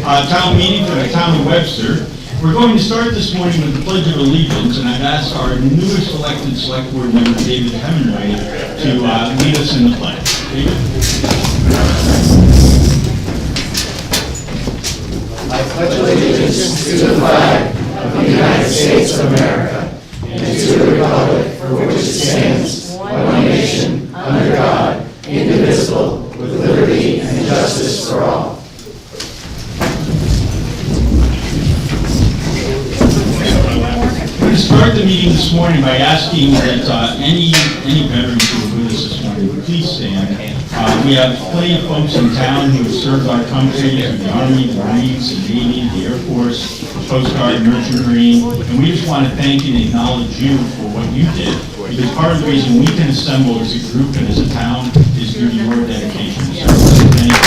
town meeting for the town of Webster. We're going to start this morning with the Pledge of Allegiance, and I've asked our newest elected select board member, David Hemingway, to lead us in the pledge. David? I pledge allegiance to the flag of the United States of America and to the republic for which it stands, one nation, under God, indivisible, with liberty and justice for all. We're going to start the meeting this morning by asking that any veterans who are with us this morning would please stand. We have plenty of folks in town who have served our country through the Army, the Marines, the Navy, the Air Force, the Coast Guard, Merchant Marine, and we just want to thank and acknowledge you for what you did, because part of the reason we can assemble as a group and as a town is through your dedication to service. Thank you.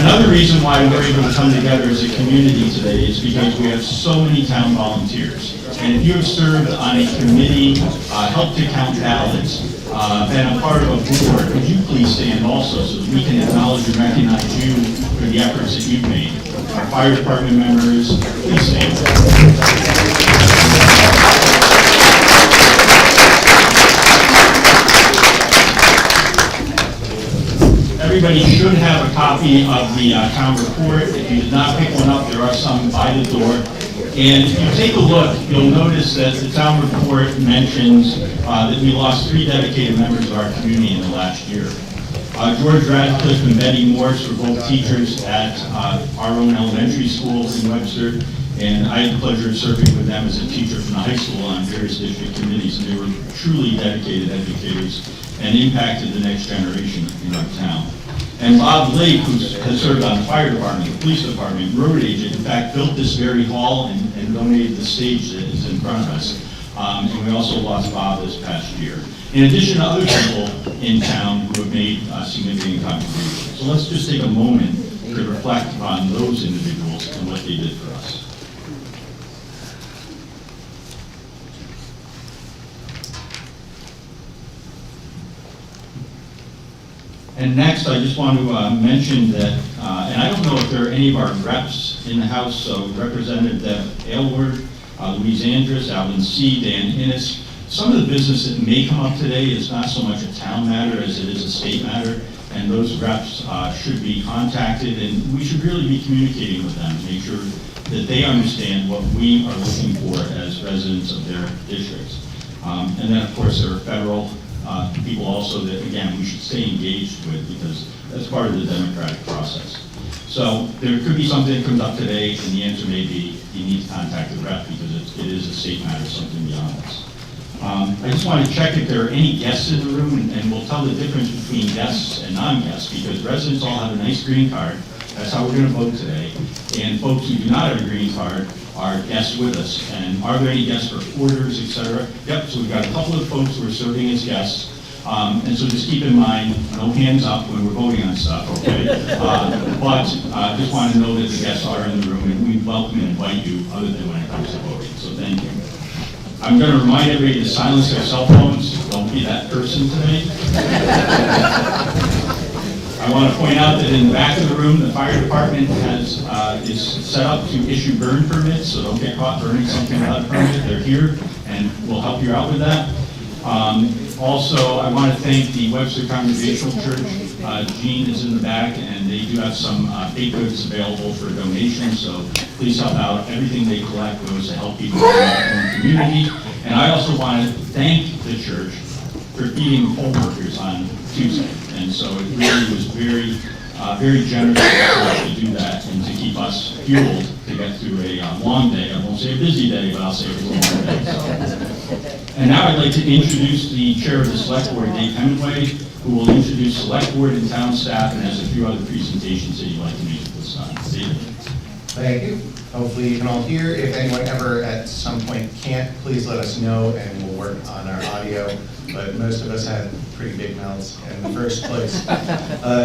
Another reason why we're able to come together as a community today is because we have so many town volunteers. And if you have served on a committee, helped to count ballots, been a part of a board, would you please stand also so that we can acknowledge and recognize you for the efforts that you've made. Our fire department members, please stand. Everybody should have a copy of the town report. If you did not pick one up, there are some by the door. And if you take a look, you'll notice that the town report mentions that we lost 3 dedicated members of our community in the last year. George Radcliffe and Betty Morse were both teachers at our own elementary school in Webster, and I had the pleasure of serving with them as a teacher from the high school on various district committees, and they were truly dedicated educators and impacted the next generation in our town. And Bob Lake, who has served on the fire department, the police department, road agent, in fact, built this very hall and donated the stage that is in front of us. And we also lost Bob this past year. In addition to other people in town who have made significant contributions. So let's just take a moment to reflect on those individuals and what they did for us. And next, I just want to mention that, and I don't know if there are any of our reps in the House, so Representative Deb Aylward, Louise Andrus, Alvin C., Dan Innes. Some of the business that may come up today is not so much a town matter as it is a state matter, and those reps should be contacted, and we should really be communicating with them to make sure that they understand what we are looking for as residents of their districts. And then, of course, there are federal people also that, again, we should stay engaged with because that's part of the democratic process. So there could be something that comes up today, and the answer may be you need to contact the rep because it is a state matter, something beyond us. I just want to check if there are any guests in the room, and we'll tell the difference between guests and non-guests because residents all have a nice green card. That's how we're going to vote today. And folks who do not have a green card are guests with us. And are there any guests for orders, etc.? Yep, so we've got a couple of folks who are serving as guests. And so just keep in mind, no hands up when we're voting on stuff, okay? But just want to know that the guests are in the room, and we welcome and invite you other than when it comes to voting. So thank you. I'm going to remind everybody to silence their cell phones. Don't be that person today. I want to point out that in the back of the room, the fire department is set up to issue burn permits, so don't get caught burning something without a permit. They're here, and we'll help you out with that. Also, I want to thank the Webster Congregational Church. Gene is in the back, and they do have some baked goods available for donation, so please help out. Everything they collect goes to help people in their own community. And I also want to thank the church for feeding poll workers on Tuesday. And so it really was very generous to do that and to keep us fueled to get through a long day. I won't say a busy day, but I'll say it was a long day. So. And now I'd like to introduce the chair of the select board, Dave Hemingway, who will introduce select board and town staff and has a few other presentations that he'd like to make at this time. David. Thank you. Hopefully you can all hear. If anyone ever at some point can't, please let us know and we'll work on our audio. But most of us had pretty big mouths in the first place.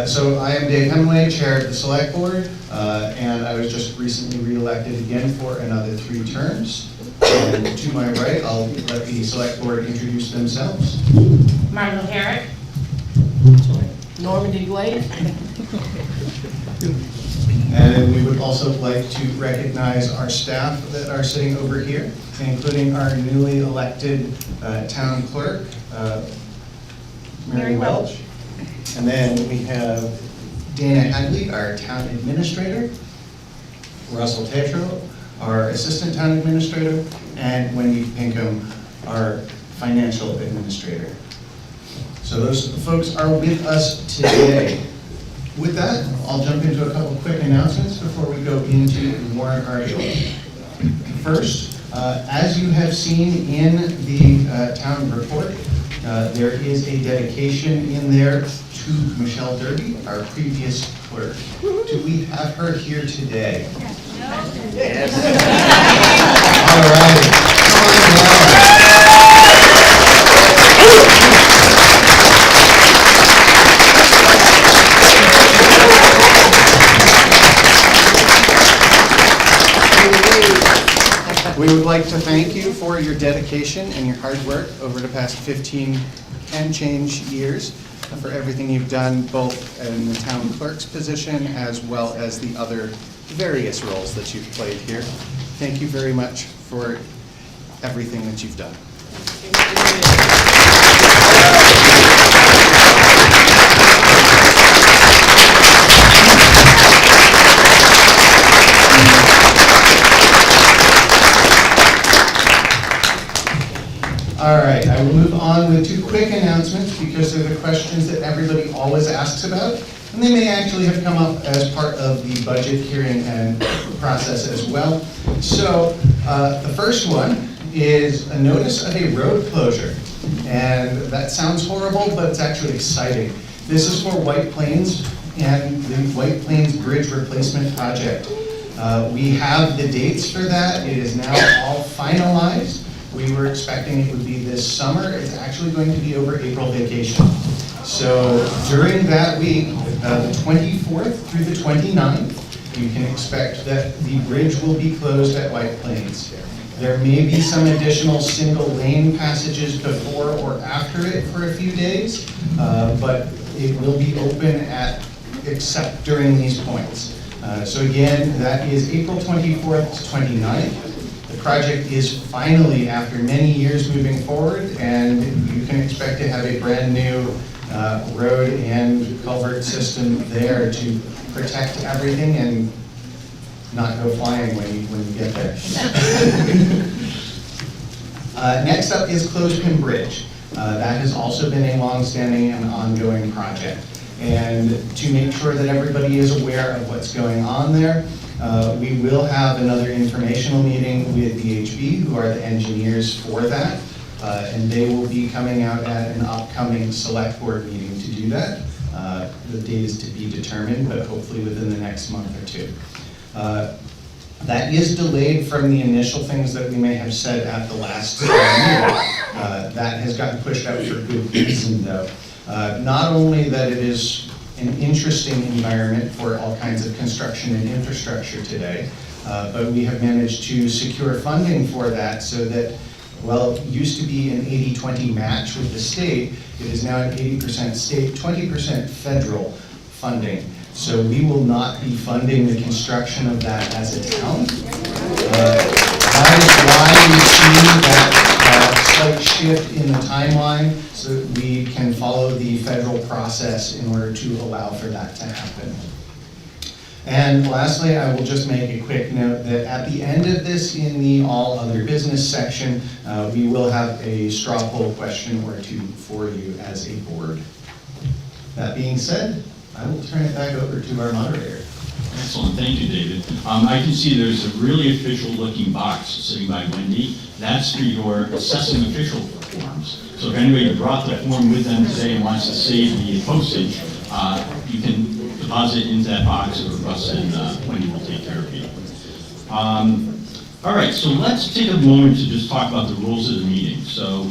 So I am Dave Hemingway, chair of the select board, and I was just recently re-elected again for another 3 terms. And to my right, I'll let the select board introduce themselves. Marlo Herrick. Normandy Glade. And we would also like to recognize our staff that are sitting over here, including our newly elected town clerk, Mary Welch. And then we have Dana Hadley, our town administrator, Russell Tetro, our assistant town administrator, and Wendy Pinkham, our financial administrator. So those folks are with us today. With that, I'll jump into a couple quick announcements before we go into the warrant article. First, as you have seen in the town report, there is a dedication in there to Michelle Derby, our previous clerk. Do we have her here today? Yes. All right. Come on down. We would like to thank you for your dedication and your hard work over the past 15 and change years, for everything you've done both in the town clerk's position as well as the other various roles that you've played here. Thank you very much for everything that you've done. All right, I will move on with two quick announcements because they're the questions that everybody always asks about, and they may actually have come up as part of the budget hearing and process as well. So the first one is a notice of a road closure, and that sounds horrible, but it's actually exciting. This is for White Plains and the White Plains Bridge Replacement Project. We have the dates for that. It is now all finalized. We were expecting it would be this summer. It's actually going to be over April vacation. So during that week, the 24th through the 29th, you can expect that the bridge will be closed at White Plains. There may be some additional single lane passages before or after it for a few days, but it will be open except during these points. So again, that is April 24th to 29th. The project is finally, after many years moving forward, and you can expect to have a brand new road and culvert system there to protect everything and not go flying when you get there. Next up is Clothespin Bridge. That has also been a long-standing and ongoing project. And to make sure that everybody is aware of what's going on there, we will have another informational meeting with DHB, who are the engineers for that, and they will be coming out at an upcoming select board meeting to do that. The date is to be determined, but hopefully within the next month or two. That is delayed from the initial things that we may have said at the last meeting. That has gotten pushed out for good reason, though. Not only that it is an interesting environment for all kinds of construction and infrastructure today, but we have managed to secure funding for that so that, well, it used to be an 80-20 match with the state. It is now an 80% state, 20% federal funding. So we will not be funding the construction of that as a town. That is why we see that slight shift in the timeline, so that we can follow the federal process in order to allow for that to happen. And lastly, I will just make a quick note that at the end of this, in the all other business section, we will have a straw poll question or two for you as a board. That being said, I will turn it back over to our moderator. Excellent, thank you, David. I can see there's a really official looking box sitting by Wendy. That's for your assessing official forms. So if anybody brought the form with them today and wants to save the postage, you can deposit into that box, or Russ and Wendy will take care of you. All right, so let's take a moment to just talk about the rules of the meeting. So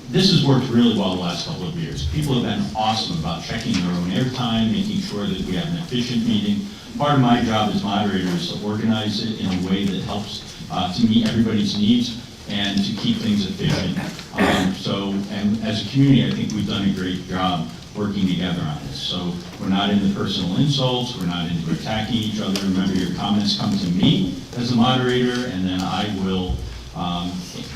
this has worked really well the last couple of years. People have been awesome about checking their own airtime, making sure that we have an efficient meeting. Part of my job as moderator is to organize it in a way that helps to meet everybody's needs. and to keep things efficient. And as a community, I think we've done a great job working together on this. So we're not into personal insults, we're not into attacking each other. Remember, your comments come to me as the moderator, and then I will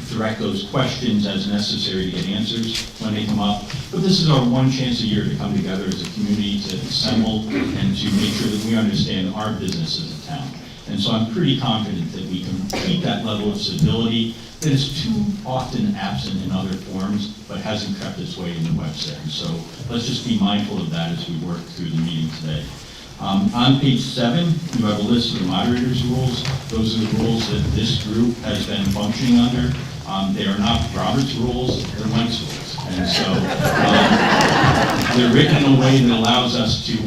direct those questions as necessary to get answers when they come up. But this is our one chance a year to come together as a community, to assemble and to make sure that we understand our business as a town. And so I'm pretty confident that we can keep that level of civility that is too often absent in other forms, but hasn't crept its way into Webster. And so let's just be mindful of that as we work through the meeting today. On page 7, you have a list of the moderator's rules. Those are the rules that this group has been functioning under. They are not Robert's rules, they're Mike's rules. And so they're written in a way that allows us to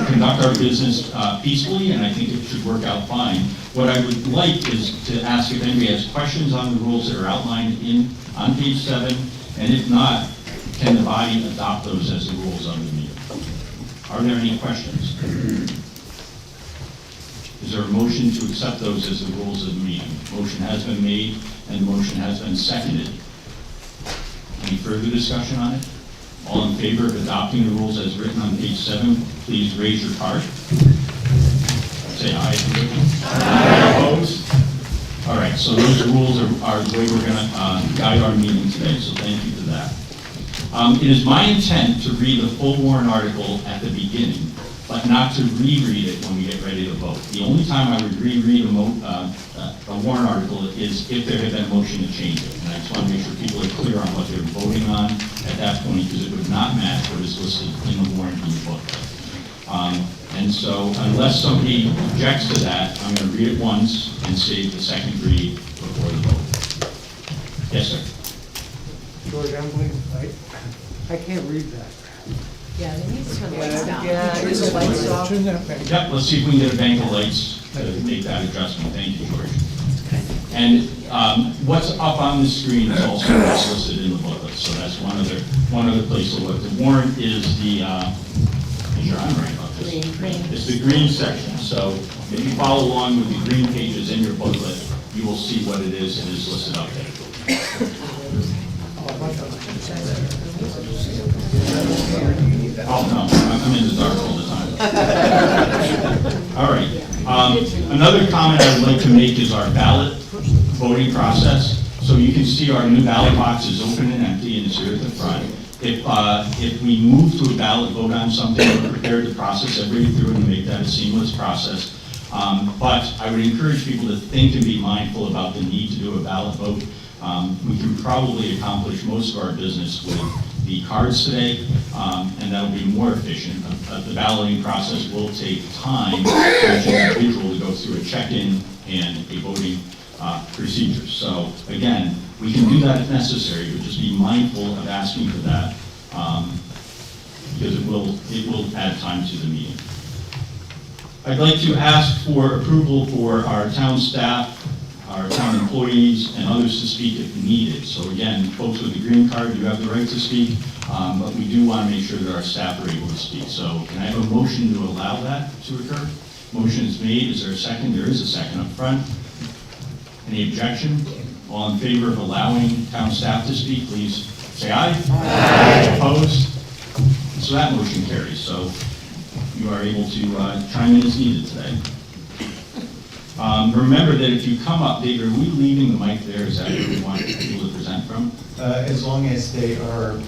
conduct our business peacefully, and I think it should work out fine. What I would like is to ask if anybody has questions on the rules that are outlined on page 7, and if not, can the body adopt those as the rules of the meeting? Are there any questions? Is there a motion to accept those as the rules of the meeting? Motion has been made and the motion has been seconded. Any further discussion on it? All in favor of adopting the rules as written on page 7, please raise your card. Say aye. Aye. Opposed? All right, so those rules are the way we're going to guide our meeting today, so thank you for that. It is my intent to read the full warrant article at the beginning, but not to reread it when we get ready to vote. The only time I would reread a warrant article is if there had been a motion to change it. And I just want to make sure people are clear on what they're voting on at that point, because it would not match what is listed in the warrant in the book. And so unless somebody objects to that, I'm going to read it once and save the second read before the vote. Yes, sir. George, I can't read that. Yeah, they need to turn the lights down. Yeah, Turn the lights off. Turn that back. Yep, let's see if we can get a bank of lights to make that adjustment. Thank you, George. And what's up on the screen is also what's listed in the booklet, so that's one other place to look. The warrant is the, is your arm right about this? Green. It's the green section, so if you follow along with the green pages in your booklet, you will see what it is listed up there. Oh, no, I'm in the dark all the time. All right. Another comment I would like to make is our ballot voting process. So you can see our new ballot box is open and empty, and it's here at the front. If we move to a ballot vote on something, we're prepared to process everybody through and make that a seamless process. But I would encourage people to think and be mindful about the need to do a ballot vote. We can probably accomplish most of our business with the cards today, and that'll be more efficient. The balloting process will take time for each individual to go through a check-in and a voting procedure. So again, we can do that if necessary, but just be mindful of asking for that, because it will add time to the meeting. I'd like to ask for approval for our town staff, our town employees, and others to speak if needed. So again, folks with the green card, you have the right to speak, but we do want to make sure that our staff are able to speak. So can I have a motion to allow that to occur? Motion is made. Is there a second? There is a second up front. Any objection? All in favor of allowing town staff to speak, please say aye. Aye. Opposed? So that motion carries. So you are able to chime in as needed today. Remember that if you come up, Dave, are we leaving the mic there? Is that where we want people to present from? As long as they are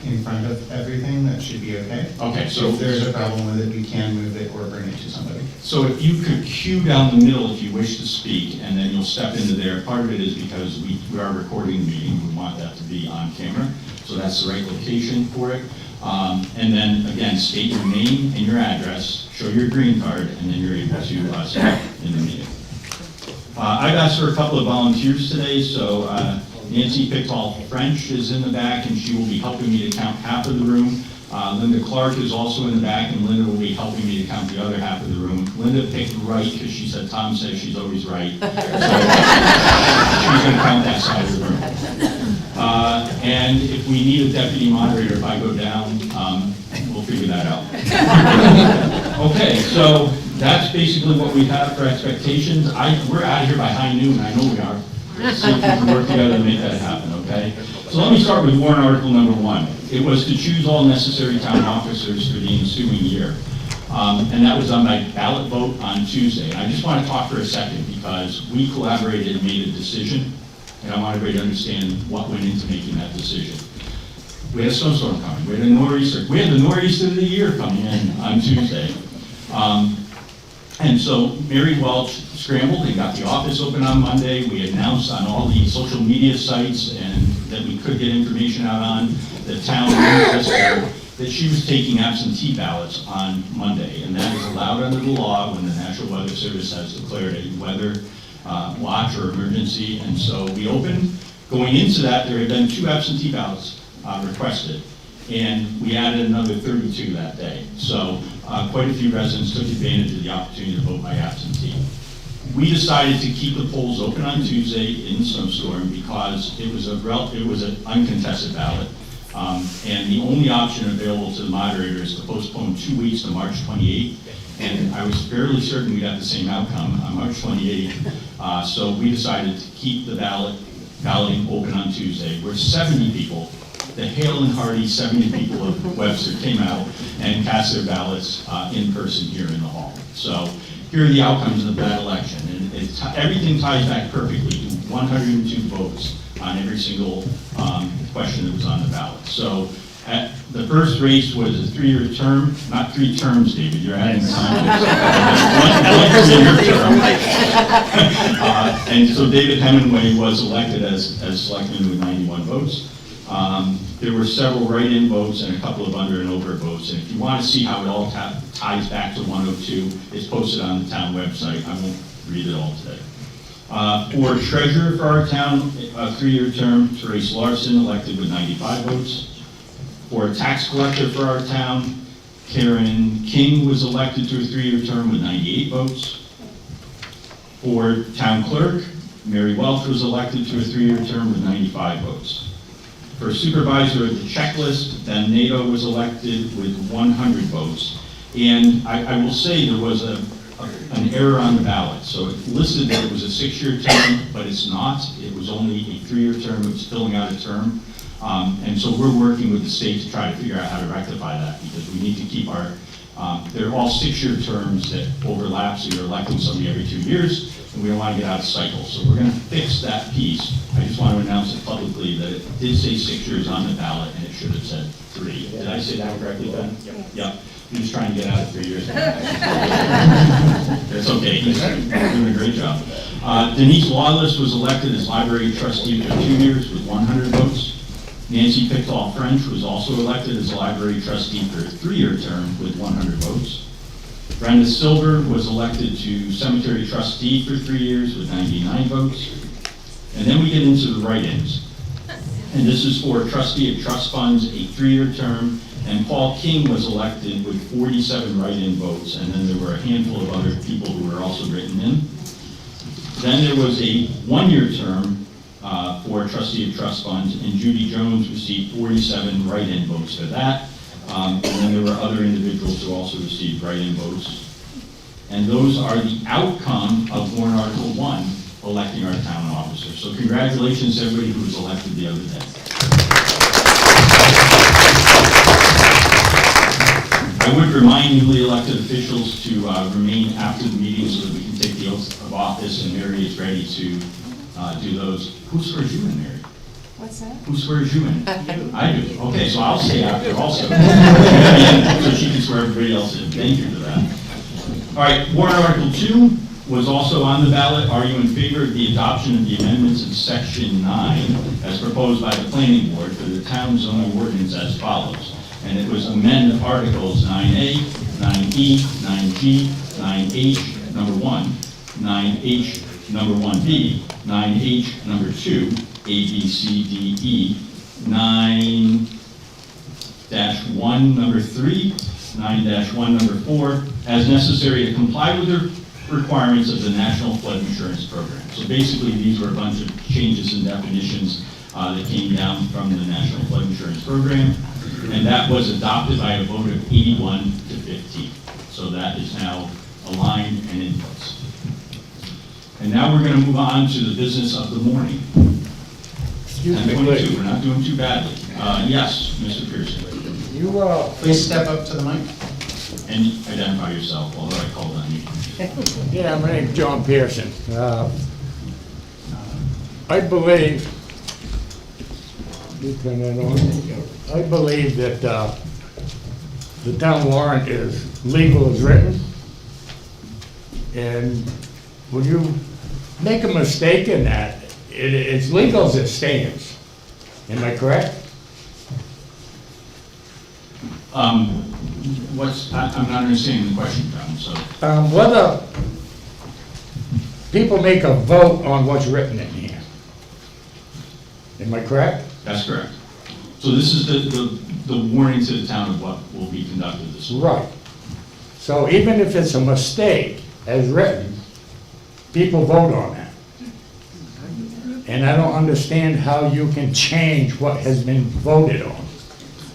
in front of everything, that should be okay. Okay, So if there's a problem with it, you can move it or bring it to somebody. So if you could queue down the middle if you wish to speak, and then you'll step into there. Part of it is because we are recording the meeting. We want that to be on camera, so that's the right location for it. And then, again, state your name and your address, show your green card, and then you're able to step in the meeting. I've asked for a couple of volunteers today, so Nancy Pickthall-French is in the back, and she will be helping me to count half of the room. Linda Clark is also in the back, and Linda will be helping me to count the other half of the room. Linda picked right because she said Tom says she's always right. So she's going to count that side of the room. And if we need a deputy moderator, if I go down, we'll figure that out. Okay, so that's basically what we have for expectations. We're out of here by high noon, I know we are. Let's see if we can work together to make that happen, okay? So let me start with warrant article number 1. It was to choose all necessary town officers for the ensuing year. And that was on my ballot vote on Tuesday. And I just want to talk for a second because we collaborated and made a decision, and I want everybody to understand what went into making that decision. We had a snowstorm coming. We had a nor'easter. We had the nor'easter of the year coming in on Tuesday. And so Mary Welch scrambled and got the office open on Monday. We announced on all the social media sites and that we could get information out on the town Webster that she was taking absentee ballots on Monday. And that is allowed under the law when the National Weather Service has declared a weather watch or emergency. And so we opened. Going into that, there had been 2 absentee ballots requested. And we added another 32 that day. So quite a few residents took advantage of the opportunity to vote by absentee. We decided to keep the polls open on Tuesday in the snowstorm because it was an uncontested ballot. And the only option available to the moderator is to postpone 2 weeks to March 28th. And I was fairly certain we'd have the same outcome on March 28th. So we decided to keep the balloting open on Tuesday, where 70 people, the hale and hearty 70 people of Webster came out and cast their ballots in person here in the hall. So here are the outcomes of that election. And everything ties back perfectly to 102 votes on every single question that was on the ballot. So the first race was a 3-year term, not 3 terms, David, you're adding time. One 3-year term. And so David Hemingway was elected as selectman with 91 votes. There were several write-in votes and a couple of under and over votes. And if you want to see how it all ties back to 102, it's posted on the town website. I won't read it all today. For treasurer for our town, a 3-year term, Therese Larson, elected with 95 votes. For tax collector for our town, Karen King was elected to a 3-year term with 98 votes. For town clerk, Mary Welch was elected to a 3-year term with 95 votes. For supervisor of the checklist, Ben Nato was elected with 100 votes. And I will say there was an error on the ballot. So it listed that it was a 6-year term, but it's not. It was only a 3-year term. It was filling out a term. And so we're working with the state to try to figure out how to rectify that because we need to keep our, they're all 6-year terms that overlap, so you're electing somebody every 2 years, and we don't want to get out of cycle. So we're going to fix that piece. I just want to announce it publicly that it did say 6 years on the ballot, and it should have said 3. Did I say that correctly, Ben? Yep. You're just trying to get out of 3 years. That's okay, he's doing a great job. Denise Lawless was elected as library trustee for 2 years with 100 votes. Nancy Pickthall French was also elected as library trustee for a 3-year term with 100 votes. Brenda Silver was elected to cemetery trustee for 3 years with 99 votes. And then we get into the write-ins. And this is for trustee of trust funds, a 3-year term. And Paul King was elected with 47 write-in votes, and then there were a handful of other people who were also written in. Then there was a 1-year term for trustee of trust funds, and Judy Jones received 47 write-in votes for that. And then there were other individuals who also received write-in votes. And those are the outcome of warrant article 1, electing our town officer. So congratulations to everybody who was elected the other day. I would remind newly elected officials to remain after the meeting so that we can take the oath of office, and Mary is ready to do those. Who swears you in, Mary? What's that? Who swears you in? I do. Okay, so I'll stay after also. So she can swear everybody else in. Thank you for that. All right, warrant article 2 was also on the ballot. Are you in favor of the adoption of the amendments in section 9 as proposed by the planning board for the town zoning ordinance as follows? And it was amend articles 9A, 9E, 9G, 9H, number 1, 9H, number 1B, 9H, number 2, A, B, C, D, E, 9-1, number 3, 9-1, number 4, as necessary to comply with the requirements of the National Flood Insurance Program. So basically, these were a bunch of changes and definitions that came down from the National Flood Insurance Program. And that was adopted by a vote of 81 to 15. So that is now aligned and in place. And now we're going to move on to the business of the morning. Excuse me, 10:22, please. we're not doing too badly. Yes, Mr. Pearson. You, Please step up to the mic. And identify yourself, although I called on you. yeah, my name's John Pearson. I believe, I believe that the town warrant is legal as written. And when you make a mistake in that, it's legal as it stands. Am I correct? I'm not understanding the question, John, so. Whether people make a vote on what's written in here. Am I correct? That's correct. So this is the warning to the town of what will be conducted this week. Right. So even if it's a mistake as written, people vote on that. And I don't understand how you can change what has been voted on.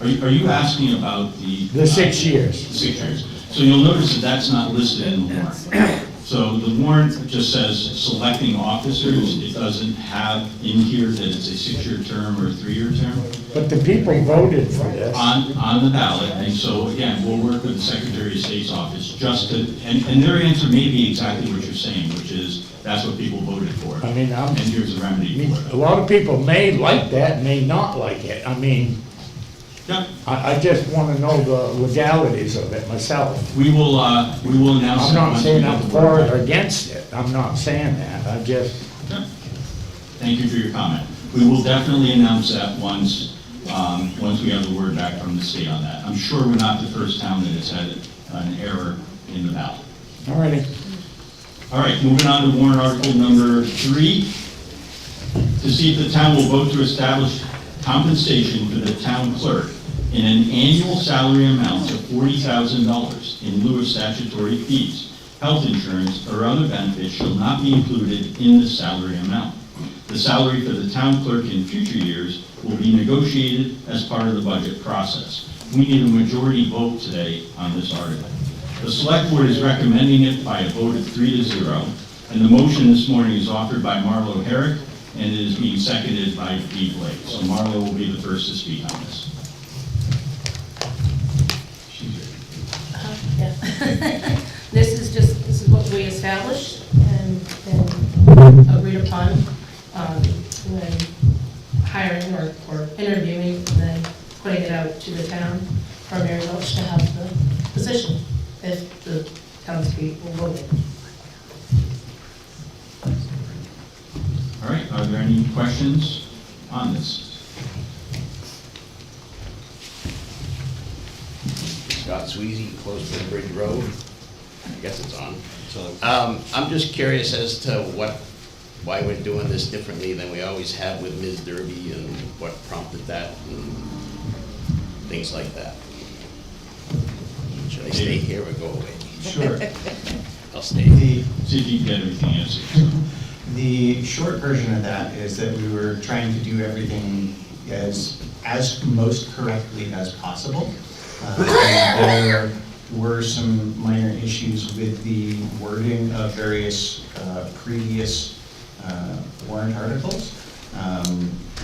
Are you asking about The 6 years. 6 years. So you'll notice that that's not listed in the warrant. So the warrant just says selecting officers. It doesn't have in here that it's a 6-year term or a 3-year term But the people voted for this. on the ballot. And so again, we'll work with the Secretary of State's office just to, and their answer may be exactly what you're saying, which is that's what people voted for. I mean, And here's the remedy for a it. lot of people may like that, may not like it. I mean, Yeah, I just want to know the legalities of it myself. we will announce I'm it not once we saying get I'm the for word it back. or against it. I'm not saying that. I just, Okay. Thank you for your comment. We will definitely announce that once we have the word back from the state on that. I'm sure we're not the first town that has had an error in the ballot. all righty. All right, moving on to warrant article number 3. To see if the town will vote to establish compensation for the town clerk in an annual salary amount of $40,000 in lieu of statutory fees. Health insurance or other benefits shall not be included in the salary amount. The salary for the town clerk in future years will be negotiated as part of the budget process. We need a majority vote today on this article. The select board is recommending it by a vote of 3-0, and the motion this morning is offered by Marlo Herrick, and it is being seconded by Dee Blake. So Marlo will be the first to speak on this. Yeah. This is what we established and agreed upon when hiring or interviewing, and then putting it out to the town for Mary Welch to have the position if the townspeople voted. All right, are there any questions on this? Scott Sweezy, close to the Bridge Road. I guess it's on. I'm just curious as to why we're doing this differently than we always have with Ms. Derby and what prompted that and things like that. Should I stay here or go away? Sure. I'll stay. See if you can get everything answered. The short version of that is that we were trying to do everything as most correctly as possible. And there were some minor issues with the wording of various previous warrant articles.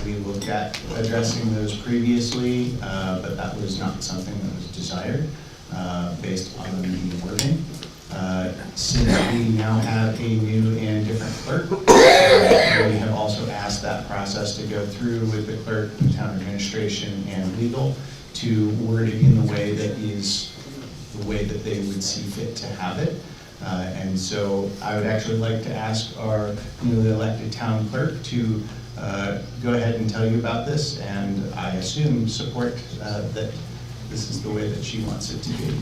We looked at addressing those previously, but that was not something that was desired based on the wording. Since we now have a new and different clerk, we have also asked that process to go through with the clerk, the town administration, and legal to word it in the way that is the way that they would see fit to have it. And so I would actually like to ask our newly elected town clerk to go ahead and tell you about this, and I assume support that this is the way that she wants it to be.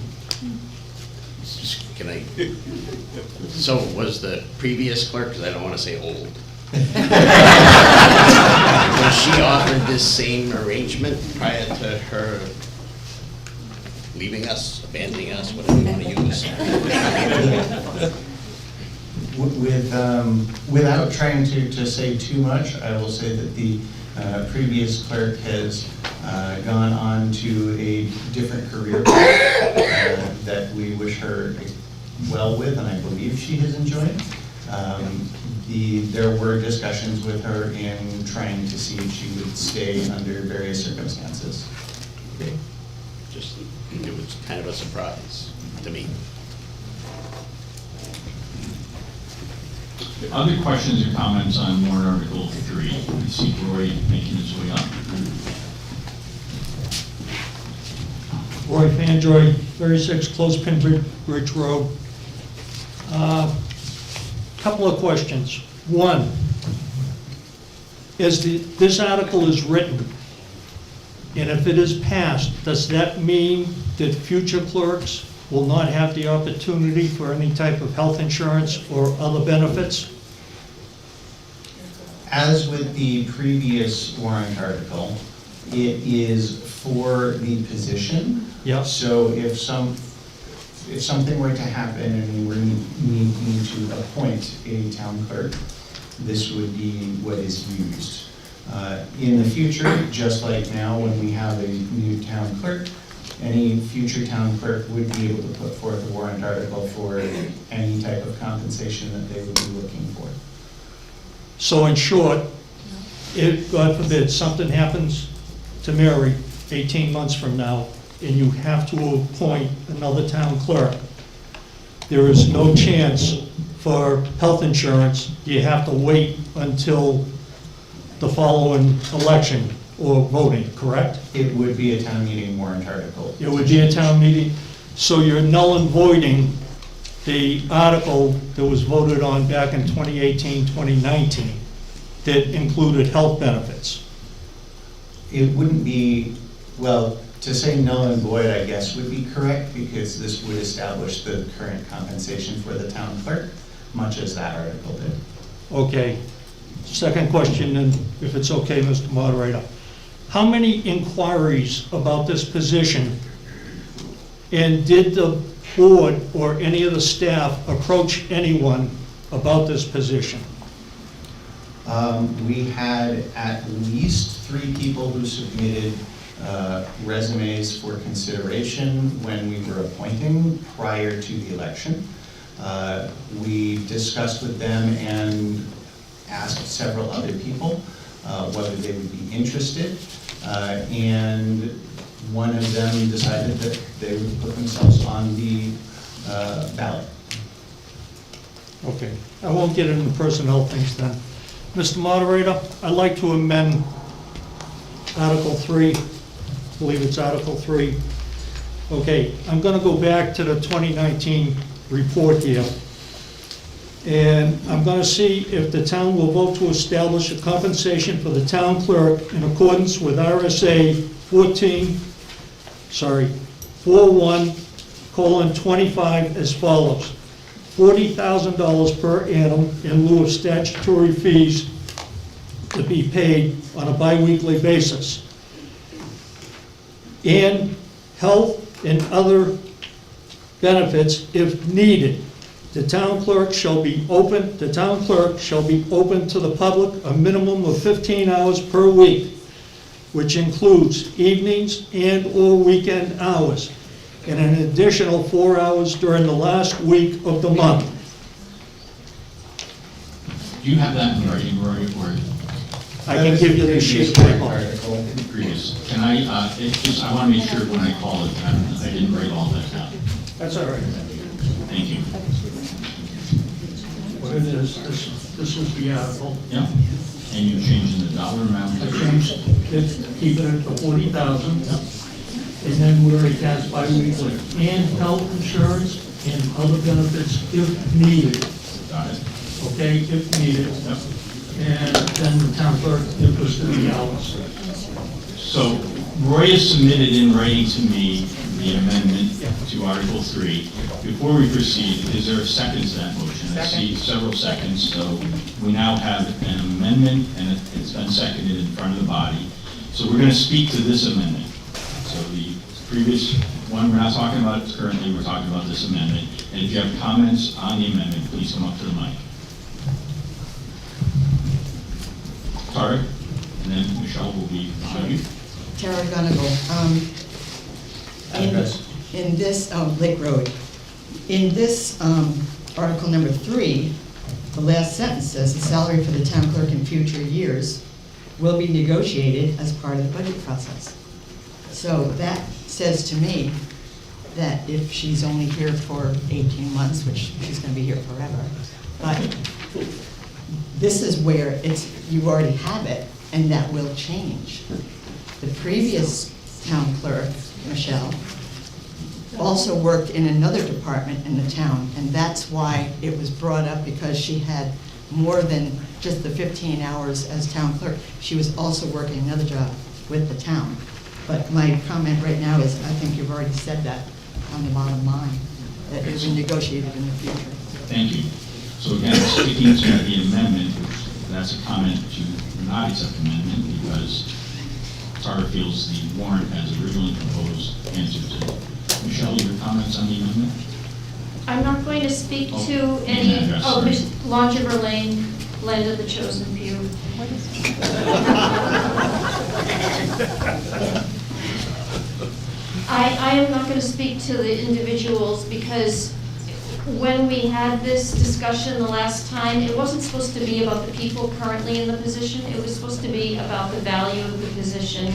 Can I? So was the previous clerk, because I don't want to say old, was she offered this same arrangement prior to her leaving us, abandoning us, whatever you want to use? Without trying to say too much, I will say that the previous clerk has gone on to a different career that we wish her well with, and I believe she has enjoyed. There were discussions with her in trying to see if she would stay under various circumstances. Just, it was kind of a surprise to me. Other questions or comments on warrant article 3? I see Roy making his way up. Roy Fandroy, 36 Clothespin Bridge Road. Couple of questions. One, as this article is written, and if it is passed, does that mean that future clerks will not have the opportunity for any type of health insurance or other benefits? As with the previous warrant article, it is for the position. Yeah. So if something were to happen and we were needing to appoint a town clerk, this would be what is used. In the future, just like now when we have a new town clerk, any future town clerk would be able to put forth a warrant article for any type of compensation that they would be looking for. So in short, if, God forbid, something happens to Mary 18 months from now, and you have to appoint another town clerk, there is no chance for health insurance. You have to wait until the following election or voting, correct? It would be a town meeting warrant article. It would be a town meeting, so you're null and voiding the article that was voted on back in 2018, 2019, that included health benefits. It wouldn't be, well, to say null and void, I guess, would be correct, because this would establish the current compensation for the town clerk, much as that article did. Okay. Second question, and if it's okay, Mr. Moderator. How many inquiries about this position, and did the board or any of the staff approach anyone about this position? We had at least 3 people who submitted resumes for consideration when we were appointing prior to the election. We discussed with them and asked several other people whether they would be interested, and one of them decided that they would put themselves on the ballot. Okay, I won't get into personnel things then. Mr. Moderator, I'd like to amend Article 3, I believe it's Article 3. Okay, I'm gonna go back to the 2019 report here. And I'm gonna see if the town will vote to establish a compensation for the town clerk in accordance with RSA 41:25 as follows. $40,000 per annum in lieu of statutory fees to be paid on a bi-weekly basis. And health and other benefits if needed. The town clerk shall be open to the public a minimum of 15 hours per week, which includes evenings and/or weekend hours, and an additional 4 hours during the last week of the month. Do you have that in writing, Roy, or I can give you the sheet of Warrant paper. article. previous? Can I, I want to make sure when I call it, I didn't write all that down. That's all right. Thank you. What it is, this is the article. Yeah, and you're changing the dollar amount. I changed it, keep it at the 40,000. And then where it has bi-weekly, and health insurance and other benefits if needed, Got it. okay, if needed. Yep. And then the town clerk, if was to be hours. So Roy has submitted in writing to me the amendment to Article 3. Before we proceed, is there a second to that motion? I see several seconds, so we now have an amendment, and it's been seconded in front of the body. So we're going to speak to this amendment. So the previous one, we're not talking about it currently, we're talking about this amendment. And if you have comments on the amendment, please come up to the mic. Tara, and then Michelle will be behind you. Tara Gunnigal. In this, Lake Road, in this Article number 3, The last sentence says, "The salary for the town clerk in future years will be negotiated as part of the budget process." So that says to me that if she's only here for 18 months, which she's gonna be here forever, but this is where you already have it, and that will change. The previous town clerk, Michelle, also worked in another department in the town, and that's why it was brought up, because she had more than just the 15 hours as town clerk. She was also working another job with the town. But my comment right now is, I think you've already said that on the bottom line, that it will be negotiated in the future. Thank you. So again, sticking to the amendment, that's a comment to not accept the amendment because Carter feels the warrant as originally proposed answers it. Michelle, your comments on the amendment? I'm not going to speak Oh, to name any, and address, sorry. Longiver Lane, Land of the Chosen Few. I am not going to speak to the individuals because when we had this discussion the last time, it wasn't supposed to be about the people currently in the position. It was supposed to be about the value of the position.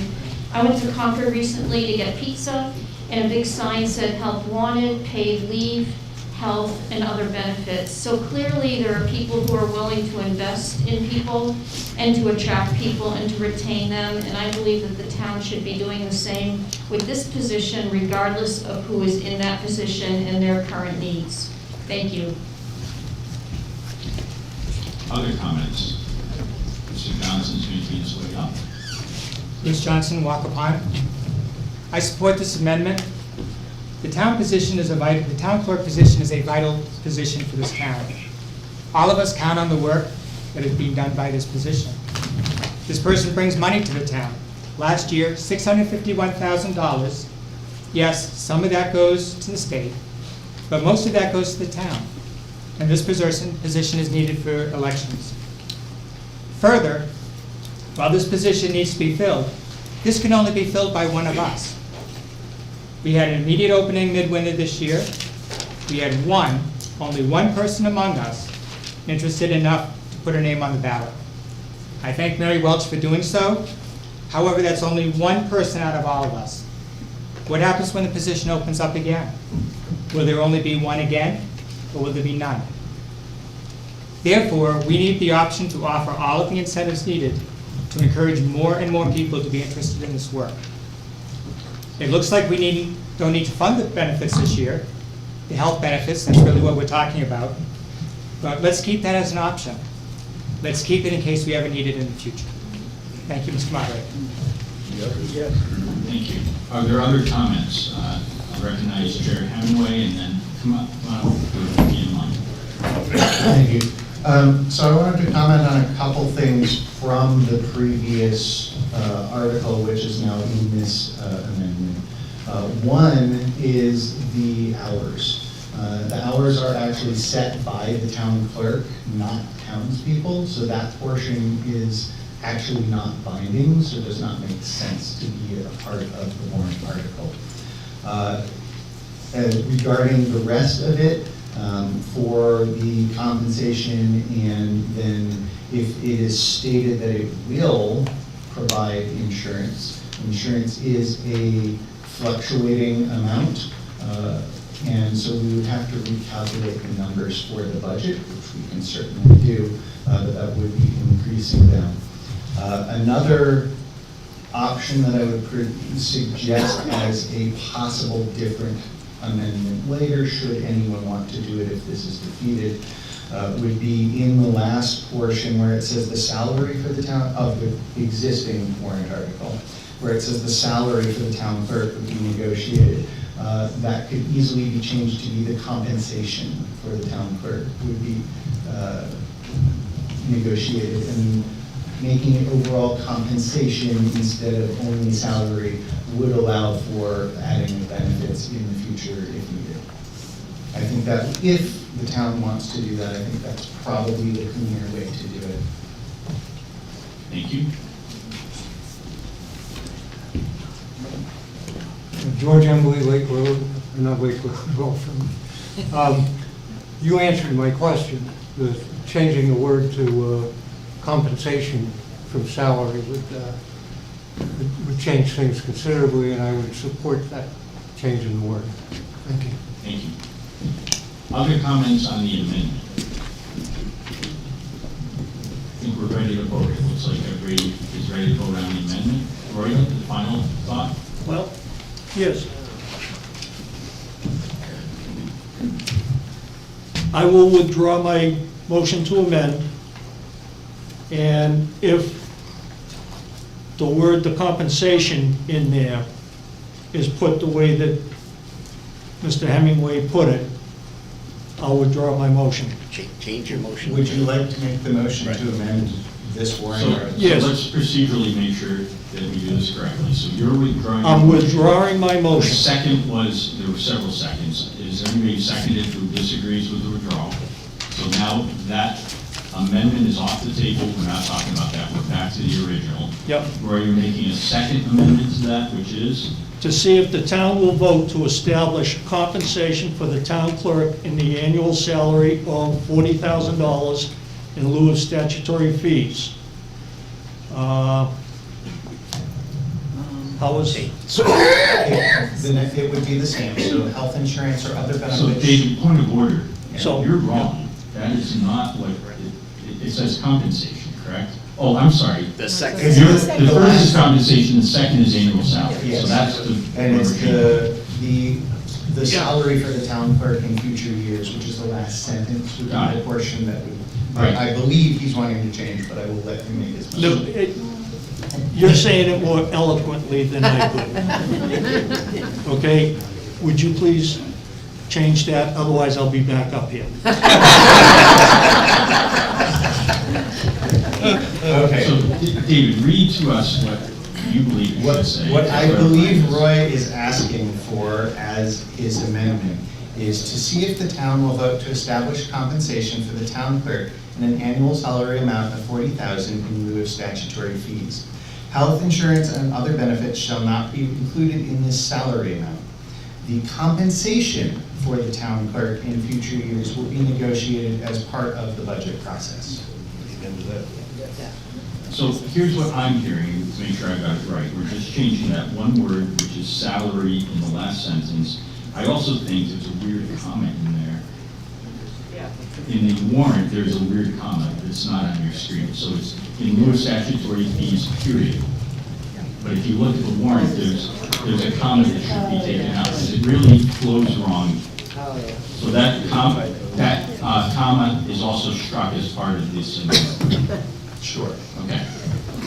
I went to Concord recently to get pizza, and a big sign said "Help Wanted," paid leave, health, and other benefits. So clearly, there are people who are willing to invest in people and to attract people and to retain them, and I believe that the town should be doing the same with this position, regardless of who is in that position and their current needs. Thank you. Other comments? Mr. Johnson's making his way up. Bruce Johnson, Wakapon. I support this amendment. The town clerk position is a vital position for this town. All of us count on the work that is being done by this position. This person brings money to the town. Last year, $651,000. Yes, some of that goes to the state, but most of that goes to the town. And this position is needed for elections. Further, while this position needs to be filled, this can only be filled by one of us. We had an immediate opening midwinter this year. We had only one person among us interested enough to put her name on the ballot. I thank Mary Welch for doing so. However, that's only one person out of all of us. What happens when the position opens up again? Will there only be one again, or will there be none? Therefore, we need the option to offer all of the incentives needed to encourage more and more people to be interested in this work. It looks like we don't need to fund the benefits this year, the health benefits, that's really what we're talking about. But let's keep that as an option. Let's keep it in case we ever need it in the future. Thank you, Mr. Moderator. Thank you. Are there other comments? I'll recognize Chair Hemingway and then come on up to in line. Thank you. So I wanted to comment on a couple things from the previous article, which is now in this amendment. One is the hours. The hours are actually set by the town clerk, not townspeople, so that portion is actually not binding, so it does not make sense to be a part of the warrant article. Regarding the rest of it, for the compensation, and then if it is stated that it will provide insurance, insurance is a fluctuating amount, and so we would have to recalculate the numbers for the budget, which we can certainly do, but that would be increasing them. Another option that I would suggest as a possible different amendment later, should anyone want to do it if this is defeated, would be in the last portion where it says the salary for the town, of the existing warrant article, where it says the salary for the town clerk would be negotiated. That could easily be changed to be the compensation for the town clerk would be negotiated, and making it overall compensation instead of only salary would allow for adding the benefits in the future if needed. I think that if the town wants to do that, I think that's probably the cleaner way to do it. Thank you. George Embley, Lake Road, not Lake Road, Wilson. You answered my question. changing the word to compensation from salary would change things considerably, and I would support that change in the word. Thank you. Thank you. Other comments on the amendment? I think we're ready to vote. It looks like everybody is ready to vote on the amendment. Roy, the final thought? Well, yes. I will withdraw my motion to amend, and if the word "the compensation" in there is put the way that Mr. Hemingway put it, I'll withdraw my motion. Change your motion. Would you like to make the motion to amend this warrant So, article? Yes. so let's procedurally make sure that we do this correctly. So you're withdrawing. I'm your motion. withdrawing my The motion. second was, there were several seconds. Is there anybody seconded who disagrees with the withdrawal? So now that amendment is off the table. We're not talking about that. We're back to the original. Yep. Roy, you're making a second amendment to that, which is? To see if the town will vote to establish compensation for the town clerk in the annual salary of $40,000 in lieu of statutory fees. How is, So it would be the same, so health insurance or other So benefits. David, point of order. So- You're wrong. That is not what, it says compensation, correct? Oh, I'm sorry. The second. If you're, the first is compensation, the second is annual salary. Yes. So that's the. And it's the salary for the town clerk in future years, which is the last sentence, would be Got the it. portion that would, Right. I believe he's wanting to change, but I will let him make his no, motion. you're saying it more eloquently than I could. Okay, would you please change that, otherwise I'll be back up here. Okay. So, David, read to us what you believe it should say. What I believe Roy is asking for as his amendment is to see if the town will vote to establish compensation for the town clerk in an annual salary amount of $40,000 in lieu of statutory fees. Health insurance and other benefits shall not be included in this salary amount. The compensation for the town clerk in future years will be negotiated as part of the budget process. So here's what I'm hearing, to make sure I got it right. We're just changing that one word, which is salary, in the last sentence. I also think there's a weird comment in there. In the warrant, there's a weird comment that's not on your screen. So it's in lieu of statutory fees, period. But if you look at the warrant, there's a comment that should be taken out, because it really flows wrong. So that comma is also struck as part of this amendment. Sure. Okay.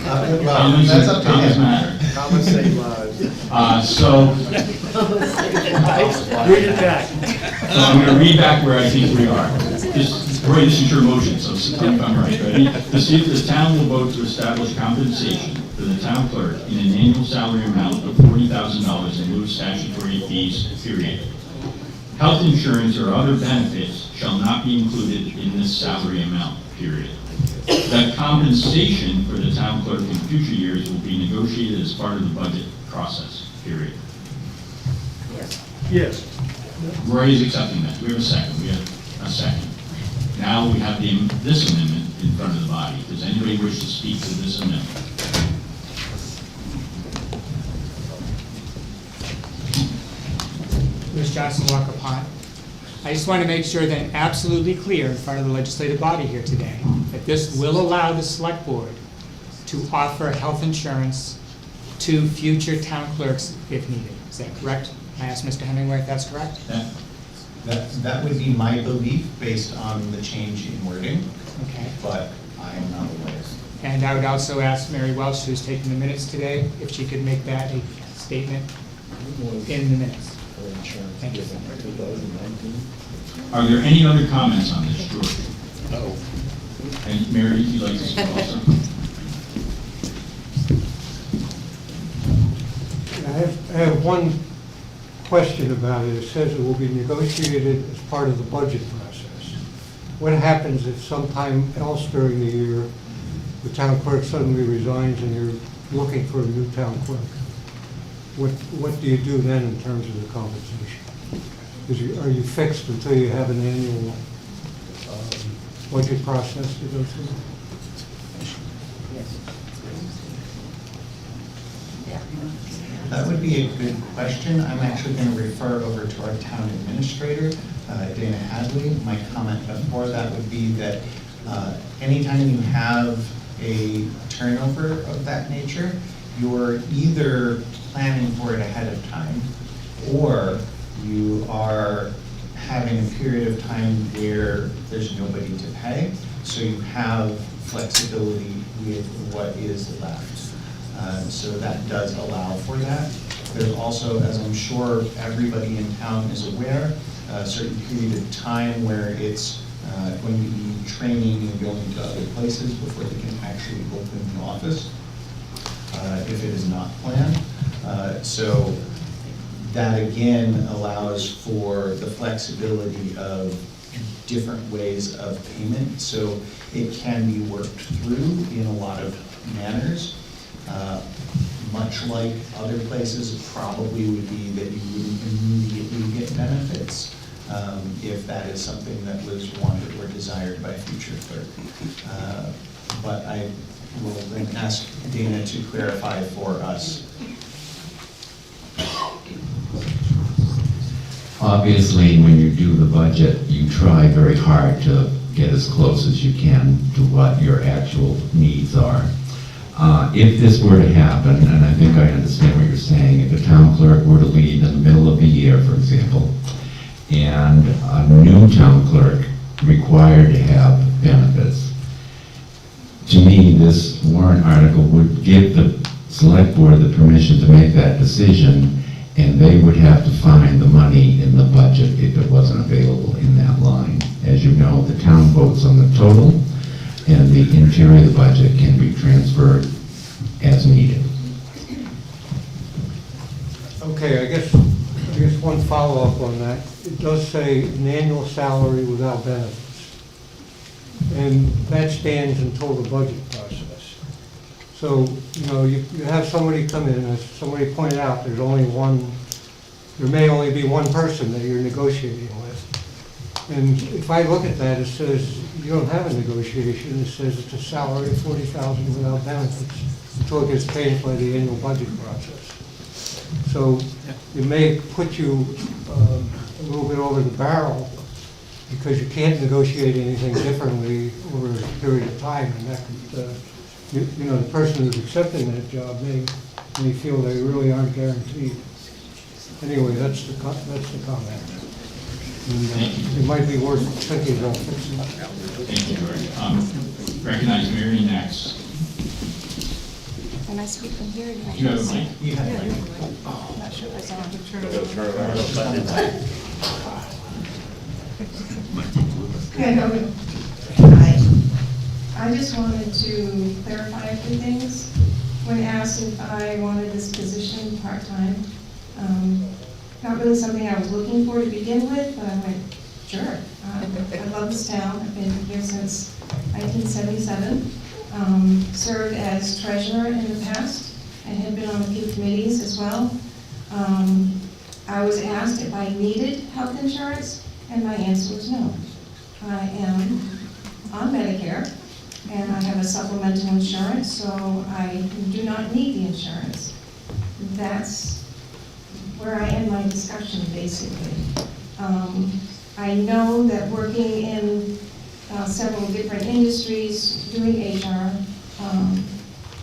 Well, Comments that's up to comments him. matter. Comments save lives. So Read it back. I'm going to read back where I think we are. Roy, this is your motion, so tell me if I'm right. Ready? To see if the town will vote to establish compensation for the town clerk in an annual salary amount of $40,000 in lieu of statutory fees, period. Health insurance or other benefits shall not be included in this salary amount, period. That compensation for the town clerk in future years will be negotiated as part of the budget process, period. Yes. Roy is accepting that. We have a second. We have a second. Now we have this amendment in front of the body. Does anybody wish to speak to this amendment? Ms. Johnson Walker Pond. I just want to make sure that I'm absolutely clear in front of the legislative body here today that this will allow the select board to offer health insurance to future town clerks if needed. Is that correct? I asked Mr. Hemingway if that's correct. That would be my belief based on the change in wording, Okay. but I am not aware. And I would also ask Mary Welch, who's taking the minutes today, if she could make that a statement in the minutes. Thank you. Are there any other comments on this, George? No. And Mary, if you'd like to speak also? I have one question about it. It says it will be negotiated as part of the budget process. What happens if sometime else during the year, the town clerk suddenly resigns and you're looking for a new town clerk? What do you do then in terms of the compensation? Are you fixed until you have an annual budget process to go through? That would be a good question. I'm actually going to refer over to our town administrator, Dana Hadley. My comment before that would be that anytime you have a turnover of that nature, you're either planning for it ahead of time, or you are having a period of time where there's nobody to pay, so you have flexibility with what is left. So that does allow for that. There's also, as I'm sure everybody in town is aware, a certain period of time where it's going to be training and going to other places before they can actually open the office, if it is not planned. So that again allows for the flexibility of different ways of payment. So it can be worked through in a lot of manners. Much like other places, it probably would be that you wouldn't immediately get benefits if that is something that was wanted or desired by a future clerk. But I will then ask Dana to clarify for us. Obviously, when you do the budget, you try very hard to get as close as you can to what your actual needs are. If this were to happen, and I think I understand what you're saying, if a town clerk were to leave in the middle of the year, for example, and a new town clerk required to have benefits, to me, this warrant article would give the select board the permission to make that decision, and they would have to find the money in the budget if it wasn't available in that line. As you know, the town votes on the total, and the interior of the budget can be transferred as needed. Okay, I guess one follow-up on that. It does say an annual salary without benefits. And that stands until the budget process. So, you have somebody come in, as somebody pointed out, there may only be one person that you're negotiating with. And if I look at that, it says you don't have a negotiation. It says it's a salary of $40,000 without benefits until it gets paid by the annual budget process. So it may put you a little bit over the barrel because you can't negotiate anything differently over a period of time, and that could, the person who's accepting that job may feel they really aren't guaranteed. Anyway, that's the comment. And, it might be worth thinking about fixing that. Thank you, George. Recognize Mary next. Can I speak from here? Do you have a mic? You have it. I'm not sure if I can. I just wanted to clarify a few things. When asked if I wanted this position part-time, not really something I was looking for to begin with, but I went, sure. I love this town. I've been here since 1977. Served as treasurer in the past and had been on a few committees as well. I was asked if I needed health insurance, and my answer was no. I am on Medicare, and I have a supplemental insurance, so I do not need the insurance. That's where I end my discussion, basically. I know that working in several different industries doing HR,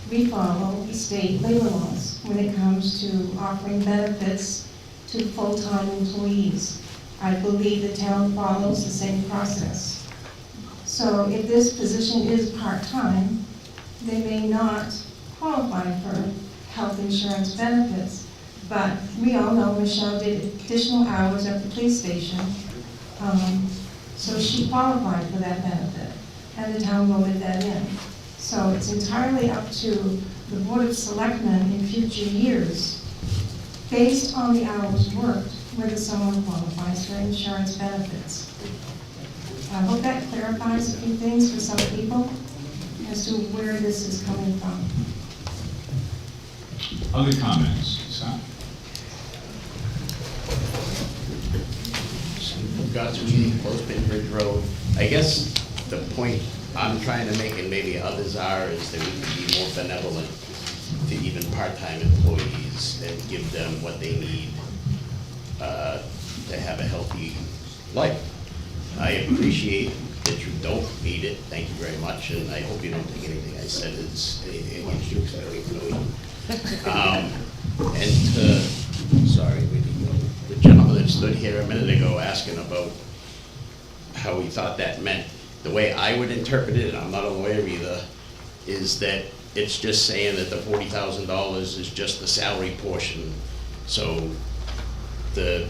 we follow state labor laws when it comes to offering benefits to full-time employees. I believe the town follows the same process. So if this position is part-time, they may not qualify for health insurance benefits, but we all know Michelle did additional hours at the police station, so she qualified for that benefit, and the town voted that in. So it's entirely up to the Board of Selectmen in future years, based on the hours worked, whether someone qualifies for insurance benefits. I hope that clarifies a few things for some people as to where this is coming from. Other comments? Scott? Got to close Bridge Road. I guess the point I'm trying to make, and maybe others are, is that we can be more benevolent to even part-time employees and give them what they need to have a healthy life. I appreciate that you don't need it, thank you very much, and I hope you don't take anything I said as anything against you, because I don't even know you. And sorry, the gentleman that stood here a minute ago asking about how he thought that meant, the way I would interpret it, and I'm not a lawyer either, is that it's just saying that the $40,000 is just the salary portion, so the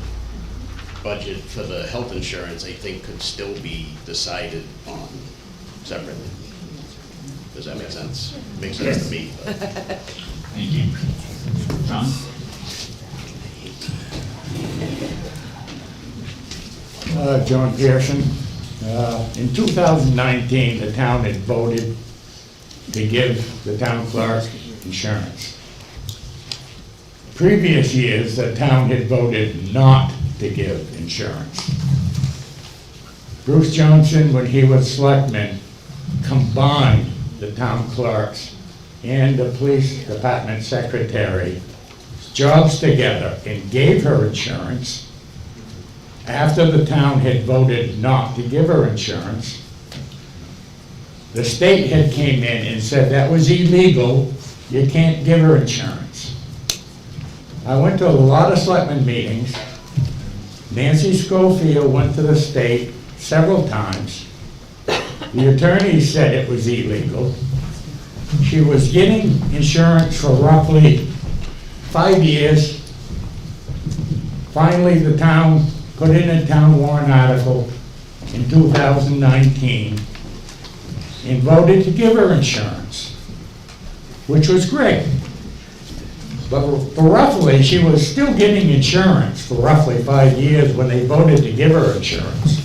budget for the health insurance, I think, could still be decided on separately. Does that make sense? Makes sense to me. But. Thank you. John? John Pearson. In 2019, the town had voted to give the town clerk insurance. Previous years, the town had voted not to give insurance. Bruce Johnson, when he was selectman, combined the town clerks and the police department secretary jobs together and gave her insurance. After the town had voted not to give her insurance, the state had came in and said that was illegal, you can't give her insurance. I went to a lot of selectmen meetings. Nancy Schofield went to the state several times. The attorney said it was illegal. She was getting insurance for roughly 5 years. Finally, the town put in a town warrant article in 2019 and voted to give her insurance, which was great. But for roughly, she was still getting insurance for roughly 5 years when they voted to give her insurance.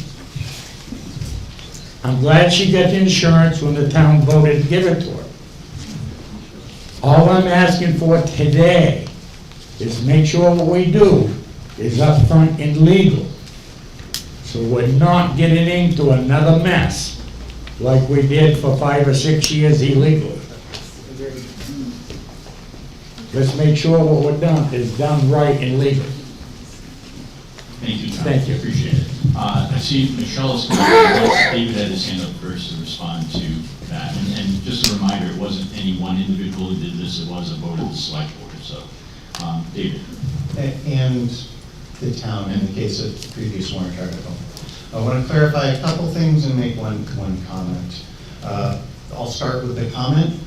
I'm glad she got the insurance when the town voted to give it to her. All I'm asking for today is make sure what we do is upfront and legal. So we're not getting into another mess like we did for 5 or 6 years illegally. Let's make sure what we're done is done right and legal. Thank you, John. Thank you. Appreciate it. I see Michelle is coming. David had his hand up first to respond to that. And just a reminder, it wasn't any one individual who did this, it was a vote of the select board. So, David. And the town in the case of the previous warrant article. I want to clarify a couple things and make one comment. I'll start with the comment.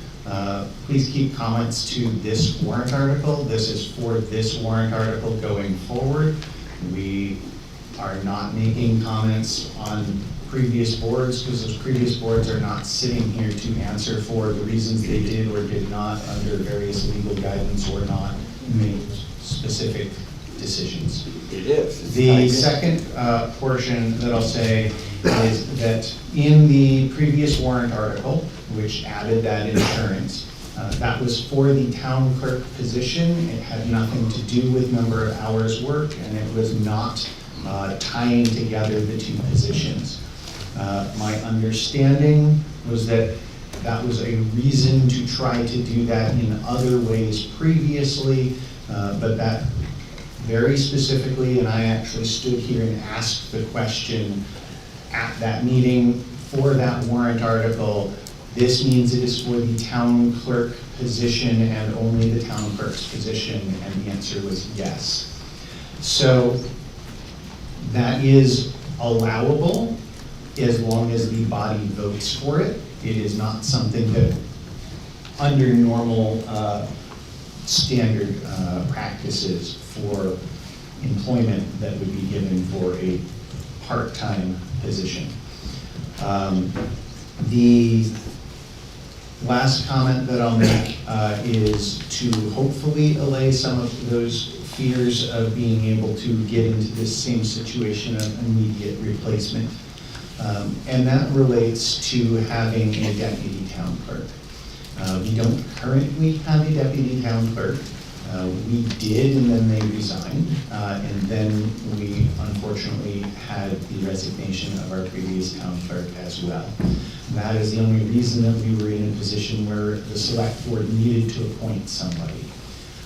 Please keep comments to this warrant article. This is for this warrant article going forward. We are not making comments on previous boards because those previous boards are not sitting here to answer for the reasons they did or did not under various legal guidance or not make specific decisions. It is. The second portion that I'll say is that in the previous warrant article, which added that insurance, that was for the town clerk position. It had nothing to do with number of hours worked, and it was not tying together the two positions. My understanding was that that was a reason to try to do that in other ways previously, but that very specifically, and I actually stood here and asked the question at that meeting for that warrant article. This means it is for the town clerk position and only the town clerk's position, and the answer was yes. So that is allowable as long as the body votes for it. It is not something that under normal standard practices for employment that would be given for a part-time position. The last comment that I'll make is to hopefully allay some of those fears of being able to get into this same situation of immediate replacement. And that relates to having a deputy town clerk. We don't currently have a deputy town clerk. We did, and then they resigned, and then we unfortunately had the resignation of our previous town clerk as well. And that is the only reason that we were in a position where the select board needed to appoint somebody.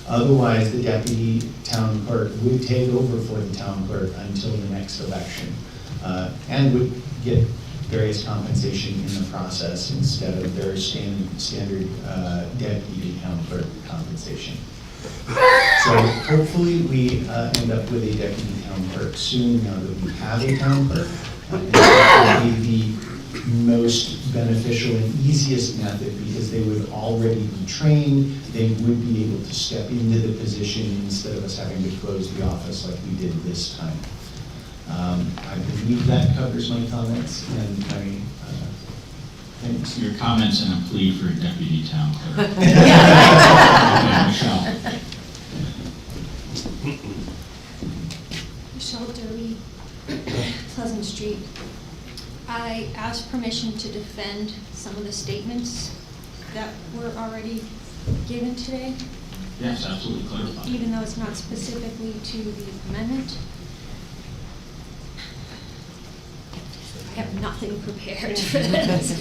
Otherwise, the deputy town clerk would take over for the town clerk until the next election, and would get various compensation in the process instead of their standard deputy town clerk compensation. So hopefully we end up with a deputy town clerk soon, now that we have a town clerk. And that would be the most beneficial and easiest method, because they would already be trained, they would be able to step into the position instead of us having to close the office like we did this time. I believe that covers my comments, and my thanks. Your comments and a plea for a deputy town clerk. Okay, Michelle. Michelle Derby, Pleasant Street. I asked permission to defend some of the statements that were already given today, Yes, absolutely, clarify. even though it's not specifically to the amendment. I have nothing prepared for this.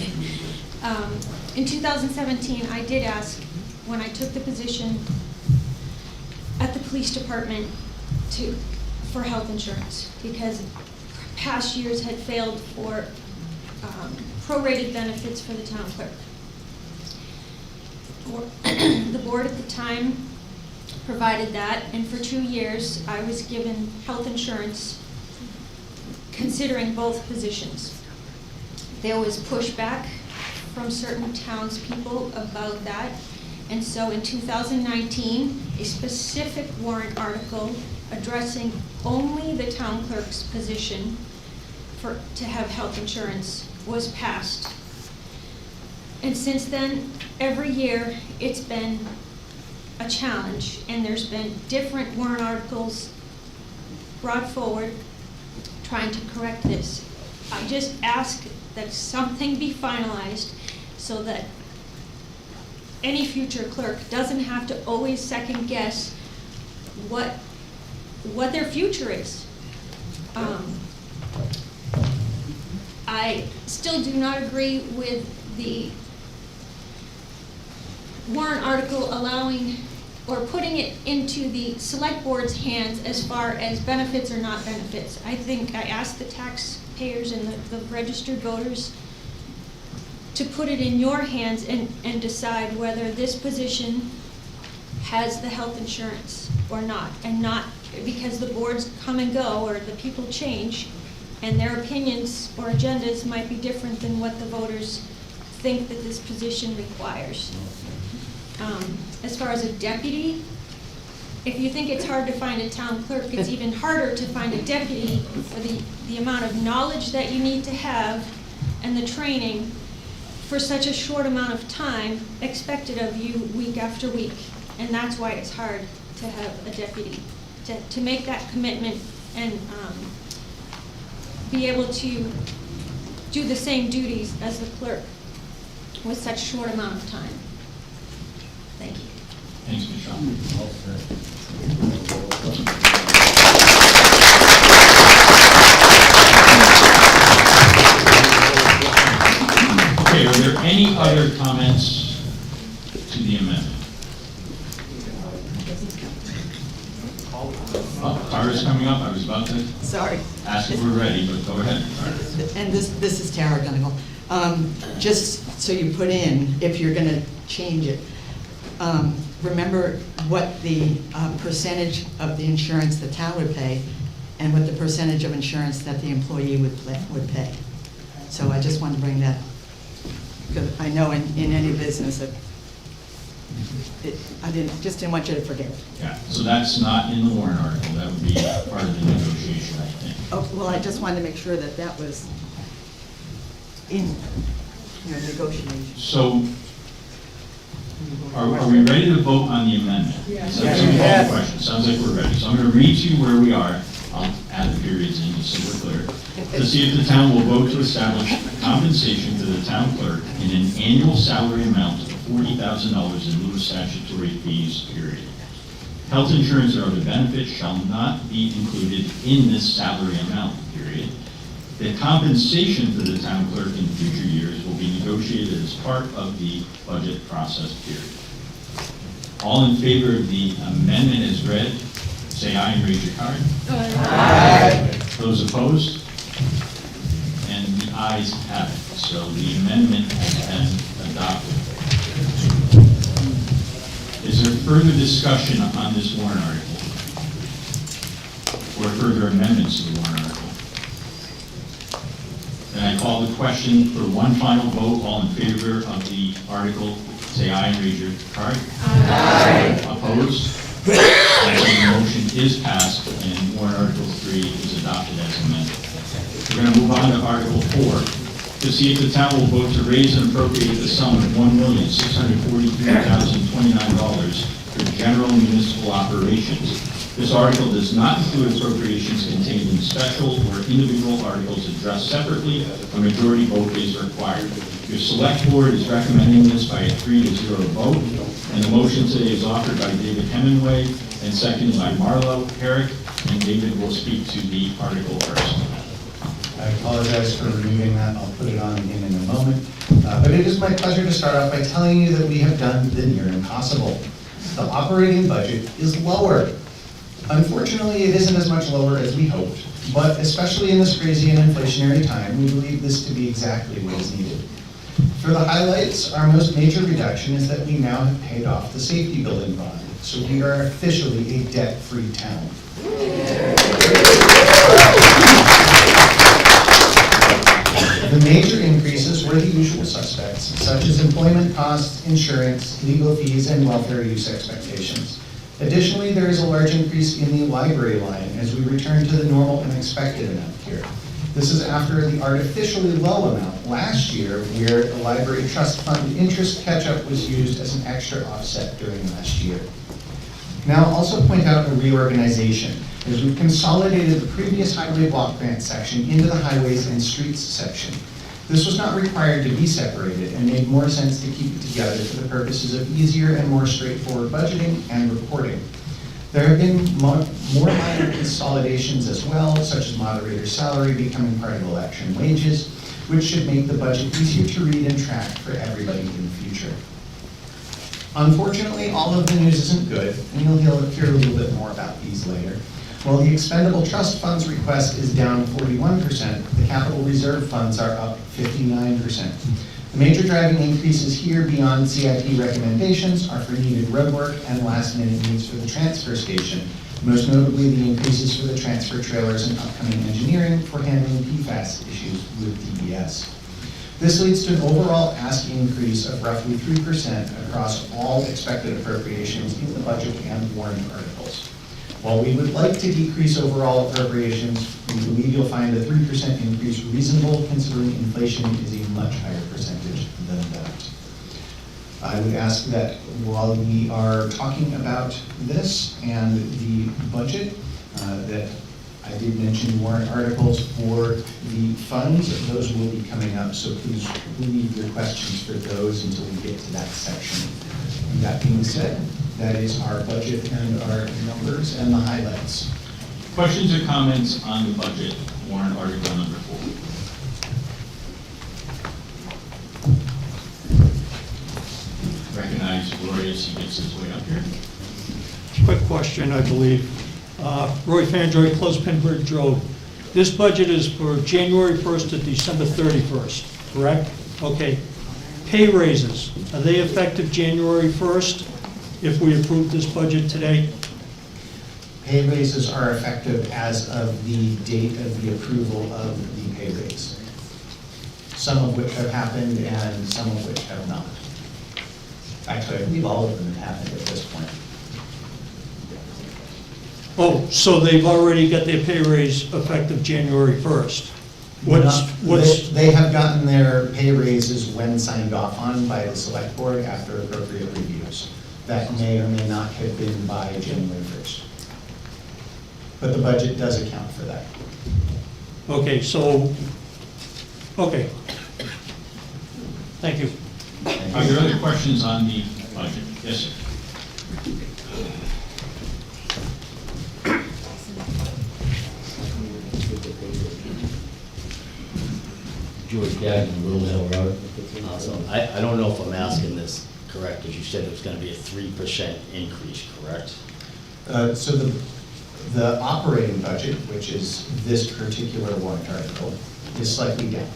In 2017, I did ask, when I took the position at the police department, for health insurance, because past years had failed for prorated benefits for the town clerk. The board at the time provided that, and for 2 years, I was given health insurance considering both positions. There was pushback from certain townspeople about that, and so in 2019, a specific warrant article addressing only the town clerk's position to have health insurance was passed. And since then, every year, it's been a challenge, and there's been different warrant articles brought forward trying to correct this. I just ask that something be finalized so that any future clerk doesn't have to always second guess what their future is. I still do not agree with the warrant article allowing or putting it into the select board's hands as far as benefits or not benefits. I think I asked the taxpayers and the registered voters to put it in your hands and decide whether this position has the health insurance or not, and not because the boards come and go or the people change and their opinions or agendas might be different than what the voters think that this position requires. As far as a deputy, if you think it's hard to find a town clerk, it's even harder to find a deputy for the amount of knowledge that you need to have and the training for such a short amount of time expected of you week after week. And that's why it's hard to have a deputy, to make that commitment and be able to do the same duties as the clerk with such short amount of time. Thank you. Thanks, Michelle. Okay, are there any other comments to the amendment? Oh, Tara's coming up. I was about to Sorry. ask if we're ready, but go ahead. And this is Tara Gunnigal. Just so you put in, if you're going to change it, remember what the percentage of the insurance the town would pay and what the percentage of insurance that the employee would pay. So I just wanted to bring that, because I know in any business that I didn't want you to forget. Yeah, so that's not in the warrant article. That would be part of the negotiation, I think. Oh, well, I just wanted to make sure that that was in your negotiation. So, are we ready to vote on the amendment? Yes. That's a Yes. question. Sounds like we're ready. So I'm going to read to you where we are. I'll add the periods in just so we're clear. To see if the town will vote to establish compensation to the town clerk in an annual salary amount of $40,000 in lieu of statutory fees, period. Health insurance or other benefits shall not be included in this salary amount, period. The compensation for the town clerk in future years will be negotiated as part of the budget process, period. All in favor of the amendment as read, say aye and raise your card. Aye. Those opposed? And the ayes have it. So the amendment has been adopted. Is there further discussion on this warrant article? Or further amendments to the warrant article? Then I call the question for one final vote. All in favor of the article, say aye and raise your card. Aye. Opposed? The motion is passed and warrant article 3 is adopted as amended. We're going to move on to article 4 to see if the town will vote to raise and appropriate the sum of $1,643,029 for general municipal operations. This article does not include appropriations contained in special or individual articles addressed separately. A majority vote is required. Your select board is recommending this by a 3-0 vote, and the motion today is offered by David Hemingway and seconded by Marlo Herrick, and David will speak to the article first. I apologize for removing that. I'll put it on again in a moment. But it is my pleasure to start off by telling you that we have done the near impossible. The operating budget is lower. Unfortunately, it isn't as much lower as we hoped, but especially in this crazy and inflationary time, we believe this to be exactly what is needed. For the highlights, our most major reduction is that we now have paid off the safety building bond, so we are officially a debt-free town. The major increases were the usual suspects, such as employment costs, insurance, legal fees, and welfare use expectations. Additionally, there is a large increase in the library line as we return to the normal and expected amount here. This is after the artificially low amount last year, where the library trust fund interest catch-up was used as an extra offset during last year. Now, I'll also point out a reorganization, as we've consolidated the previous highway block grant section into the highways and streets section. This was not required to be separated and made more sense to keep it together for the purposes of easier and more straightforward budgeting and reporting. There have been more minor consolidations as well, such as moderator salary becoming part of election wages, which should make the budget easier to read and track for everybody in the future. Unfortunately, all of the news isn't good, and you'll hear a little bit more about these later. While the expendable trust funds request is down 41%, the capital reserve funds are up 59%. The major driving increases here beyond CIP recommendations are for needed roadwork and last-minute needs for the transfer station, most notably the increases for the transfer trailers and upcoming engineering for handling PFAS issues with DBS. This leads to an overall ask increase of roughly 3% across all expected appropriations in the budget and warrant articles. While we would like to decrease overall appropriations, we believe you'll find a 3% increase reasonable considering inflation is a much higher percentage than that. I would ask that while we are talking about this and the budget, that I did mention warrant articles for the funds. Those will be coming up, so please leave your questions for those until we get to that section. And that being said, that is our budget and our numbers and the highlights. Questions or comments on the budget, warrant article number 4? Recognize Roy as he gets his way up here. Quick question, I believe. Roy Fanjoy, Clothespin Bridge Road. This budget is for January 1st to December 31st, correct? Okay. Pay raises, are they effective January 1st if we approve this budget today? Pay raises are effective as of the date of the approval of the pay raise. Some of which have happened and some of which have not. Actually, I believe all of them have happened at this point. Oh, so they've already got their pay raise effective January 1st? They have gotten their pay raises when signed off on by the select board after appropriate reviews. That may or may not have been by January 1st. But the budget does account for that. Okay, so, okay. Thank you. Are there other questions on the budget? Yes, sir. George Gagnon, Little Hill Road. So I don't know if I'm asking this correct, because you said it was gonna be a 3% increase, correct? So the operating budget, which is this particular warrant article, is slightly down.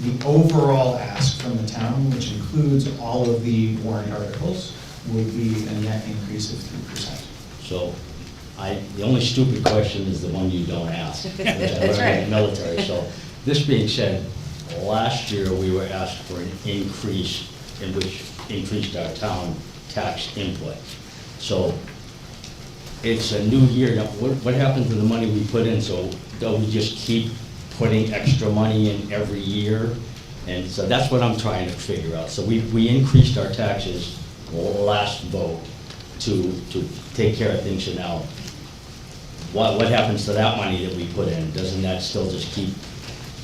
The overall ask from the town, which includes all of the warrant articles, would be a net increase of 3%. So the only stupid question is the one you don't ask. which I That's learned in right. the military. So this being said, last year we were asked for an increase in which increased our town tax input. So it's a new year. Now, what happened to the money we put in? So do we just keep putting extra money in every year? And so that's what I'm trying to figure out. So we increased our taxes last vote to take care of things. So now, what happens to that money that we put in? Doesn't that still just keep,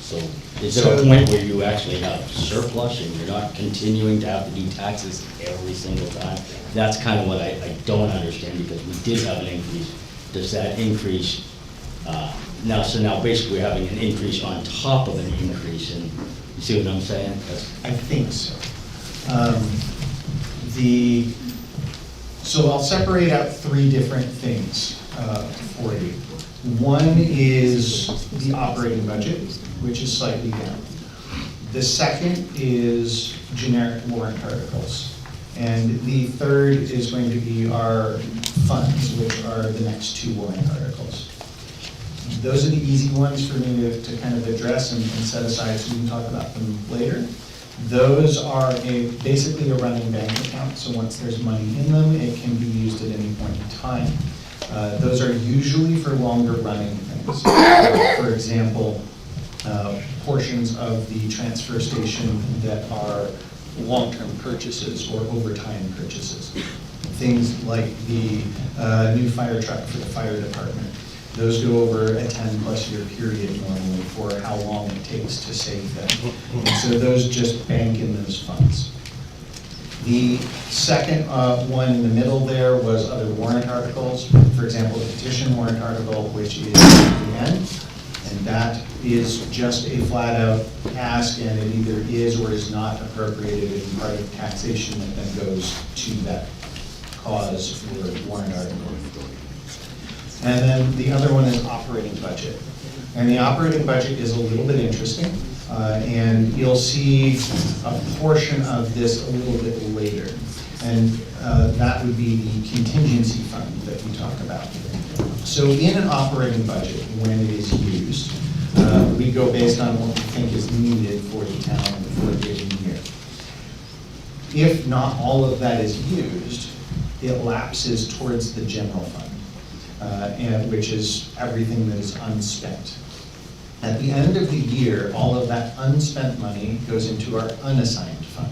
so is there a point where you actually have surplus and you're not continuing to have to do taxes every single time? That's kind of what I don't understand, because we did have an increase. Does that increase, so now basically we're having an increase on top of an increase, and you see what I'm saying? I think so. So I'll separate out three different things for you. One is the operating budget, which is slightly down. The second is generic warrant articles. And the third is going to be our funds, which are the next two warrant articles. Those are the easy ones for me to kind of address and set aside, so we can talk about them later. Those are basically a running bank account, so once there's money in them, it can be used at any point in time. Those are usually for longer running things. For example, portions of the transfer station that are long-term purchases or overtime purchases. Things like the new fire truck for the fire department. Those go over a 10-plus year period normally for how long it takes to save them. And so those just bank in those funds. The second one in the middle there was other warrant articles. For example, the petition warrant article, which is at the end. And that is just a flat-out ask, and it either is or is not appropriated in part of taxation that then goes to that cause for the warrant article. And then the other one is operating budget. And the operating budget is a little bit interesting, and you'll see a portion of this a little bit later. And that would be the contingency fund that we talk about. So in an operating budget, when it is used, we go based on what we think is needed for the town for a given year. If not all of that is used, it lapses towards the general fund, which is everything that is unspent. At the end of the year, all of that unspent money goes into our unassigned fund,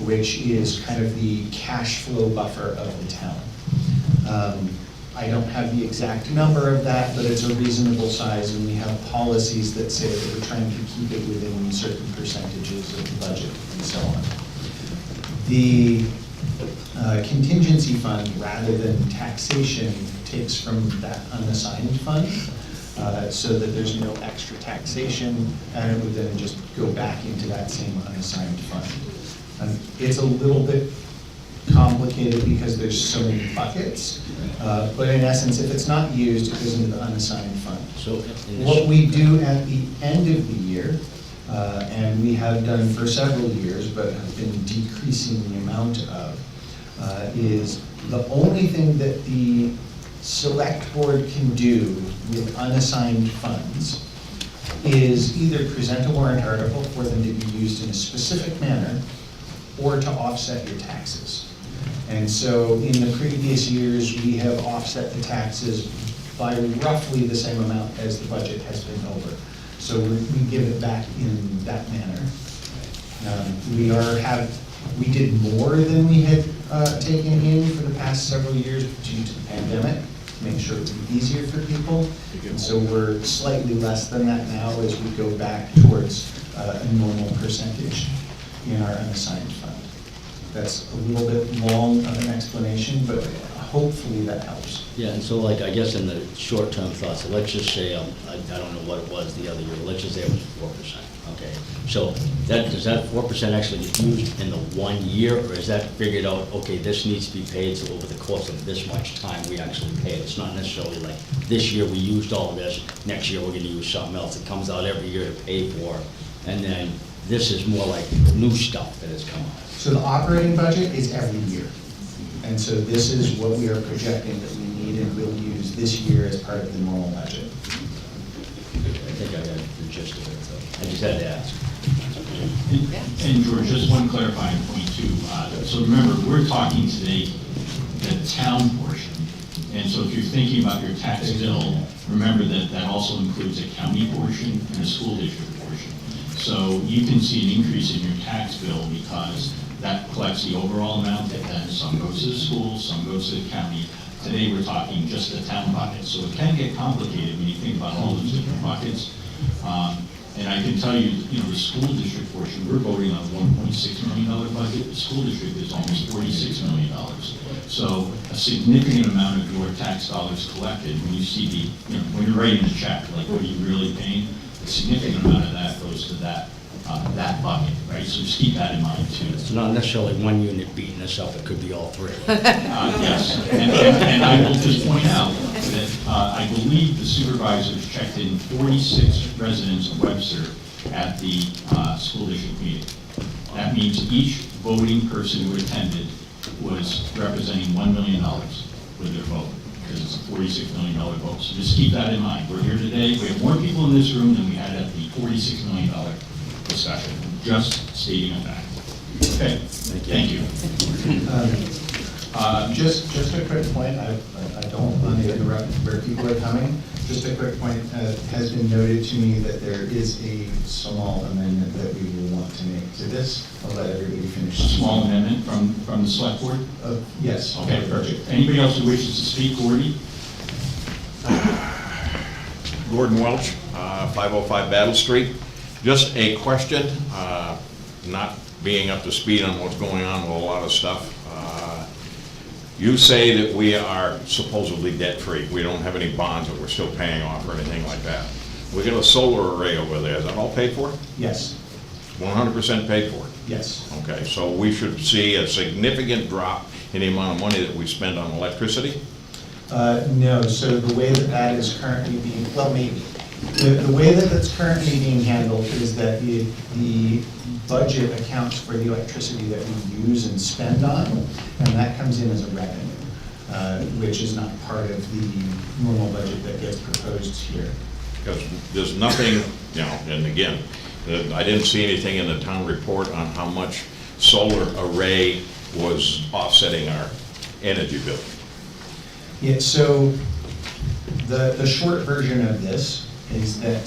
which is kind of the cash flow buffer of the town. I don't have the exact number of that, but it's a reasonable size, and we have policies that say that we're trying to keep it within certain percentages of the budget and so on. The contingency fund, rather than taxation, takes from that unassigned fund, so that there's no extra taxation, and it would then just go back into that same unassigned fund. It's a little bit complicated because there's so many buckets, but in essence, if it's not used, it goes into the unassigned fund. So what we do at the end of the year, and we have done for several years, but have been decreasing the amount of, is the only thing that the select board can do with unassigned funds is either present a warrant article for them to be used in a specific manner or to offset your taxes. And so in the previous years, we have offset the taxes by roughly the same amount as the budget has been over. So we give it back in that manner. We did more than we had taken in for the past several years due to the pandemic, to make sure it would be easier for people. And so we're slightly less than that now as we go back towards a normal percentage in our unassigned fund. That's a little bit long of an explanation, but hopefully that helps. Yeah, and so like, I guess in the short-term thoughts, so let's just say, I don't know what it was the other year, let's just say it was 4%. Okay, so does that 4% actually get used in the 1 year, or is that figured out, okay, this needs to be paid, so over the course of this much time, we actually pay it? It's not necessarily like, this year we used all of this, next year we're gonna use something else. It comes out every year to pay for, and then this is more like new stuff that has come out. So the operating budget is every year. And so this is what we are projecting that we need and will use this year as part of the normal budget. I think I got the gist of it, so I just had to ask. And George, just one clarifying point too. So remember, we're talking today the town portion. And so if you're thinking about your tax bill, remember that that also includes a county portion and a school district portion. So you can see an increase in your tax bill because that collects the overall amount, and then some goes to the schools, some goes to the county. Today, we're talking just the town bucket, so it can get complicated when you think about all those different buckets. And I can tell you, the school district portion, we're voting on a $1.6 million budget. The school district is almost $46 million. So a significant amount of your tax dollars collected, when you see the, when you're writing the check, like what are you really paying, a significant amount of that goes to that bucket, right? So just keep that in mind too. It's not necessarily one unit beating us up, it could be all three. Yes, and I will just point out that I believe the supervisors checked in 46 residents of Webster at the school district meeting. That means each voting person who attended was representing $1 million with their vote, because it's a $46 million vote. So just keep that in mind. We're here today, we have more people in this room than we had at the $46 million discussion, just stating a fact. Okay, thank you. Just a quick point, I don't want to interrupt where people are coming. Just a quick point, has been noted to me that there is a small amendment that we will want to make to this. I'll let everybody finish. Small amendment from the select board? Yes. Okay, perfect. Anybody else who wishes to speak, Gordy? Gordon Welch, 505 Battle Street. Just a question, not being up to speed on what's going on with a lot of stuff. You say that we are supposedly debt-free. We don't have any bonds that we're still paying off or anything like that. We got a solar array over there. Is that all paid for? Yes. 100% paid for? Yes. Okay, so we should see a significant drop in the amount of money that we spend on electricity? No, so the way that that is currently being, well, maybe. The way that that's currently being handled is that the budget accounts for the electricity that we use and spend on, and that comes in as a revenue, which is not part of the normal budget that gets proposed here. Because there's nothing, and again, I didn't see anything in the town report on how much solar array was offsetting our energy bill. Yeah, so the short version of this is that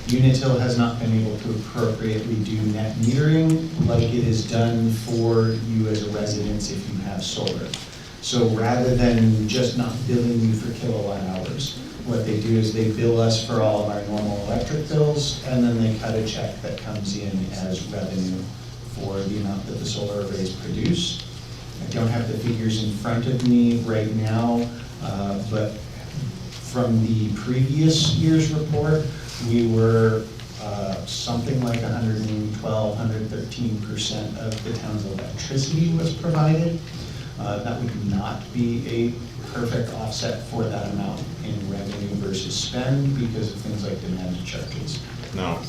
Unitil has not been able to appropriately do net metering like it is done for you as a residence if you have solar. So rather than just not billing you for kilowatt hours, what they do is they bill us for all of our normal electric bills, and then they cut a check that comes in as revenue for the amount that the solar arrays produce. I don't have the figures in front of me right now, but from the previous year's report, we were something like 112, 113% of the town's electricity was provided. That would not be a perfect offset for that amount in revenue versus spend because of things like demand charges. Now,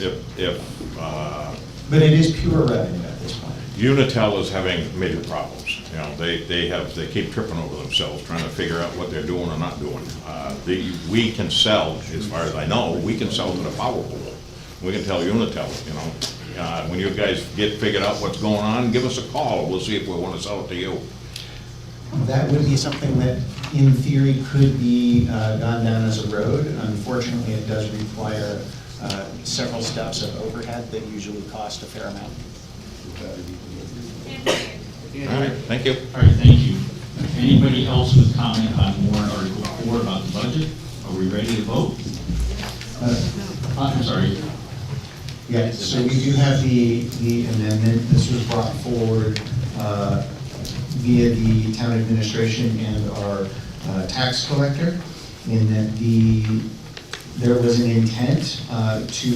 But it is pure revenue at this point. Unitil is having major problems. They keep tripping over themselves trying to figure out what they're doing or not doing. We can sell, as far as I know, we can sell to the power pool. We can tell Unitil, when you guys get figured out what's going on, give us a call. We'll see if we want to sell it to you. That would be something that, in theory, could be gone down as a road. Unfortunately, it does require several steps of overhead that usually cost a fair amount. All right, thank you. All right, thank you. Anybody else with comment on warrant article 4 about the budget? Are we ready to vote? I'm sorry. Yeah, so we do have the amendment. This was brought forward via the town administration and our tax collector, in that the There was an intent to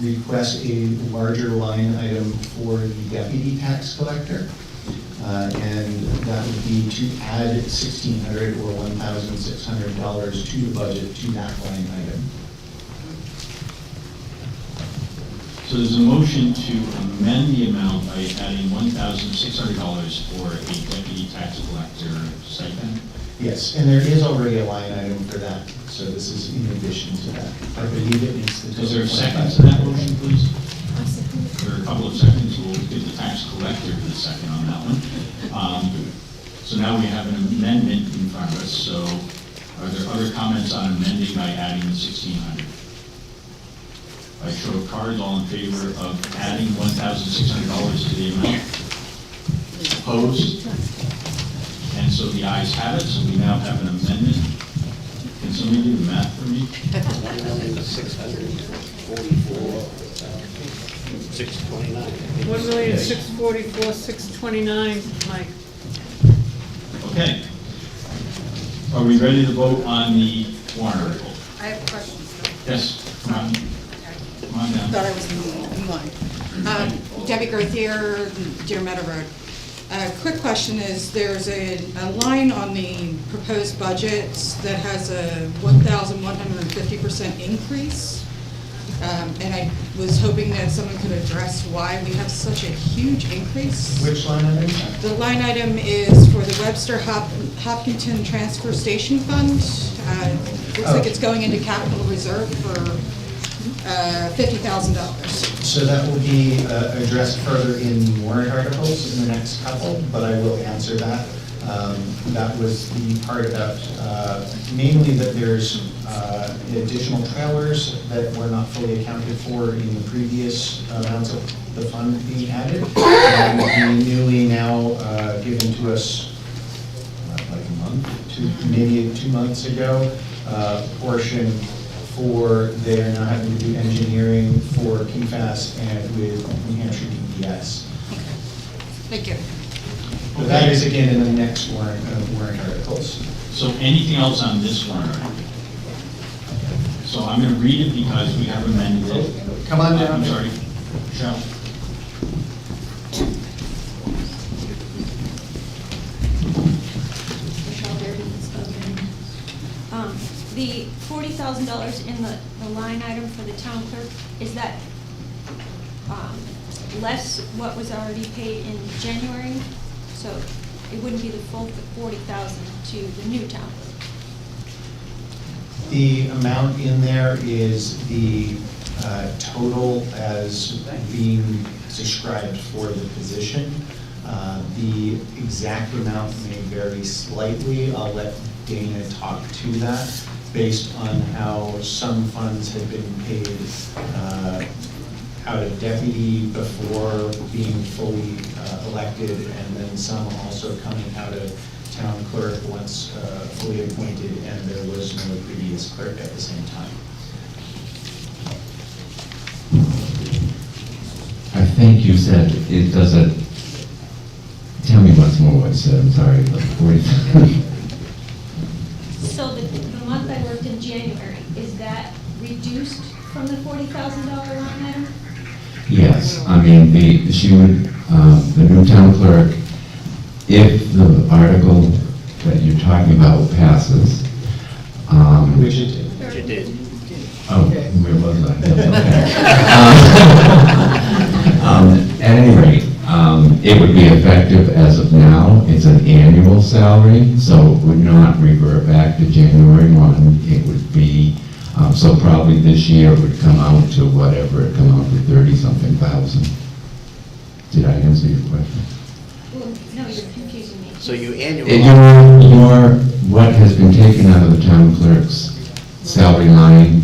request a larger line item for the deputy tax collector. And that would be to add $1,600 or $1,600 to the budget to that line item. So there's a motion to amend the amount by adding $1,600 for a deputy tax collector stipend. Yes, and there is already a line item for that, so this is in addition to that. I believe it needs the total. Is there a second to that motion, please? There are a couple of seconds. We'll give the tax collector the second on that one. So now we have an amendment in front of us. So are there other comments on amending by adding the 1,600? By show of cards, all in favor of adding $1,600 to the amount? Opposed? And so the ayes have it, so we now have an amendment. Can somebody do the math for me? 1,644,629. 1,644,629, Mike. Okay. Are we ready to vote on the warrant article? I have questions. Yes, come on. Come on down. Thought I was in line. Debbie Gerthier, Deer Meadow Road. Quick question is, there's a line on the proposed budget that has a 1,150% increase. And I was hoping that someone could address why we have such a huge increase. Which line item? The line item is for the Webster Hopkinton Transfer Station Fund. Looks like it's going into capital reserve for $50,000. So that will be addressed further in warrant articles in the next couple, but I will answer that. That was the part about mainly that there's additional trailers that were not fully accounted for in the previous amounts of the fund being added. And the newly now given to us like a month, maybe 2 months ago, portion for they're now having to do engineering for PFAS and with New Hampshire DPS. Thank you. But that is again in the next warrant articles. So anything else on this warrant article? So I'm going to read it because we have amended it. Come on down. I'm sorry. Michelle. The $40,000 in the line item for the town clerk, is that less what was already paid in January? So it wouldn't be the full $40,000 to the new town clerk? The amount in there is the total as being described for the position. The exact amount may vary slightly. I'll let Dana talk to that based on how some funds had been paid out of deputy before being fully elected, and then some also coming out of town clerk once fully appointed, and there was no previous clerk at the same time. I think you said it doesn't, tell me once more what you said, I'm sorry, but 40. So the month I worked in January, is that reduced from the $40,000 line item? Yes, I mean, she would, the new town clerk, if the article that you're talking about passes. Which it did. Which it did. Oh, where was I? Yes, okay. At any rate, it would be effective as of now. It's an annual salary, so it would not revert back to January 1. It would be, so probably this year it would come out to whatever, it come out to 30-something thousand. Did I answer your question? Well, no, you're confusing me. So you annualize. What has been taken out of the town clerk's salary line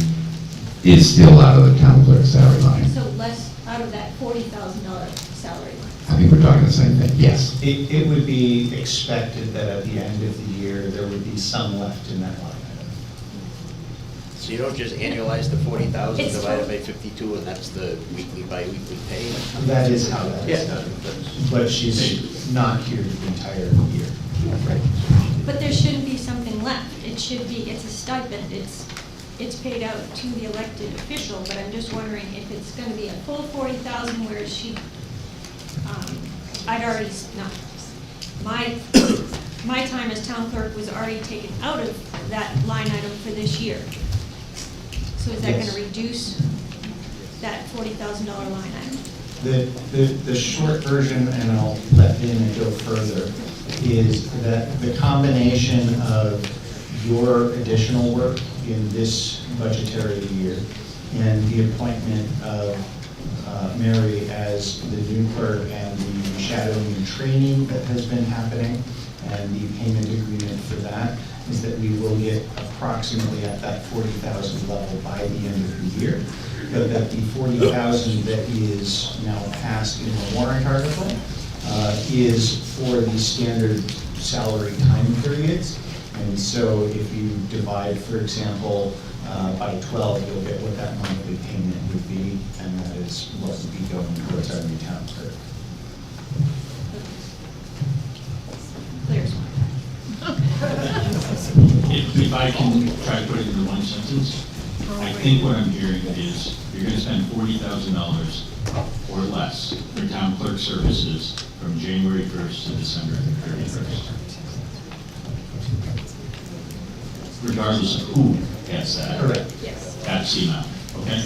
is still out of the town clerk's salary line. So less out of that $40,000 salary line? I think we're talking the same thing, yes. It would be expected that at the end of the year, there would be some left in that line item. So you don't just annualize the 40,000 It's divided by full. 52, and that's the weekly, bi-weekly pay? That is how that is Yeah. done, but she's not here the entire year. Right. But there shouldn't be something left. It should be, it's a stipend. It's it's paid out to the elected official, but I'm just wondering if it's gonna be a full 40,000 where I'd already, no, my time as town clerk was already taken out of that line item for this year. So is that Yes. gonna reduce that $40,000 line item? The short version, and I'll let Dana go further, is that the combination of your additional work in this budgetary year and the appointment of Mary as the new clerk and the shadowing and training that has been happening and the payment agreement for that is that we will get approximately at that 40,000 level by the end of the year. But that the 40,000 that is now passed in the warrant article is for the standard salary time periods. And so if you divide, for example, by 12, you'll get what that monthly payment would be, and that is what would be going towards our new town clerk. Clear. If I can try to put it into one sentence, I think what I'm hearing is you're gonna spend $40,000 or less for town clerk services from January 1st to December 31st. Regardless of who gets that. Correct. Yes. That's the amount, okay?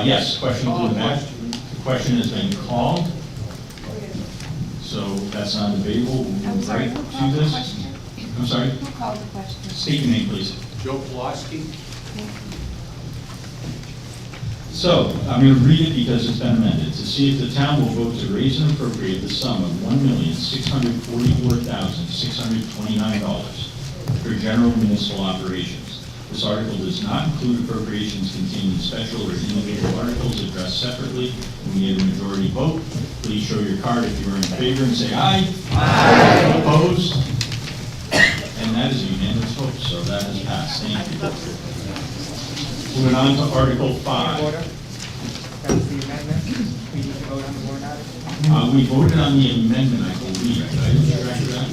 Yes, question to the back. The question has been called. So that's not debatable. We'll I'm move sorry, right who to called the this. question? I'm sorry? Who called the question? State your name, please. Joe Pulaski. So, I'm going to read it because it's been amended. To see if the town will vote to raise and appropriate the sum of $1,644,629 for general municipal operations. This article does not include appropriations containing special or individual articles addressed separately. We need a majority vote. Please show your card if you are in favor and say aye. Aye. Opposed? And that is a unanimous vote, so that has passed. Thank you. Moving on to Article 5. That was the amendment. We need to vote on the warrant article. We voted on the amendment, I believe. Did I lose track of that?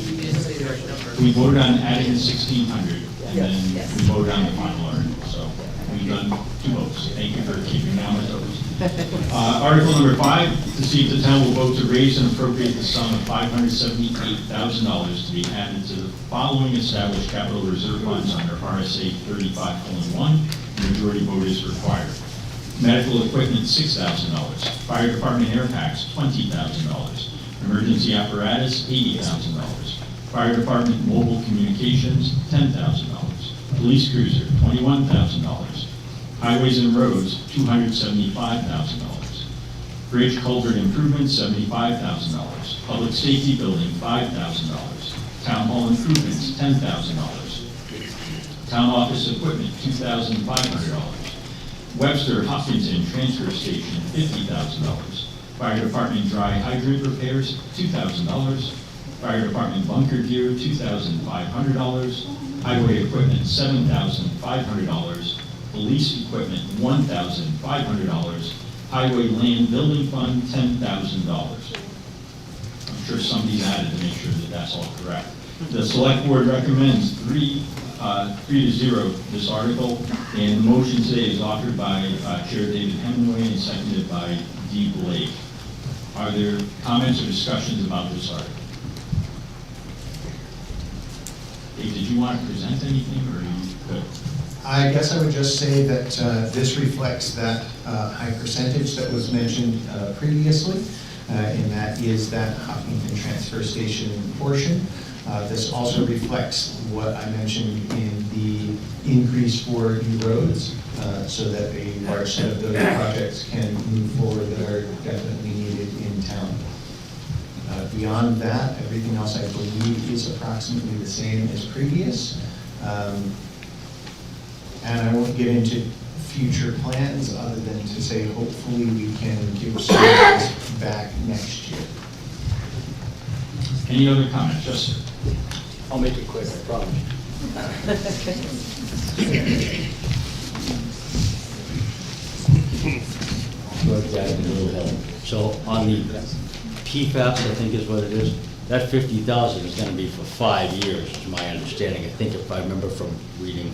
We voted on adding the 1,600, and then we voted on the final article. So we've done 2 votes. Thank you for keeping me on my toes. Article number 5, to see if the town will vote to raise and appropriate the sum of $578,000 to be added to the following established capital reserve funds under RSA 35:1. Majority vote is required. Medical equipment, $6,000. Fire department air packs, $20,000. Emergency apparatus, $80,000. Fire department mobile communications, $10,000. Police cruiser, $21,000. Highways and roads, $275,000. Bridge culvert improvements, $75,000. Public safety building, $5,000. Town hall improvements, $10,000. Town office equipment, $2,500. Webster Hopkinton Transfer Station, $50,000. Fire department dry hydrant repairs, $2,000. Fire department bunker gear, $2,500. Highway equipment, $7,500. Police equipment, $1,500. Highway land building fund, $10,000. I'm sure somebody's added to make sure that that's all correct. The select board recommends 3 to 0 this article, and the motion today is offered by Chair David Hemingway and seconded by Dee Blake. Are there comments or discussions about this article? Dave, did you want to present anything, or are you good? I guess I would just say that this reflects that high percentage that was mentioned previously, and that is that Hopkinton Transfer Station portion. This also reflects what I mentioned in the increase for new roads, so that a large set of those projects can move forward that are definitely needed in town. Beyond that, everything else I believe is approximately the same as previous. And I won't get into future plans other than to say hopefully we can give services back next year. Any other comments? Yes, sir. I'll make it quick, I promise. Good, yeah, a little help. So on the PFAS, I think is what it is, that 50,000 is gonna be for 5 years, to my understanding. I think if I remember from reading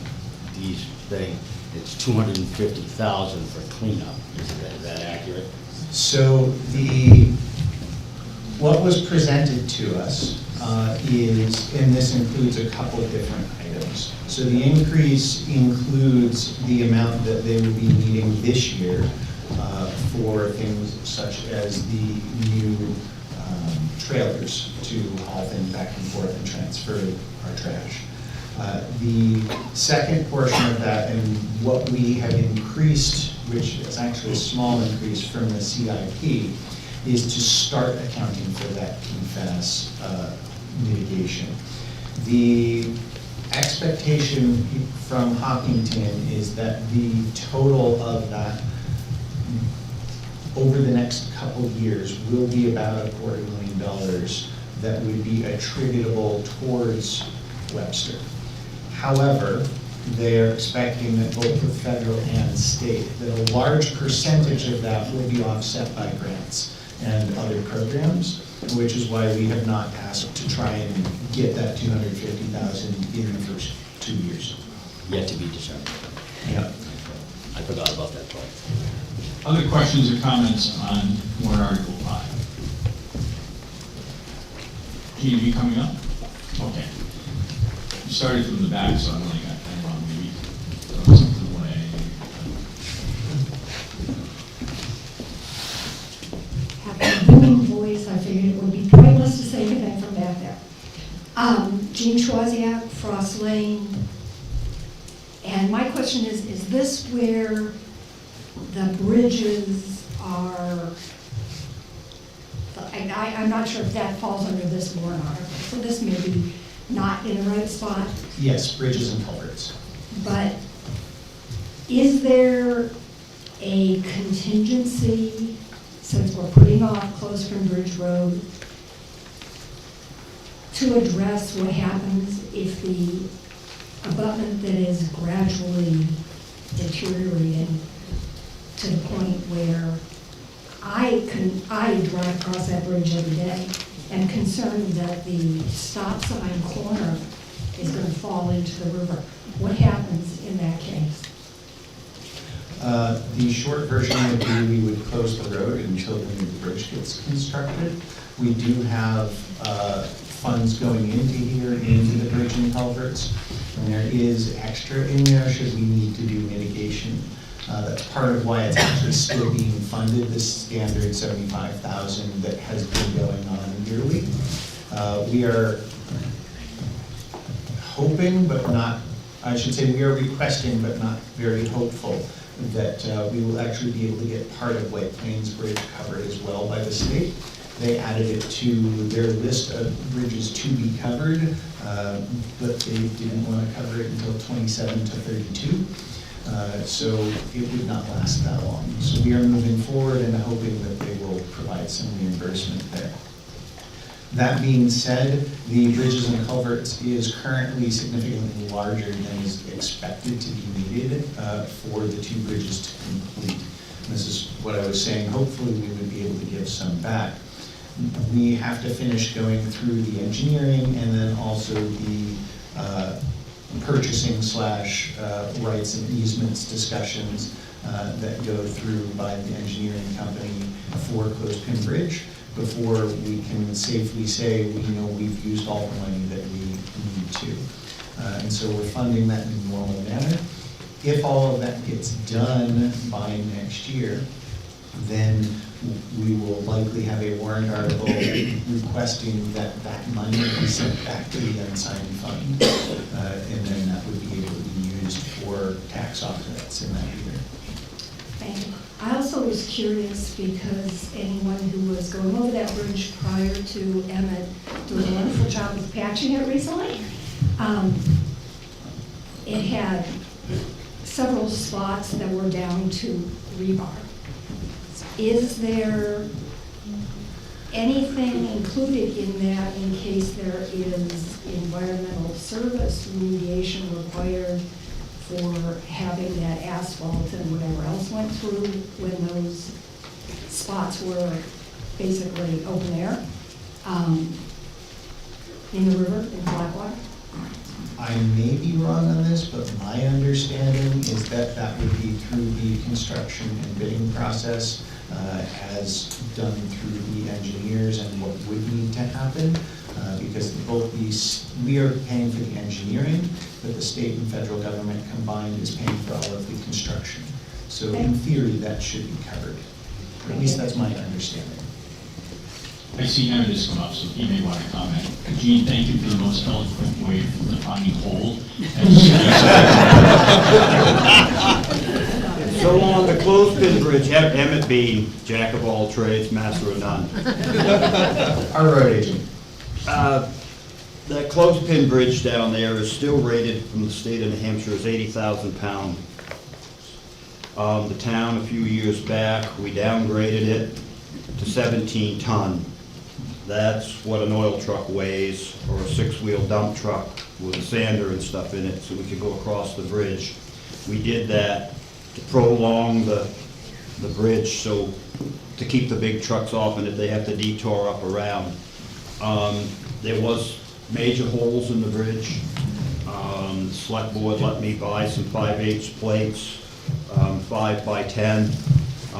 these thing, it's 250,000 for cleanup. Is that accurate? So what was presented to us is, and this includes a couple of different items. So the increase includes the amount that they will be needing this year for things such as the new trailers to haul things back and forth and transfer our trash. The second portion of that, and what we have increased, which is actually a small increase from the CIP, is to start accounting for that PFAS mitigation. The expectation from Hopkinton is that the total of that over the next couple of years will be about $250,000 that would be attributable towards Webster. However, they are expecting that both the federal and state, that a large percentage of that will be offset by grants and other programs, which is why we have not asked to try and get that $250,000 in the first 2 years. Yet to be determined. Yeah. I forgot about that part. Other questions or comments on warrant Article 5? TV coming up? Okay. You started from the back, so I only got that wrong, maybe throw something away. Having a booming voice, I figured it would be pointless to say anything from back there. Jean Schwaziak, Frost Lane. And my question is this where the bridges are, I'm not sure if that falls under this warrant article, so this may be not in the right spot. Yes, bridges and culverts. But is there a contingency, since we're putting off Clothespin Bridge Road, to address what happens if the abutment that is gradually deteriorating to the point where I drive across that bridge every day and concerned that the stop sign corner is going to fall into the river. What happens in that case? The short version would be we would close the road until the new bridge gets constructed. We do have funds going into here, into the bridge and culverts, and there is extra in there should we need to do mitigation. That's part of why it's actually still being funded, this standard $75,000 that has been going on yearly. We are hoping, but not, I should say we are requesting, but not very hopeful, that we will actually be able to get part of White Plains Bridge covered as well by the state. They added it to their list of bridges to be covered, but they didn't want to cover it until 27 to 32. So it would not last that long. So we are moving forward and hoping that they will provide some reimbursement there. That being said, the bridges and culverts is currently significantly larger than is expected to be needed for the 2 bridges to complete. And this is what I was saying, hopefully we would be able to give some back. We have to finish going through the engineering and then also the purchasing / rights and easements discussions that go through by the engineering company for Clothespin Bridge before we can safely say we've used all the money that we need to. And so we're funding that in a normal manner. If all of that gets done by next year, then we will likely have a warrant article requesting that that money be sent back to the unsigned fund. And then that would be able to be used for tax offsets in that year. Thank you. I also was curious because anyone who was going over that bridge prior to Emmett doing a wonderful job of patching it recently, it had several spots that were down to rebar. Is there anything included in that in case there is environmental service remediation required for having that asphalt and whatever else went through when those spots were basically open air in the river, in Blackwater? I I may be wrong on this, but my understanding is that that would be through the construction and bidding process, as done through the engineers and what would need to happen, because both these, we are paying for the engineering, but the state and federal government combined is paying for all of the construction. So in theory, that should be covered. Or at least that's my understanding. I see none of this come up, so he may want to comment. Gene, thank you for the most eloquent way of defining whole. So on the clothespin bridge, Emmett Bean, jack of all trades, master of none. Our road agent. That clothespin bridge down there is still rated from the state of New Hampshire as 80,000 pound. The town, a few years back, we downgraded it to 17 ton. That's what an oil truck weighs, or a 6-wheel dump truck with a sander and stuff in it, so we could go across the bridge. We did that to prolong the bridge, so to keep the big trucks off and if they have to detour up around. There was major holes in the bridge. Select board let me buy some 5/8 plates, 5 by 10.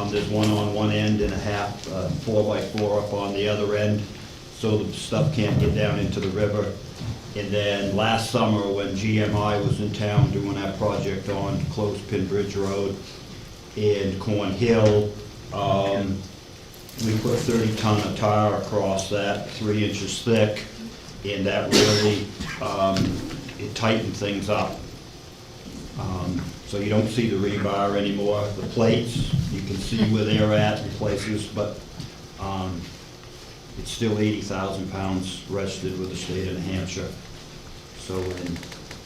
There's one on one end and a half, 4 by 4 up on the other end, so the stuff can't get down into the river. And then last summer, when GMI was in town doing that project on Clothespin Bridge Road and Corn Hill, we put 30 ton of tar across that, 3 inches thick, and that really, it tightened things up. So you don't see the rebar anymore. The plates, you can see where they're at in places, but it's still 80,000 pounds registered with the state of New Hampshire. So in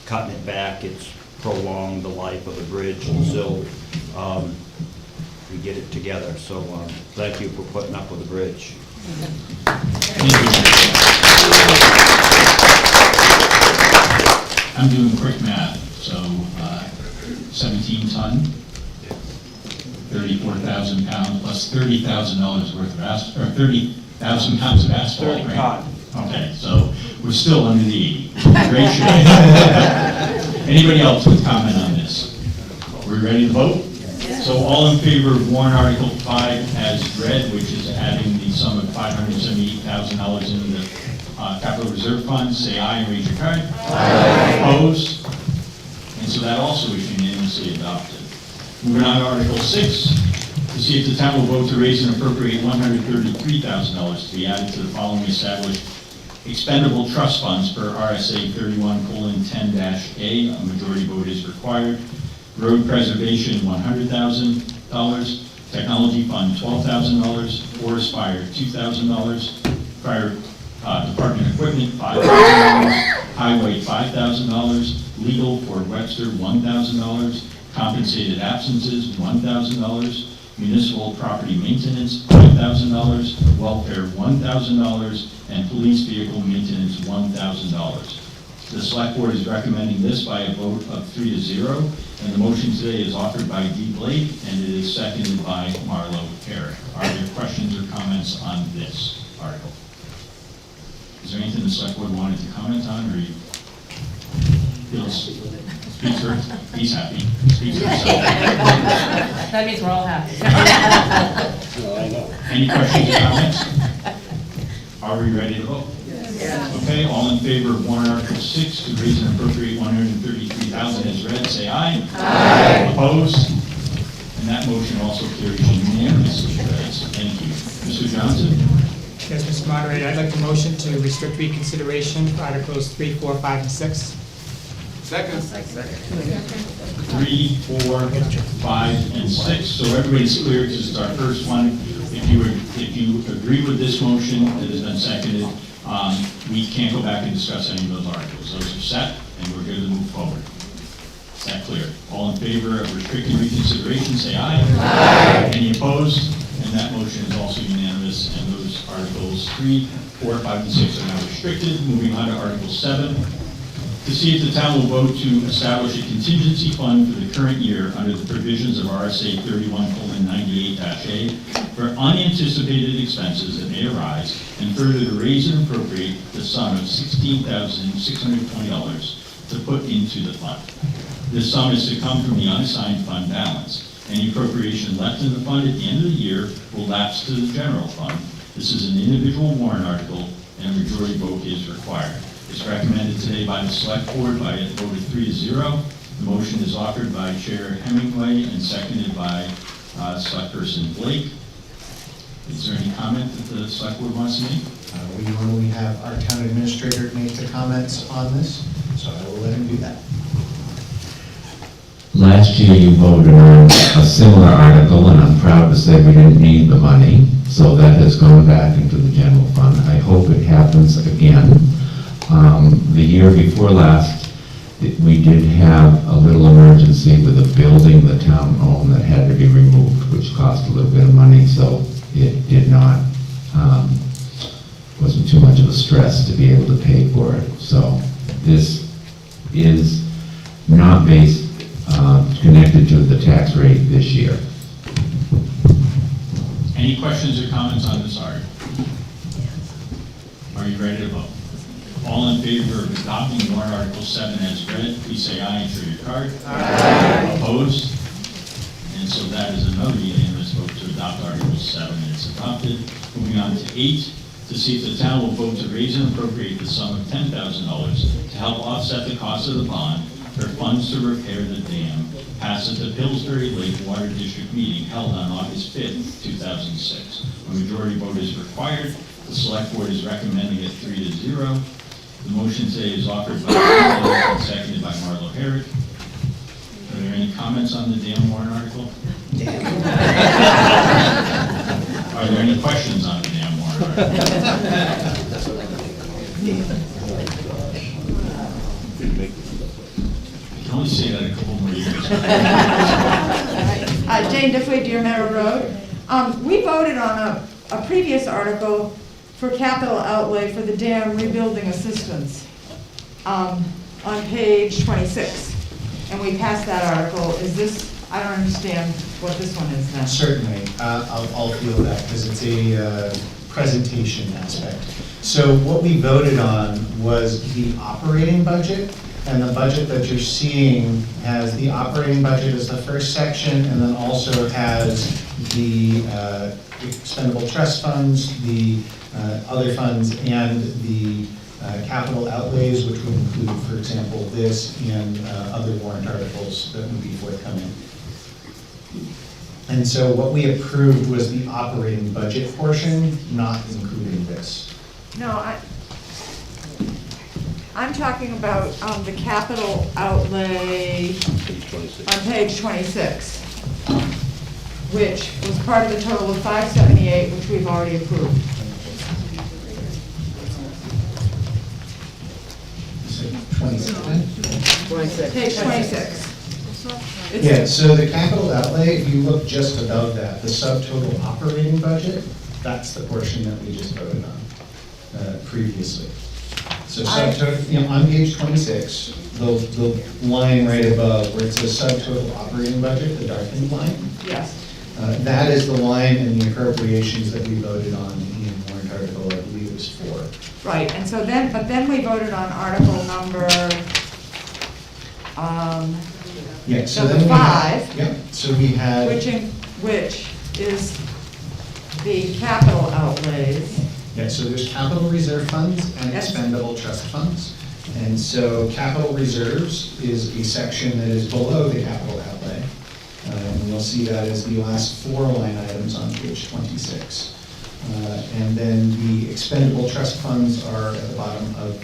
cutting it back, it's prolonged the life of the bridge until we get it together. So thank you for putting up with the bridge. I'm doing quick math, so 17 ton, 34,000 pounds plus $30,000 worth of asphalt, or 30,000 pounds of asphalt, right? Okay, so we're still under the 80. Great shape. Anybody else with comment on this? Are we ready to vote? So all in favor of warrant Article 5 as read, which is adding the sum of $578,000 into the capital reserve fund, say aye and raise your card. Aye. Opposed? And so that also is unanimously adopted. Moving on to Article 6, to see if the town will vote to raise and appropriate $133,000 to be added to the following established expendable trust funds per RSA 31:10-A. A majority vote is required. Road preservation, $100,000. Technology fund, $12,000. Forest fire, $2,000. Fire department equipment, $5,000. Highway, $5,000. Legal for Webster, $1,000. Compensated absences, $1,000. Municipal property maintenance, $5,000. Welfare, $1,000. And police vehicle maintenance, $1,000. The select board is recommending this by a vote of 3-0, and the motion today is offered by D. Blake, and it is seconded by Marlo Herrick. Are there questions or comments on this article? Is there anything the select board wanted to comment on, or you feel speaks for, he's happy, speaks for himself? That means we're all happy. Any questions or comments? Are we ready to vote? Okay, all in favor of warrant Article 6 to raise and appropriate $133,000 as read, say aye. Aye. Opposed? And that motion also carries unanimously. Thank you. Mr. Johnson? Yes, Mr. Moderator, I'd like the motion to restrict reconsideration for Articles 3, 4, 5, and 6. Second. 3, 4, 5, and 6. So everybody's clear, this is our first one. If you agree with this motion that has been seconded, we can't go back and discuss any of those articles. Those are set, and we're going to move forward. Is that clear? All in favor of restricting reconsideration, say aye. Aye. Any opposed? And that motion is also unanimous, and those articles 3, 4, 5, and 6 are now restricted. Moving on to Article 7. To see if the town will vote to establish a contingency fund for the current year under the provisions of RSA 31:98-A for unanticipated expenses that may arise, and further to raise and appropriate the sum of $16,620 to put into the fund. This sum is to come from the unassigned fund balance. Any appropriation left in the fund at the end of the year will lapse to the general fund. This is an individual warrant article, and a majority vote is required. It's recommended today by the select board by a vote of 3-0. The motion is offered by Chair Hemingway and seconded by Select Person Blake. Is there any comment that the select board wants to make? We normally have our town administrator make the comments on this, so I will let him do that. Last year you voted on a similar article, and I'm proud to say we didn't need the money, so that has gone back into the general fund. I hope it happens again. The year before last, we did have a little emergency with a building the town owned that had to be removed, which cost a little bit of money, so it did not, wasn't too much of a stress to be able to pay for it. So this is not based, connected to the tax rate this year. Any questions or comments on this article? Are you ready to vote? All in favor of adopting warrant article 7 as read, please say aye and show your card. Aye. Opposed? And so that is another unanimous vote to adopt article 7, and it's adopted. Moving on to 8, to see if the town will vote to raise and appropriate the sum of $10,000 to help offset the cost of the bond for funds to repair the dam passed at the Pillsbury Lake Water District meeting held on August 5th, 2006. A majority vote is required. The select board is recommending it 3-0. The motion today is offered by Marlo and seconded by Marlo Herrick. Are there any comments on the dam warrant article? Are there any questions on the dam warrant article? I can only say that a couple more years. Jane Diffley, Deer Meadow Road. We voted on a previous article for capital outlay for the dam rebuilding assistance on page 26. And we passed that article. Is this, I don't understand what this one is now. Certainly, I'll field that because it's a presentation aspect. So what we voted on was the operating budget, and the budget that you're seeing has the operating budget as the first section, and then also has the expendable trust funds, the other funds, and the capital outlays, which would include, for example, this and other warrant articles that would be forthcoming. And so what we approved was the operating budget portion, not including this. No, I'm talking about the capital outlay on page 26, which was part of the total of 578, which we've already approved. Page 26. Yeah, so the capital outlay, if you look just above that, the subtotal operating budget, that's the portion that we just voted on previously. So subtotal, on page 26, the line right above where it says subtotal operating budget, the darkened line. Yes. That is the line in the appropriations that we voted on in warrant article, I believe it was 4. Right, and so then, but then we voted on article number, Yeah, so number then we had- 5. Yeah, so we had. Which is the capital outlays. Yeah, so there's capital reserve funds and expendable trust funds. And so capital reserves is a section that is below the capital outlay. And you'll see that as the last 4 line items on page 26. And then the expendable trust funds are at the bottom of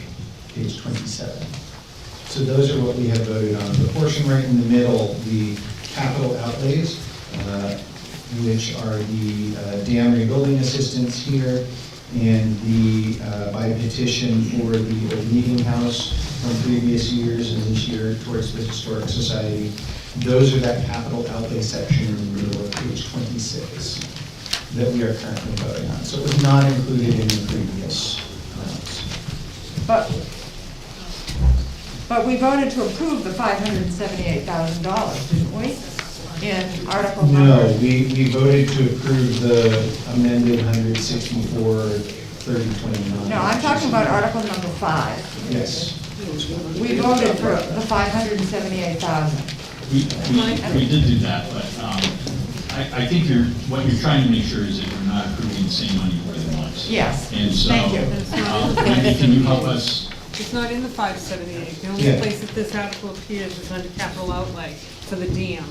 page 27. So those are what we have voted on. The portion right in the middle, the capital outlays, which are the dam rebuilding assistance here, and the by petition for the old meeting house from previous years and this year towards the Historic Society. Those are that capital outlay section in the middle of page 26 that we are currently voting on. So it was not included in the previous amounts. But we voted to approve the $578,000, didn't we? In article number. No, we voted to approve the amended 164, 3029. No, I'm talking about article number 5. Yes. We voted for the 578,000. We did do that, but I think what you're trying to make sure is that you're not approving the same money more than once. Yes. And so, Thank you. Wendy, can you help us? It's not in the 578. The only Yeah. place that this article appears is under capital outlay for the dam.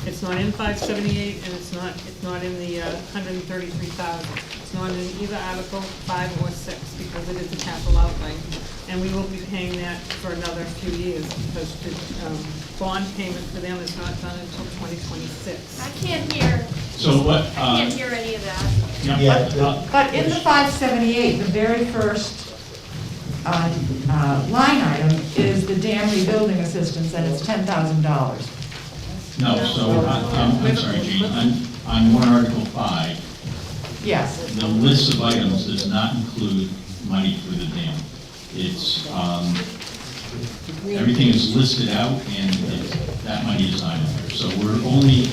It's not in 578, and it's not in the 133,000. It's not in either Article 5 or 6, because it is a capital outlay. And we will be paying that for another few years, because the bond payment for them is not done until 2026. I can't hear. So what? I can't hear any of that. Yeah. But in the 578, the very first line item is the dam rebuilding assistance, and it's $10,000. No, so, I'm sorry, Jean, on warrant Article 5, Yes. the list of items does not include money for the dam. It's, everything is listed out, and that money is not in there. So we're only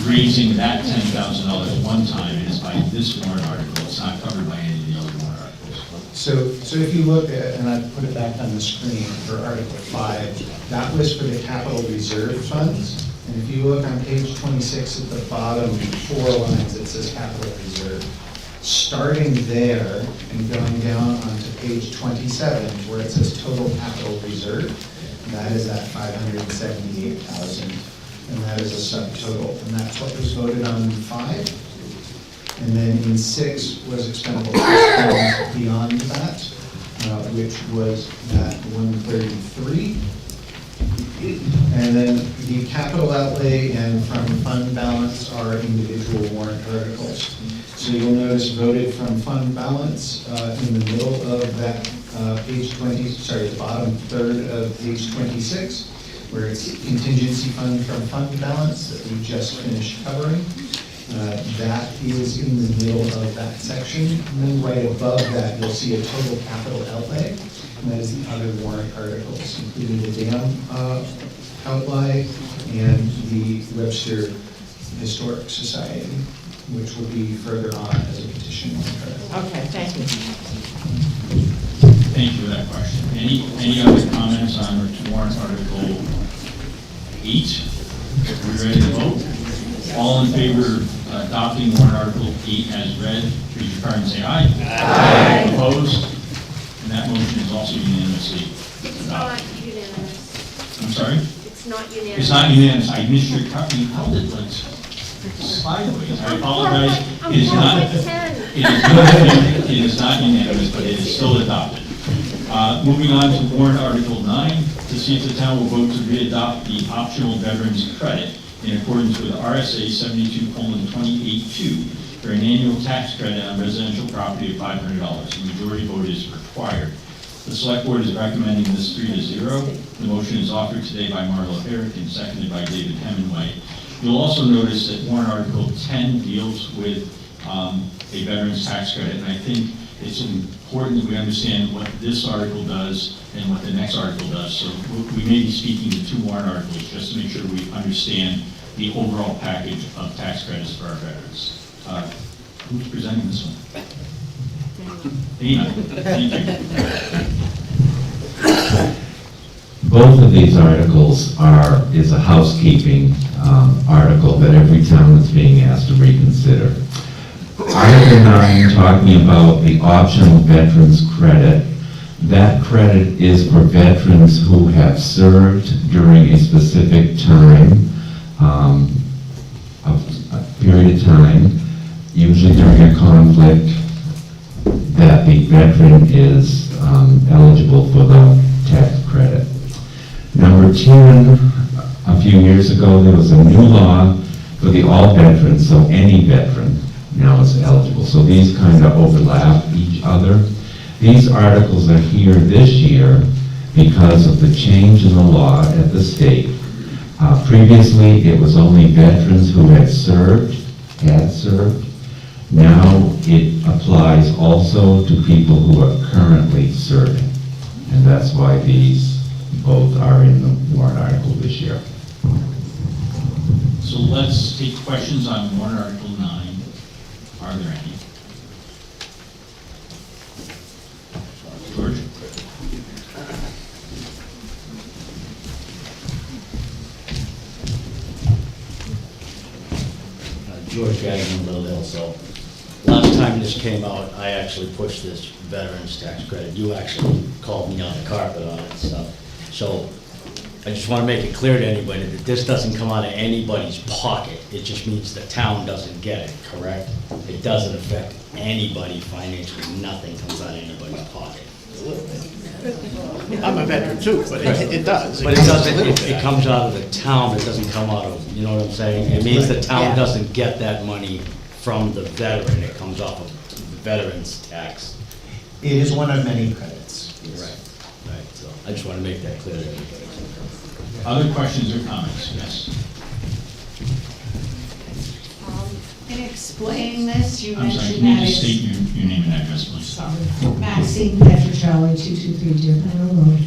raising that $10,000 one time, it is by this warrant article, it's not covered by any of the other warrant articles. So if you look at, and I put it back on the screen for Article 5, that was for the capital reserve funds. And if you look on page 26 at the bottom, 4 lines, it says capital reserve. Starting there and going down onto page 27, where it says total capital reserve, that is at 578,000, and that is a subtotal. And that's what was voted on in 5. And then in 6 was expendable funds beyond that, which was at 133. And then the capital outlay and from fund balance are individual warrant articles. So you'll notice voted from fund balance in the middle of that page 20, sorry, the bottom third of page 26, where it's contingency fund from fund balance that we just finished covering. That is in the middle of that section. And then right above that, you'll see a total capital outlay. And that is the other warrant articles, including the dam outlay and the Webster Historic Society, which will be further on as a petition warrant article. Okay, thank you. Thank you for that question. Any other comments on warrant article 8? Are we ready to vote? All in favor of adopting warrant article 8 as read, raise your card and say aye. Aye. Opposed? And that motion is also unanimously It's adopted. not unanimous. I'm sorry? It's not unanimous. It's not unanimous. I missed your copy. You held it like sideways. I apologize. It is not. It is not unanimous, but it is still adopted. Moving on to warrant article 9, to see if the town will vote to re-adopt the optional veterans credit in accordance with RSA 72:282 for an annual tax credit on residential property of $500. The majority vote is required. The select board is recommending this 3-0. The motion is offered today by Marla Herrick and seconded by David Hemingway. You'll also notice that warrant article 10 deals with a veterans tax credit, and I think it's important that we understand what this article does and what the next article does. So we may be speaking to 2 warrant articles just to make sure we understand the overall package of tax credits for our veterans. Who's presenting this one? Dana. Thank you. Both of these articles is a housekeeping article that every town is being asked to reconsider. Article 9, talking about the optional veterans credit. That credit is for veterans who have served during a specific time, a period of time, usually during a conflict, that the veteran is eligible for the tax credit. Number 10, a few years ago, there was a new law for the all veterans, so any veteran now is eligible. So these kind of overlap each other. These articles are here this year because of the change in the law at the state. Previously, it was only veterans who had served. Now it applies also to people who are currently serving. And that's why these both are in the warrant article this year. So let's take questions on warrant article 9. Are there any? George? George Gagnon, Little Hill, so last time this came out, I actually pushed this veterans tax credit. You actually called me on the carpet on it and stuff. So I just want to make it clear to anybody that this doesn't come out of anybody's pocket. It just means the town doesn't get it, correct? It doesn't affect anybody financially. Nothing comes out of anybody's pocket. I'm a veteran too, but it does. But it doesn't, it comes out of the town, it doesn't come out of, you know what I'm saying? It means the town doesn't get that money from the veteran, it comes off of the veteran's tax. It is one of many credits. Right, so I just want to make that clear to everybody. Other questions or comments? Yes. In explaining this, you I'm sorry, mentioned can you that just state it's... your name and address, please? Maxine Petrocelli, 223 Deer Meadow Road.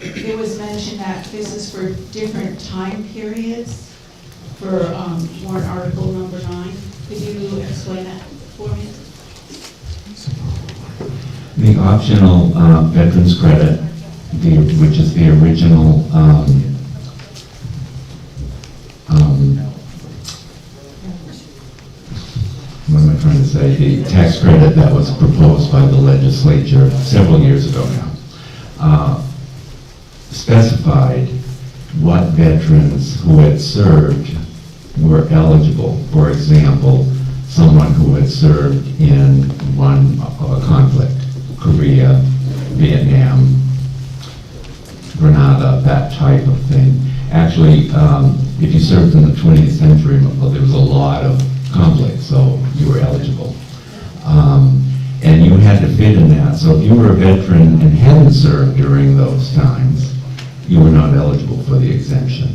It was mentioned that this is for different time periods for warrant article number 9. Could you explain that for me? The optional veterans credit, which is the original what am I trying to say? The tax credit that was proposed by the legislature several years ago now, specified what veterans who had served were eligible. For example, someone who had served in one of a conflict, Korea, Vietnam, Grenada, that type of thing. Actually, if you served in the 20th century, well, there was a lot of conflicts, so you were eligible. And you had to fit in that. So if you were a veteran and hadn't served during those times, you were not eligible for the exemption.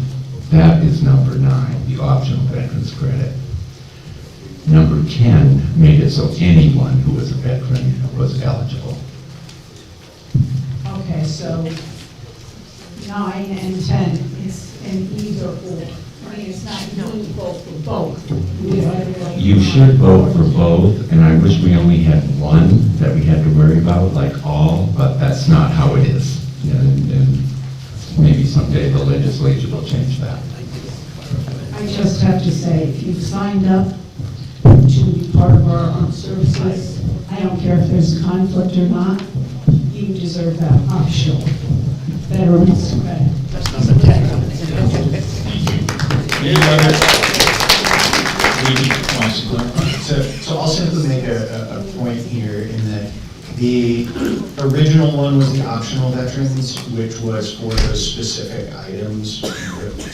That is number 9, the optional veterans credit. Number 10 made it so anyone who was a veteran was eligible. Okay, so 9 and 10 is an either or. I mean, it's not, you don't vote for both. You should vote for both, and I wish we only had one that we had to worry about, like all, but that's not how it is. And maybe someday the legislature will change that. I just have to say, if you've signed up to be part of our armed services, I don't care if there's a conflict or not, you deserve that optional veterans credit. That's number 10. Any other? Maybe wants to clarify? So I'll simply make a point here in that the original one was the optional veterans, which was for those specific items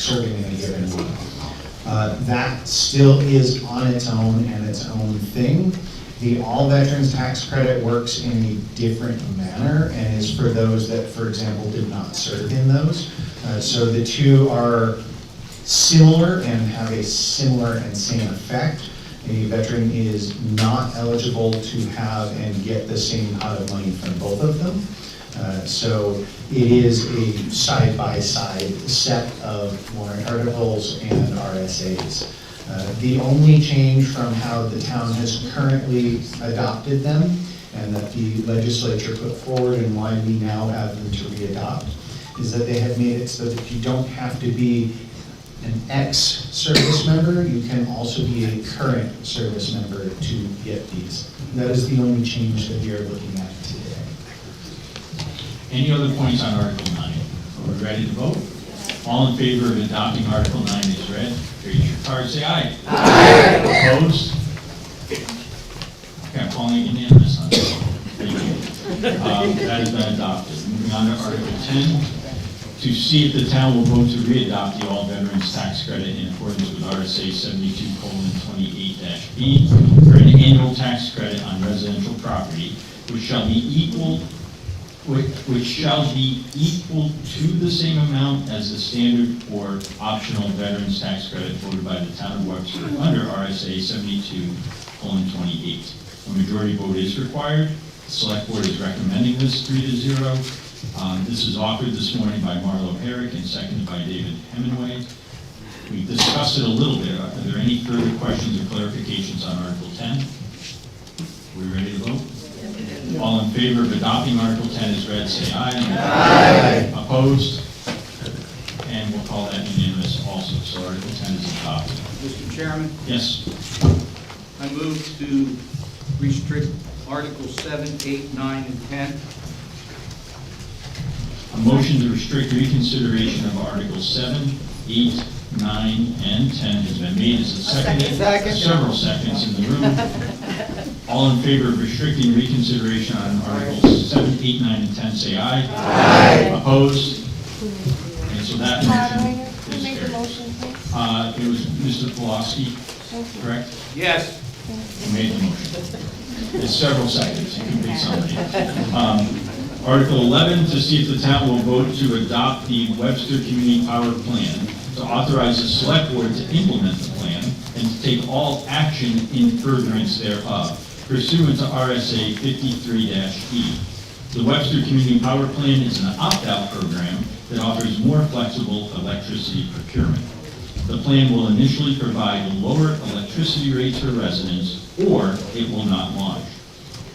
serving in a given month. That still is on its own and its own thing. The all veterans tax credit works in a different manner and is for those that, for example, did not serve in those. So the two are similar and have a similar and same effect. A veteran is not eligible to have and get the same pot of money from both of them. So it is a side-by-side set of warrant articles and RSAs. The only change from how the town has currently adopted them and that the legislature put forward and why we now have them to re-adopt is that they have made it so that you don't have to be an ex-service member, you can also be a current service member to get these. And that is the only change that we are looking at today. Any other points on Article 9? Are we ready to vote? All in favor of adopting Article 9 as read, raise your card, say aye. Aye. Opposed? Okay, I'm calling it unanimous on this. Thank you. That has been adopted. Moving on to Article 10. To see if the town will vote to re-adopt the all veterans tax credit in accordance with RSA 72:28-B for an annual tax credit on residential property, which shall be equal to the same amount as the standard or optional veterans tax credit voted by the town of Webster under RSA 72:28. A majority vote is required. The select board is recommending this 3-0. This is offered this morning by Marlo Herrick and seconded by David Hemingway. We discussed it a little bit. Are there any further questions or clarifications on Article 10? Are we ready to vote? All in favor of adopting Article 10 as read, say aye. Aye. Opposed? And we'll call that unanimous also. also, so Article 10 is adopted. Mr. Chairman, Yes. I move to restrict Articles 7, 8, 9, and 10. A motion to restrict reconsideration of Articles 7, 8, 9, and 10 has been made. Is it seconded? Second. Several seconds in the room. All in favor of restricting reconsideration on Articles 7, 8, 9, and 10, say aye. Aye. Opposed? And so that motion Who is made the carried. motion, please? It was Mr. Pulaski, correct? Yes. Who made the motion? It's several seconds, you can pick somebody. Article 11, to see if the town will vote to adopt the Webster Community Power Plan, to authorize the select board to implement the plan, and to take all action in furtherance thereof, pursuant to RSA 53-E. The Webster Community Power Plan is an opt-out program that offers more flexible electricity procurement. The plan will initially provide lower electricity rates for residents, or it will not launch.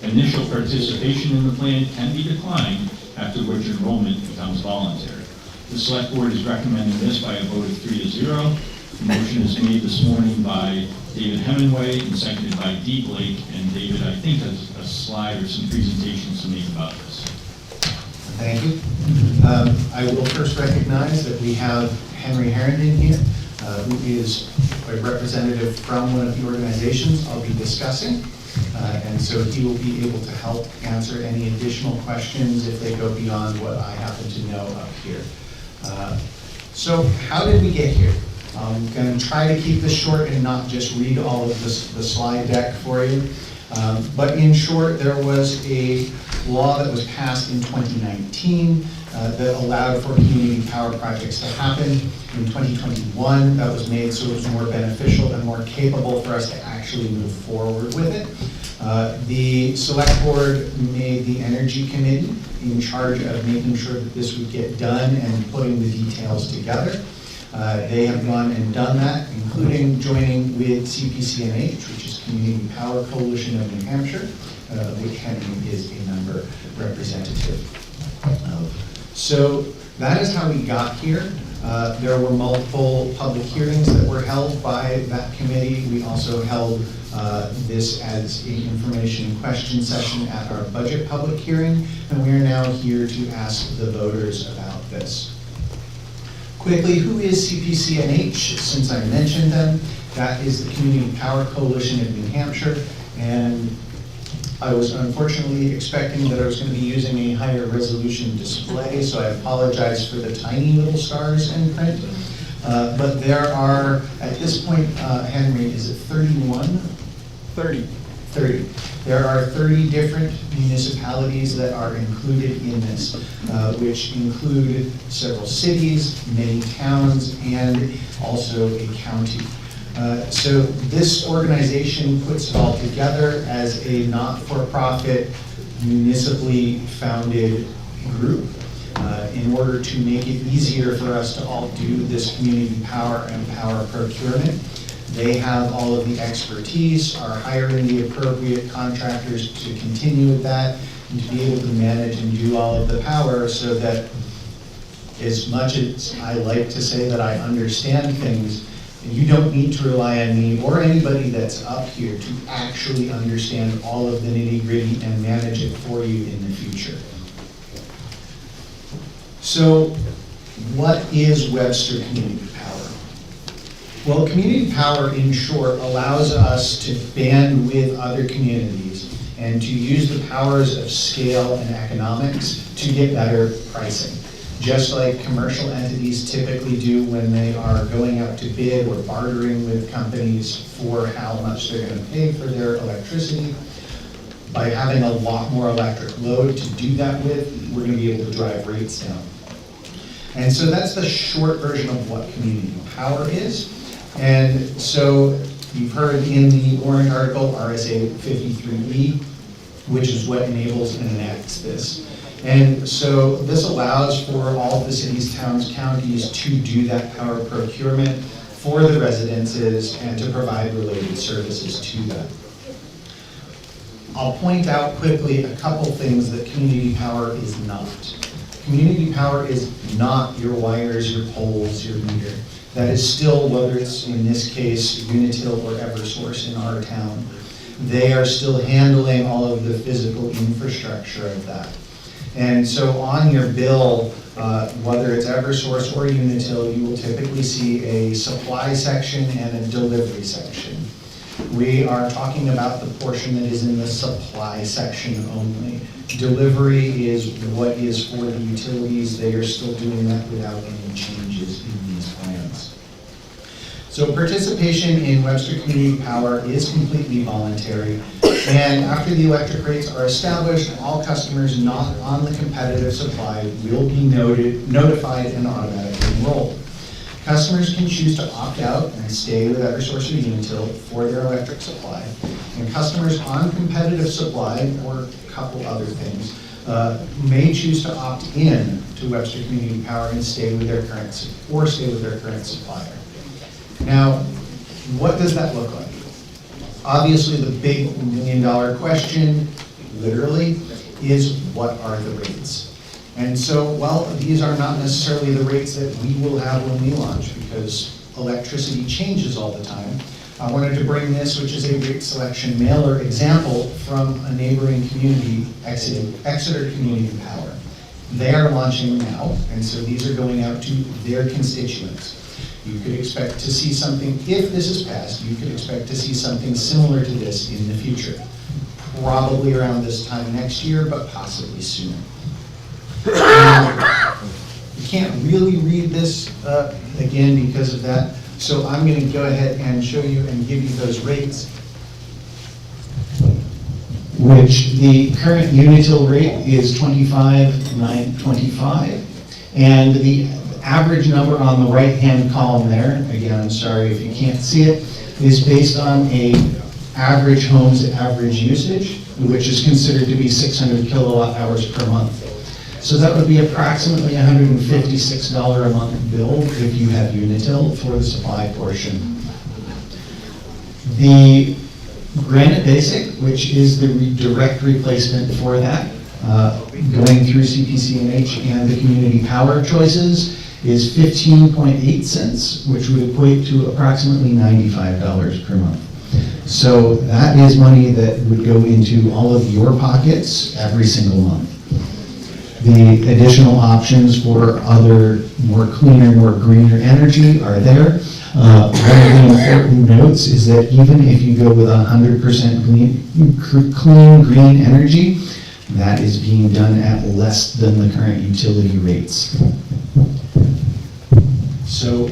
Initial participation in the plan can be declined, after which enrollment becomes voluntary. The select board is recommending this by a vote of 3-0. The motion is made this morning by David Hemingway and seconded by Dee Blake. And David, I think, has a slide or some presentations to make about this. Thank you. I will first recognize that we have Henry Herndon here, who is a representative from one of the organizations I'll be discussing. And so he will be able to help answer any additional questions if they go beyond what I happen to know up here. So how did we get here? I'm going to try to keep this short and not just read all of the slide deck for you. But in short, there was a law that was passed in 2019 that allowed for community power projects to happen. In 2021, that was made so it was more beneficial and more capable for us to actually move forward with it. The select board made the energy committee in charge of making sure that this would get done and putting the details together. They have gone and done that, including joining with CPCNH, which is Community Power Coalition of New Hampshire, which Henry is a member representative of. So that is how we got here. There were multiple public hearings that were held by that committee. We also held this as an information and question session at our budget public hearing, and we are now here to ask the voters about this. Quickly, who is CPCNH? Since I mentioned them, that is the Community Power Coalition of New Hampshire, and I was unfortunately expecting that I was going to be using a higher resolution display, so I apologize for the tiny little stars in print. But there are, at this point, Henry, is it 31? 30. 30. There are 30 different municipalities that are included in this, which include several cities, many towns, and also a county. So this organization puts it all together as a not-for-profit, municipally founded group in order to make it easier for us to all do this community power and power procurement. They have all of the expertise, are hiring the appropriate contractors to continue with that, and to be able to manage and do all of the power so that, as much as I like to say that I understand things, you don't need to rely on me or anybody that's up here to actually understand all of the nitty-gritty and manage it for you in the future. So, what is Webster Community Power? Well, community power, in short, allows us to band with other communities and to use the powers of scale and economics to get better pricing. Just like commercial entities typically do when they are going out to bid or bartering with companies for how much they're going to pay for their electricity, by having a lot more electric load to do that with, we're going to be able to drive rates down. And so that's the short version of what community power is. And so you've heard in the warrant article, RSA 53E, which is what enables and enacts this. And so this allows for all of the cities, towns, counties to do that power procurement for the residences and to provide related services to them. I'll point out quickly a couple things that community power is not. Community power is not your wires, your poles, your meter. that is still, whether it's in this case Unitil or Eversource in our town, they are still handling all of the physical infrastructure of that. And so on your bill, whether it's Eversource or Unitil, you will typically see a supply section and a delivery section. We are talking about the portion that is in the supply section only. Delivery is what is for the utilities. They are still doing that without any changes in these plans. So participation in Webster Community Power is completely voluntary, and after the electric rates are established, all customers not on the competitive supply will be notified and automatically enrolled. Customers can choose to opt out and stay with Eversource or Unitil for their electric supply, and customers on competitive supply, or a couple other things, may choose to opt in to Webster Community Power and stay with their current supplier. Now, what does that look like? Obviously, the big $1 million question, literally, is what are the rates? And so, well, these are not necessarily the rates that we will have when we launch, because electricity changes all the time. I wanted to bring this, which is a rate selection mailer example from a neighboring community, Exeter Community Power. They are launching now, and so these are going out to their constituents. You could expect to see something, if this is passed, you could expect to see something similar to this in the future. Probably around this time next year, but possibly sooner. You can't really read this again because of that, so I'm going to go ahead and show you and give you those rates, which the current Unitil rate is $25,925, and the average number on the right-hand column there, again, I'm sorry if you can't see it, is based on a average home's average usage, which is considered to be 600 kilowatt hours per month. So that would be approximately $156 a month bill if you have Unitil for the supply portion. The Granite Basic, which is the direct replacement for that, going through CPC&H and the community power choices, is 15.8 cents, which would equate to approximately $95 per month. So that is money that would go into all of your pockets every single month. The additional options for other more cleaner, more greener energy are there. One of the important notes is that even if you go with 100% clean green energy, that is being done at less than the current utility rates. So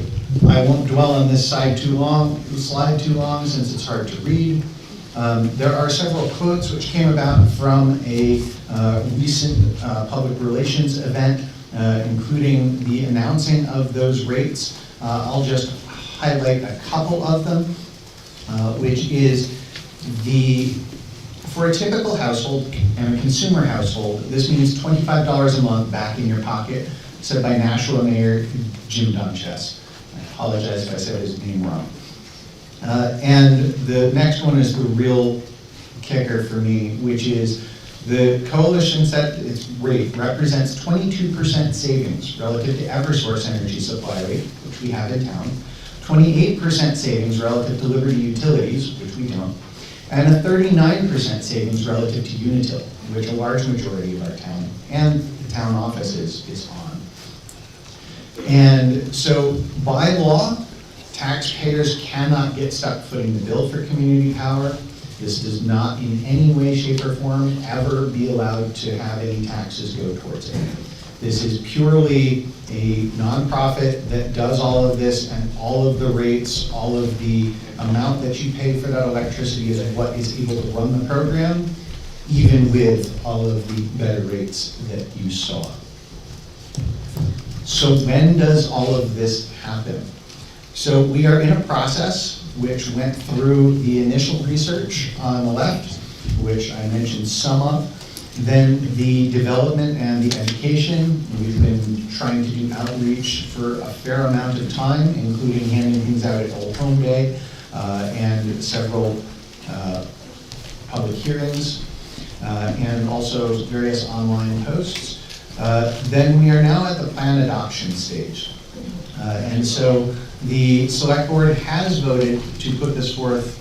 I won't dwell on this slide too long since it's hard to read. There are several quotes which came about from a recent public relations event, including the announcing of those rates. I'll just highlight a couple of them, which is for a typical household and a consumer household, this means $25 a month back in your pocket, said by Nashua Mayor Jim Dunchess. I apologize if I said his name wrong. And the next one is the real kicker for me, which is the coalition set its rate represents 22% savings relative to Eversource energy supply rate, which we have in town, 28% savings relative to Liberty Utilities, which we don't, and a 39% savings relative to Unitil, which a large majority of our town and the town office is on. And so by law, taxpayers cannot get stuck footing the bill for community power. This does not in any way, shape, or form ever be allowed to have any taxes go towards it. This is purely a nonprofit that does all of this, and all of the rates, all of the amount that you pay for that electricity is what is able to run the program, even with all of the better rates that you saw. So when does all of this happen? So we are in a process which went through the initial research on the left, which I mentioned some of, then the development and the education. We've been trying to do outreach for a fair amount of time, including handing things out at Old Home Day and several public hearings, and also various online posts. Then we are now at the plan adoption stage. And so The select board has voted to put this forth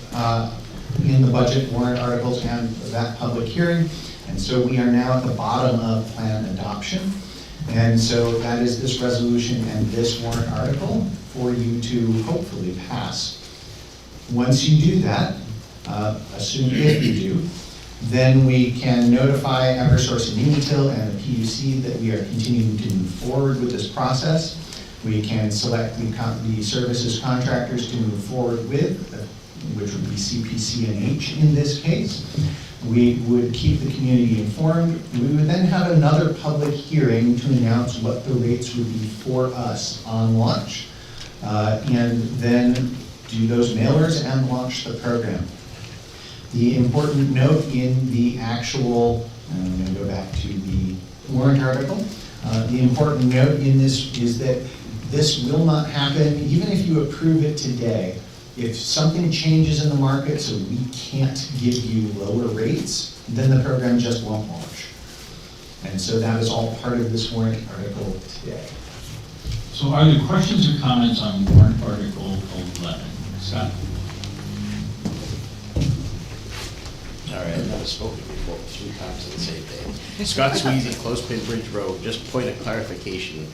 in the budget warrant articles and that public hearing. And so we are now at the bottom of plan adoption. And so that is this resolution and this warrant article for you to hopefully pass. Once you do that, assume if you do, then we can notify Eversource and Unitil and the PUC that we are continuing to move forward with this process. We can select the services contractors to move forward with, which would be CPC&H in this case. We would keep the community informed. We would then have another public hearing to announce what the rates would be for us on launch, and then do those mailers and launch the program. The important note in the actual, and I'm going to go back to the warrant article, the important note in this is that this will not happen even if you approve it today. If something changes in the market so we can't give you lower rates, then the program just won't launch. And so that is all part of this warrant article today. So are there questions or comments on warrant article 11? Scott? All right, I've never spoken before 3 times on the same day. Scott Sweezy, Clothespin Bridge Road, just point of clarification.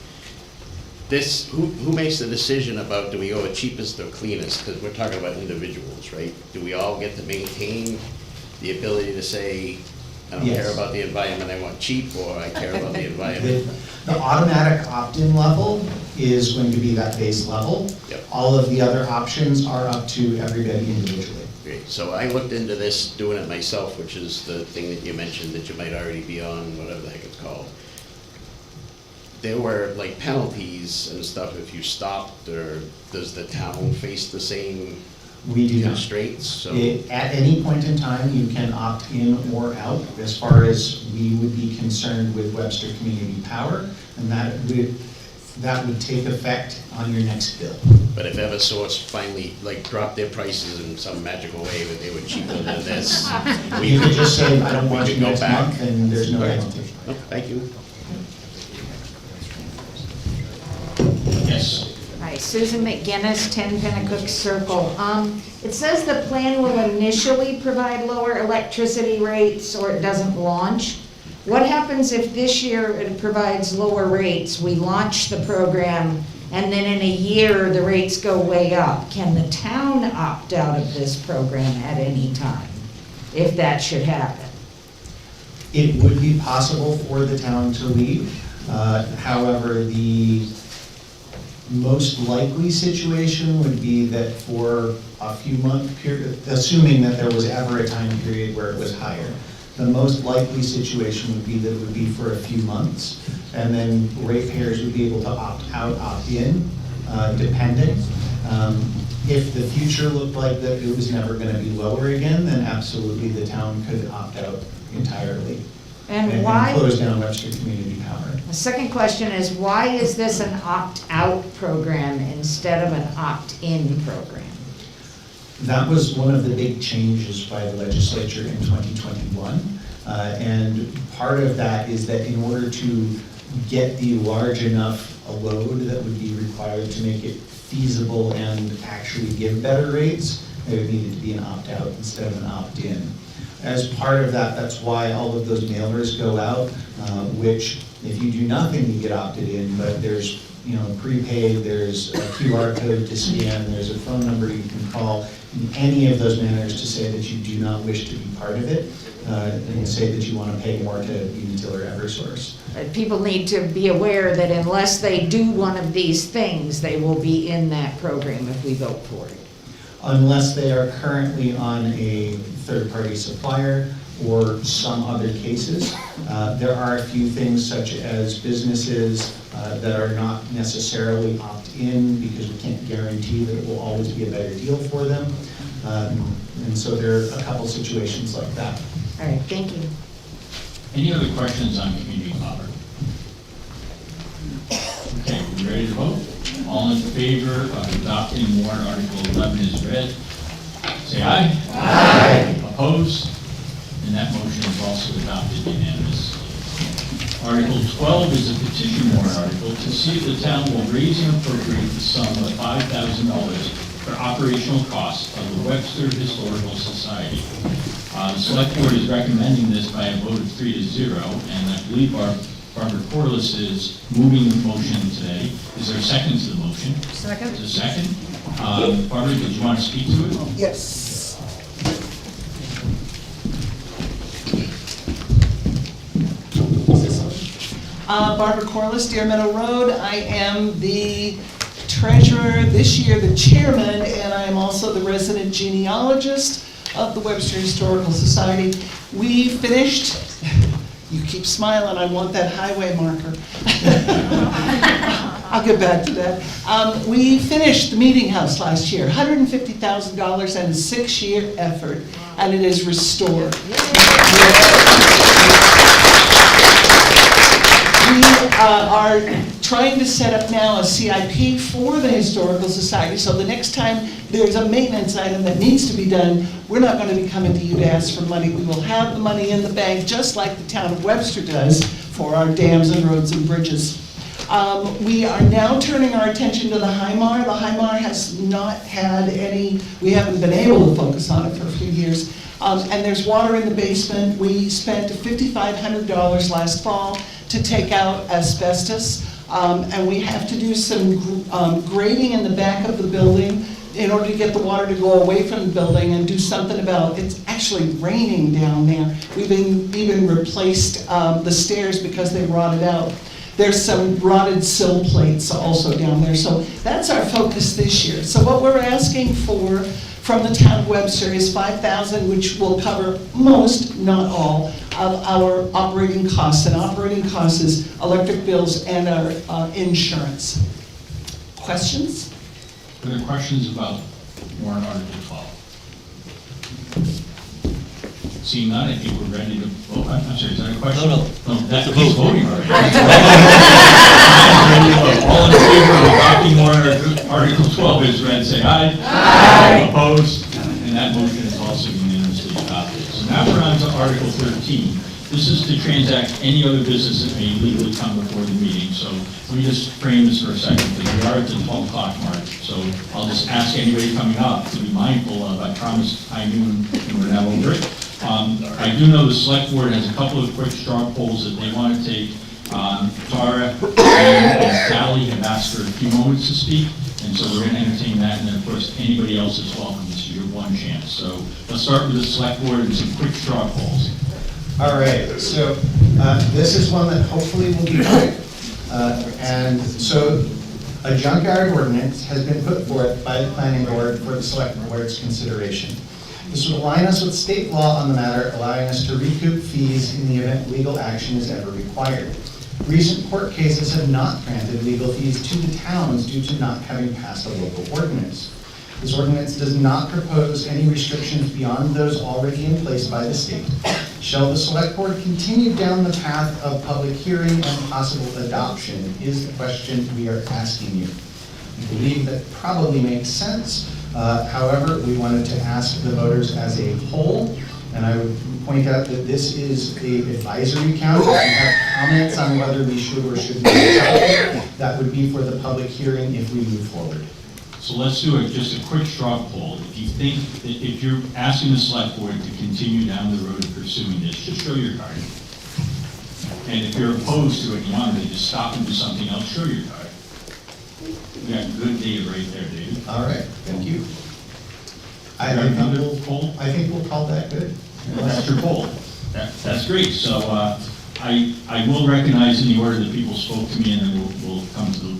This, who makes the decision about do we go with cheapest or cleanest? Because we're talking about individuals, right? Do we all get to maintain the ability to say, I don't care Yes. about the environment, I want cheap, or I care about the environment? The automatic opt-in level is going to be that base level. Yep. All of the other options are up to everybody individually. Great, so I looked into this, doing it myself, which is the thing that you mentioned that you might already be on, whatever the heck it's called. There were like penalties and stuff if you stopped, or does the town face the same We do not. constraints? So At any point in time, you can opt in or out. As far as we would be concerned with Webster Community Power, and that would take effect on your next bill. But if Eversource finally like dropped their prices in some magical way that they were cheaper than this, You could just say, I don't want we you could go next back. month, and there's no Okay. penalty. Oh, thank you. Yes. Hi, Susan McGinnis, 10 Pennacook Circle. It says the plan will initially provide lower electricity rates or it doesn't launch. What happens if this year it provides lower rates, we launch the program, and then in a year the rates go way up? Can the town opt out of this program at any time, if that should happen? It would be possible for the town to leave. However, the most likely situation would be that for a few month period, assuming that there was ever a time period where it was higher, the most likely situation would be that it would be for a few months, and then ratepayers would be able to opt out, opt in, depending. If the future looked like that it was never going to be lower again, then absolutely the town could opt out entirely. And why? Close down Webster Community Power. The second question is, why is this an opt-out program instead of an opt-in program? That was one of the big changes by the legislature in 2021. And part of that is that in order to get the large enough a load that would be required to make it feasible and actually give better rates, there needed to be an opt-out instead of an opt-in. As part of that, that's why all of those mailers go out, which if you do nothing, you get opted in, but there's, prepaid, there's a QR code to scan, there's a phone number you can call in any of those manners to say that you do not wish to be part of it, and say that you want to pay more to Unitil or Eversource. But people need to be aware that unless they do one of these things, they will be in that program if we vote for it. Unless they are currently on a third-party supplier or some other cases. There are a few things such as businesses that are not necessarily opt-in because we can't guarantee that it will always be a better deal for them. And so there are a couple situations like that. All right, thank you. Any other questions on community power? Okay, we ready to vote? All in favor of adopting warrant article 11 is read, say aye. Aye. Opposed? And that motion is also adopted unanimously. Article 12 is a petition warrant article to see if the town will raise and appropriate the sum of $5,000 for operational costs of the Webster Historical Society. The select board is recommending this by a vote of 3-0, and I believe Barbara Corliss is moving the motion today. Is there a second to the motion? Second. Is there a second? Barbara, did you want to speak to it? Yes. Barbara Corliss, Deer Meadow Road. I am the treasurer, this year the chairman, and I am also the resident genealogist of the Webster Historical Society. We finished, you keep smiling, I want that highway marker. I'll get back to that. We finished the meeting house last year, $150,000 and a 6-year effort, and it is restored. We are trying to set up now a CIP for the Historical Society, so the next time there's a maintenance item that needs to be done, we're not going to be coming to you to ask for money. We will have the money in the bank, just like the town of Webster does for our dams and roads and bridges. We are now turning our attention to the Highmar. The Highmar has not had any, we haven't been able to focus on it for a few years. And there's water in the basement. We spent $5,500 last fall to take out asbestos, and we have to do some grading in the back of the building in order to get the water to go away from the building and do something about, it's actually raining down there. We've even replaced the stairs because they rotted out. There's some rotted sill plates also down there, so that's our focus this year. So what we're asking for from the town of Webster is $5,000, which will cover most, not all, of our operating costs. And operating costs is electric bills and our insurance. Questions? Are there questions about warrant article 12? Seeing none, I think we're ready to vote. I'm sorry, is that a question? No, That's a voting already. All in favor of adopting warrant article 12 is read, say aye. Aye. Opposed? And that motion is also unanimously adopted. So now we're on to article 13. This is to transact any other business that may legally come before the meeting. So let me just frame this for a second, because we are at the 12 o'clock mark. So I'll just ask anybody coming up to be mindful of, I promised high noon, and we're now over it. I do know the select board has a couple of quick straw polls that they want to take. Tara and Sally have asked for a few moments to speak, and so we're going to entertain that, and then of course anybody else is welcome. This is your one chance. So let's start with the select board and some quick straw polls. All right, so this is one that hopefully will be quick. And so a junkyard ordinance has been put forth by the planning board for the select board's consideration. This would align us with state law on the matter, allowing us to recoup fees in the event legal action is ever required. Recent court cases have not granted legal fees to the towns due to not having passed a local ordinance. This ordinance does not propose any restrictions beyond those already in place by the state. Shall the select board continue down the path of public hearing and possible adoption is the question we are asking you. We believe that probably makes sense. However, we wanted to ask the voters as a whole, and I would point out that this is an advisory count. If you have comments on whether we should or shouldn't adopt, that would be for the public hearing if we move forward. So let's do just a quick straw poll. If you think, if you're asking the select board to continue down the road of pursuing this, just show your card. And if you're opposed to it, you want to just stop and do something else, show your card. We got good data right there, David. All right, thank you. I think we'll call that good. Well, that's your poll. That's great. So I will recognize in the order that people spoke to me, and then we'll come to the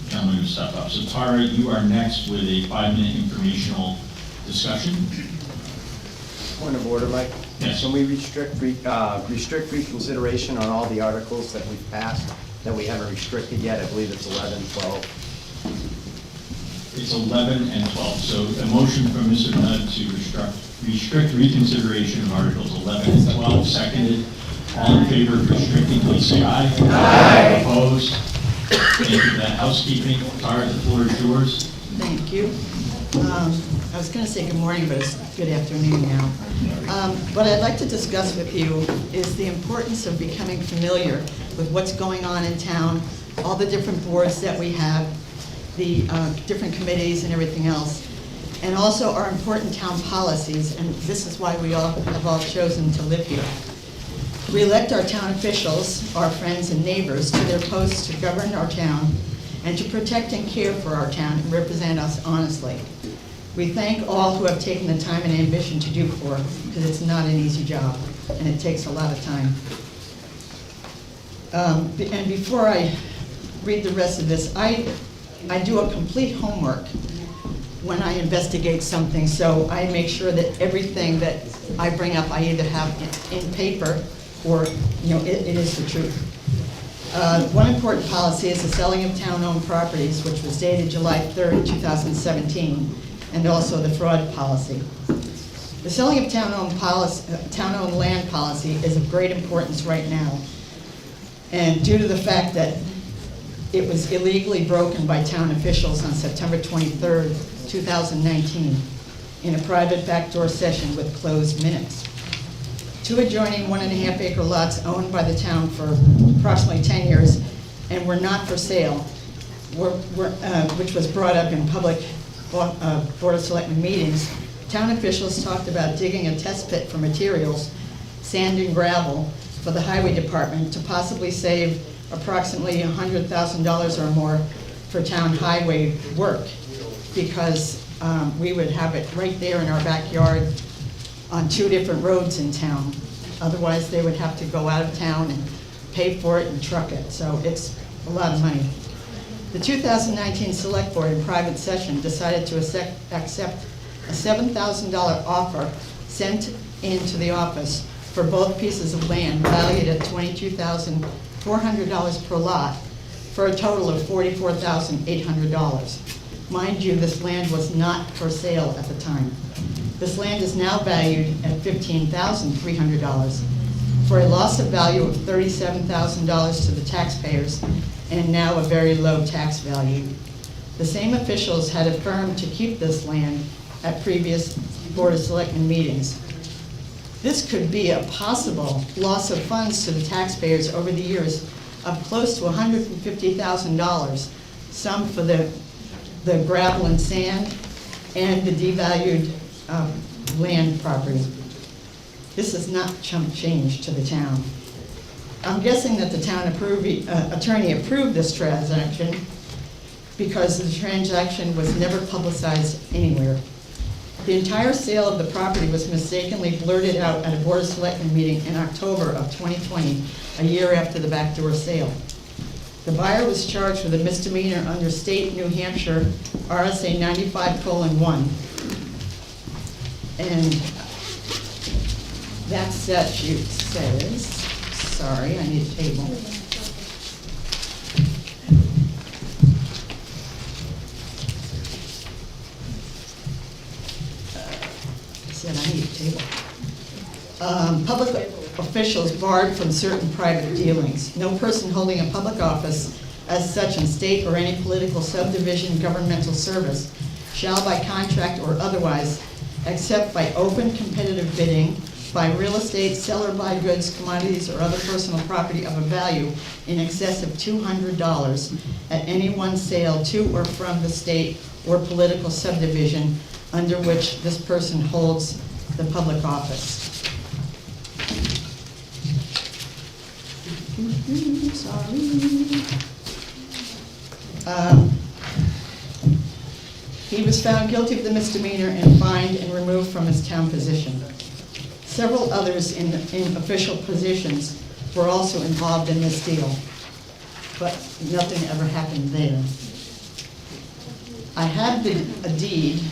gentleman who stepped up. So Tara, you are next with a 5-minute informational discussion. Point of order, Mike. Yes. Can we restrict reconsideration on all the articles that we've passed that we haven't restricted yet? I believe it's 11, 12. It's 11 and 12. So a motion from Mr. Nudd to restrict reconsideration of Articles 11 and 12, seconded. All in favor of restricting, please say aye. Aye. Opposed? Thank you for that housekeeping. Tara, the floor is yours. Thank you. I was going to say good morning, but it's good afternoon now. What I'd like to discuss with you is the importance of becoming familiar with what's going on in town, all the different boards that we have, the different committees and everything else, and also our important town policies, and this is why we all have all chosen to live here. We elect our town officials, our friends and neighbors, to their posts to govern our town and to protect and care for our town and represent us honestly. We thank all who have taken the time and ambition to do for, because it's not an easy job, and it takes a lot of time. And before I read the rest of this, I do a complete homework when I investigate something, so I make sure that everything that I bring up, I either have in paper or, it is the truth. One important policy is the selling of town-owned properties, which was dated July 3rd, 2017, and also the fraud policy. The selling of town-owned land policy is of great importance right now, and due to the fact that it was illegally broken by town officials on September 23rd, 2019, in a private backdoor session with closed minutes. Two adjoining 1.5 acre lots owned by the town for approximately 10 years and were not for sale, which was brought up in public Board of Selectmen meetings. Town officials talked about digging a test pit for materials, sand and gravel, for the highway department to possibly save approximately $100,000 or more for town highway work, because we would have it right there in our backyard on 2 different roads in town. Otherwise, they would have to go out of town and pay for it and truck it, so it's a lot of money. The 2019 Select Board in private session decided to accept a $7,000 offer sent into the office for both pieces of land valued at $22,400 per lot, for a total of $44,800. Mind you, this land was not for sale at the time. This land is now valued at $15,300, for a loss of value of $37,000 to the taxpayers, and now a very low tax value. The same officials had affirmed to keep this land at previous Board of Selectmen meetings. This could be a possible loss of funds to the taxpayers over the years of close to $150,000, some for the gravel and sand and the devalued land property. This is not chump change to the town. I'm guessing that the town attorney approved this transaction because the transaction was never publicized anywhere. The entire sale of the property was mistakenly blurted out at a Board of Selectmen meeting in October of 2020, a year after the backdoor sale. The buyer was charged with a misdemeanor under state New Hampshire RSA 95:1. And that statute says, sorry, I need a table. I need a table. Public officials barred from certain private dealings. No person holding a public office as such in state or any political subdivision governmental service shall by contract or otherwise, except by open competitive bidding, by real estate, sell or buy goods, commodities, or other personal property of a value in excess of $200 at any one sale to or from the state or political subdivision under which this person holds the public office. He was found guilty of the misdemeanor and fined and removed from his town position. Several others in official positions were also involved in this deal, but nothing ever happened there. I had a deed.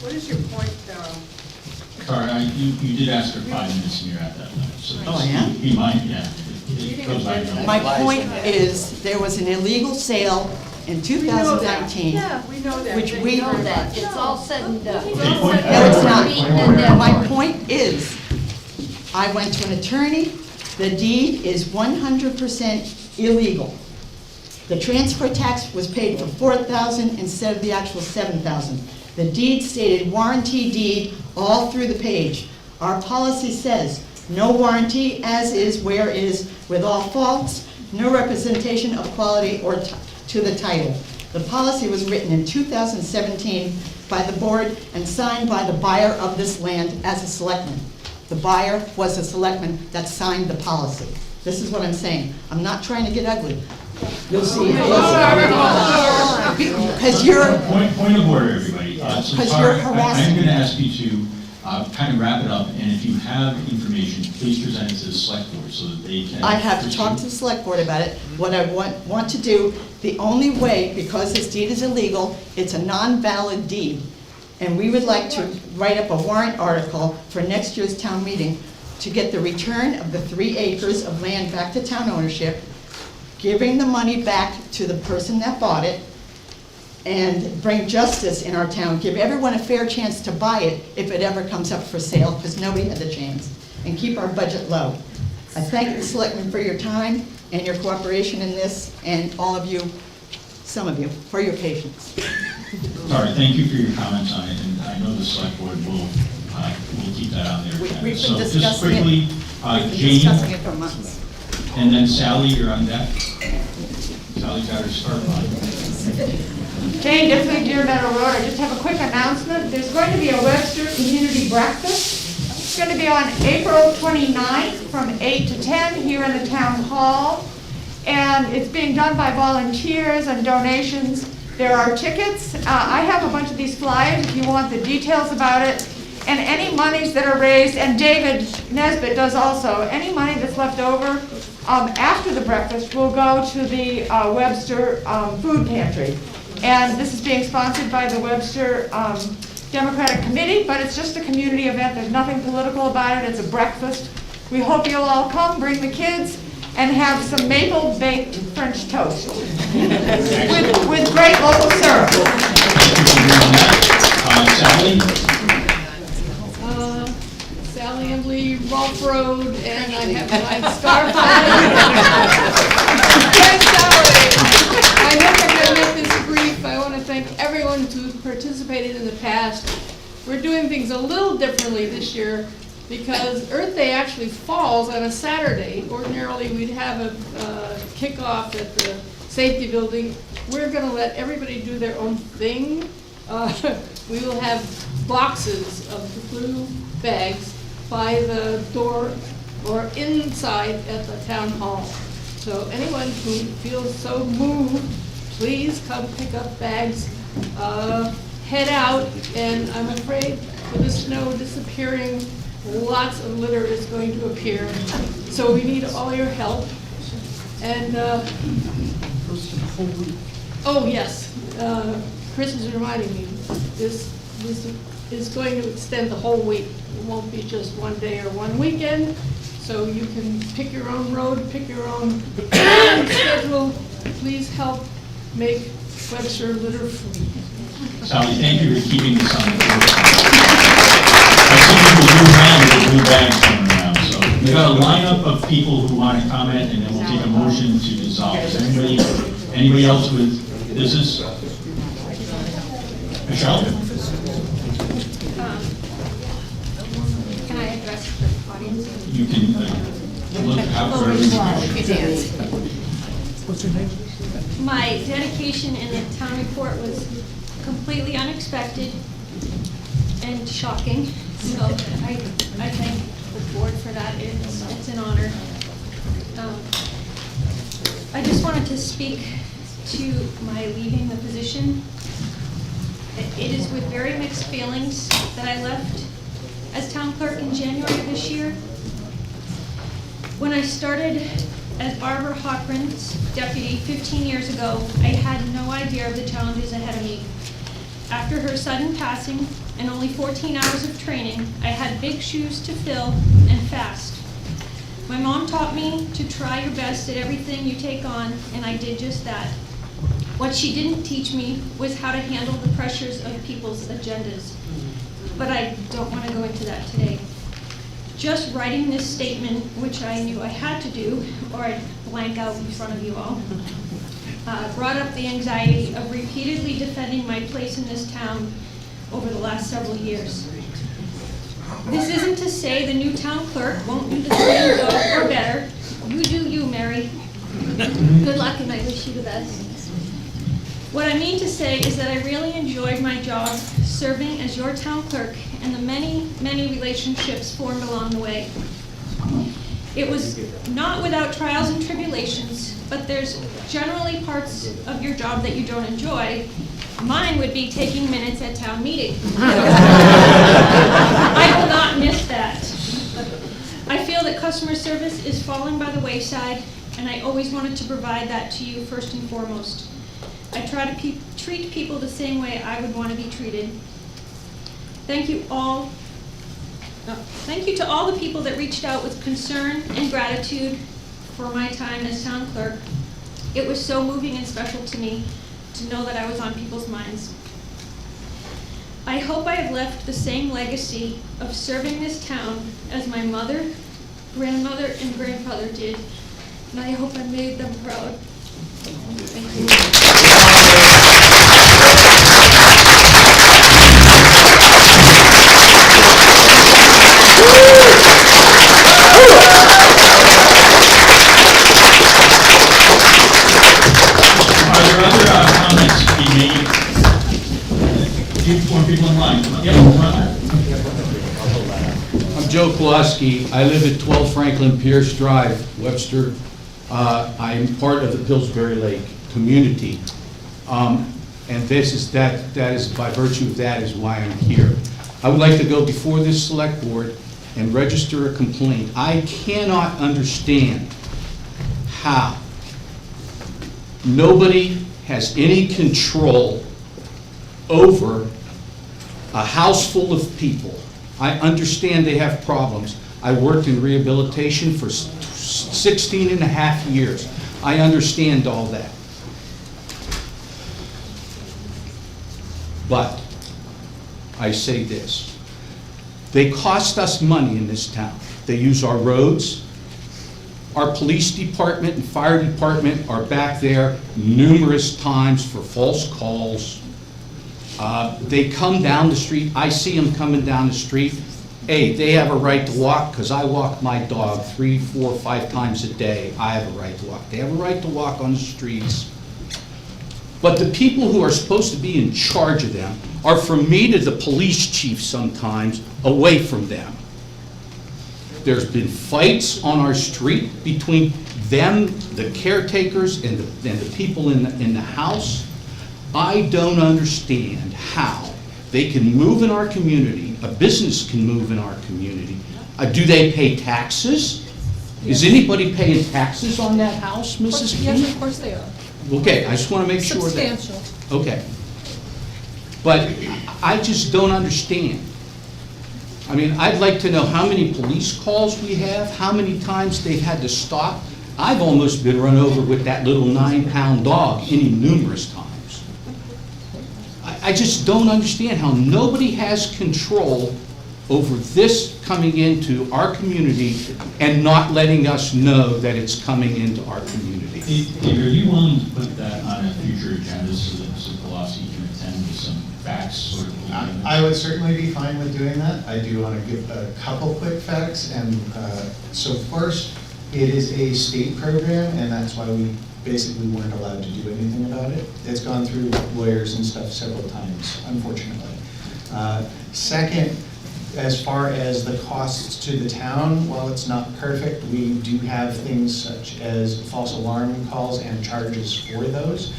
What is your point, Cara, you did ask for 5 minutes and you're at that limit, so. Oh, I am? You might, yeah. It goes back to- My point is, there was an illegal sale in 2019. Yeah, we know that. Which we know that, it's all said and done. No, it's not. My point is, I went to an attorney, the deed is 100% illegal. The transfer tax was paid for $4,000 instead of the actual $7,000. The deed stated warranty deed all through the page. Our policy says, no warranty, as is, where is, with all faults, no representation of quality or to the title. The policy was written in 2017 by the board and signed by the buyer of this land as a selectman. The buyer was a selectman that signed the policy. This is what I'm saying. I'm not trying to get ugly. You'll see. Because you're... Point of order, everybody. So Because Tara, you're harassing I'm going me. to ask you to kind of wrap it up, and if you have information, please present it to the select board so that they can... I have to talk to the select board about it. What I want to do, the only way, because this deed is illegal, it's a non-valid deed. And we would like to write up a warrant article for next year's town meeting to get the return of the 3 acres of land back to town ownership, giving the money back to the person that bought it, and bring justice in our town, give everyone a fair chance to buy it if it ever comes up for sale, because nobody had the chance, and keep our budget low. I thank the selectmen for your time and your cooperation in this, and all of you, some of you, for your patience. Sorry, thank you for your comments on it, and I know the select board will keep that on their agenda. We've So been just discussing it. quickly, We've been Jane, discussing it for months. and then Sally, you're on deck. Sally's got her start line. Jane Diffley, Deer Meadow Road. I just have a quick announcement. There's going to be a Webster Community Breakfast. It's going to be on April 29th from 8 to 10 here in the town hall. And it's being done by volunteers and donations. There are tickets. I have a bunch of these flyers if you want the details about it. And any monies that are raised, and David Nesbitt does also, any money that's left over after the breakfast will go to the Webster Food Pantry. And this is being sponsored by the Webster Democratic Committee, but it's just a community event. There's nothing political about it. It's a breakfast. We hope you'll all come, bring the kids, and have some maple baked French toast with great local syrup. Sally? Sally Embley, Rolf Road, and I have my scarf on. Yes, Sally. I hope I'm going to make this brief. I want to thank everyone who participated in the past. We're doing things a little differently this year because Earth Day actually falls on a Saturday. Ordinarily, we'd have a kickoff at the safety building. We're going to let everybody do their own thing. We will have boxes of blue bags by the door or inside at the town hall. So anyone who feels so moved, please come pick up bags, head out, and I'm afraid with the snow disappearing, lots of litter is going to appear. So we need all your help. And, oh yes, Chris is reminding me, this is going to extend the whole week. It won't be just one day or one weekend. So you can pick your own road, pick your own schedule. Please help make Webster litter-free. Sally, thank you for keeping this on the board. I see people do bags coming around, so we've got a lineup of people who want to comment, and then we'll take a motion to dissolve. Is anybody else with business? Michelle? Can I address the audience? You can look out for everything. What's your name? My dedication in the town report was completely unexpected and shocking. So I thank the board for that. It's an honor. I just wanted to speak to my leaving the position. It is with very mixed feelings that I left as town clerk in January of this year. When I started as Barbara Hochran's deputy 15 years ago, I had no idea of the challenges ahead of me. After her sudden passing and only 14 hours of training, I had big shoes to fill and fast. My mom taught me to try your best at everything you take on, and I did just that. What she didn't teach me was how to handle the pressures of people's agendas. But I don't want to go into that today. Just writing this statement, which I knew I had to do, or I'd blank out in front of you all, brought up the anxiety of repeatedly defending my place in this town over the last several years. This isn't to say the new town clerk won't do the same or better. You do you, Mary. Good luck, and I wish you the best. What I mean to say is that I really enjoyed my job serving as your town clerk and the many, many relationships formed along the way. It was not without trials and tribulations, but there's generally parts of your job that you don't enjoy. Mine would be taking minutes at town meeting. I will not miss that. I feel that customer service is falling by the wayside, and I always wanted to provide that to you first and foremost. I try to treat people the same way I would want to be treated. Thank you all. Thank you to all the people that reached out with concern and gratitude for my time as town clerk. It was so moving and special to me to know that I was on people's minds. I hope I have left the same legacy of serving this town as my mother, grandmother, and grandfather did, and I hope I made them proud. Thank you. Are there other comments to be made? Keep more people in line. Yep, front. I'm Joe Kowalski. I live at 12 Franklin Pierce Drive, Webster. I'm part of the Pillsbury Lake community. And that is by virtue of that is why I'm here. I would like to go before this select board and register a complaint. I cannot understand how nobody has any control over a house full of people. I understand they have problems. I worked in rehabilitation for 16 and a half years. I understand all that. But I say this. They cost us money in this town. They use our roads. Our police department and fire department are back there numerous times for false calls. They come down the street. I see them coming down the street. Hey, they have a right to walk because I walk my dog 3, 4, 5 times a day. I have a right to walk. They have a right to walk on the streets. But the people who are supposed to be in charge of them are from me to the police chief sometimes away from them. There's been fights on our street between them, the caretakers, and the people in the house. I don't understand how they can move in our community, a business can move in our community. Do they pay taxes? Is anybody paying taxes on that house, Mrs. King? Yes, of course they are. Okay, I just want to make sure that. Substantial. Okay. But I just don't understand. I mean, I'd like to know how many police calls we have, how many times they've had to stop. I've almost been run over with that little 9-pound dog any numerous times. I just don't understand how nobody has control over this coming into our community and not letting us know that it's coming into our community. Dave, are you willing to put that on a future agenda so that Mr. Pulaski can attend with some facts sort of? I would certainly be fine with doing that. I do want to give a couple quick facts. And so first, it is a state program, and that's why we basically weren't allowed to do anything about it. It's gone through lawyers and stuff several times, unfortunately. Second, as far as the costs to the town, while it's not perfect, we do have things such as false alarm calls and charges for those.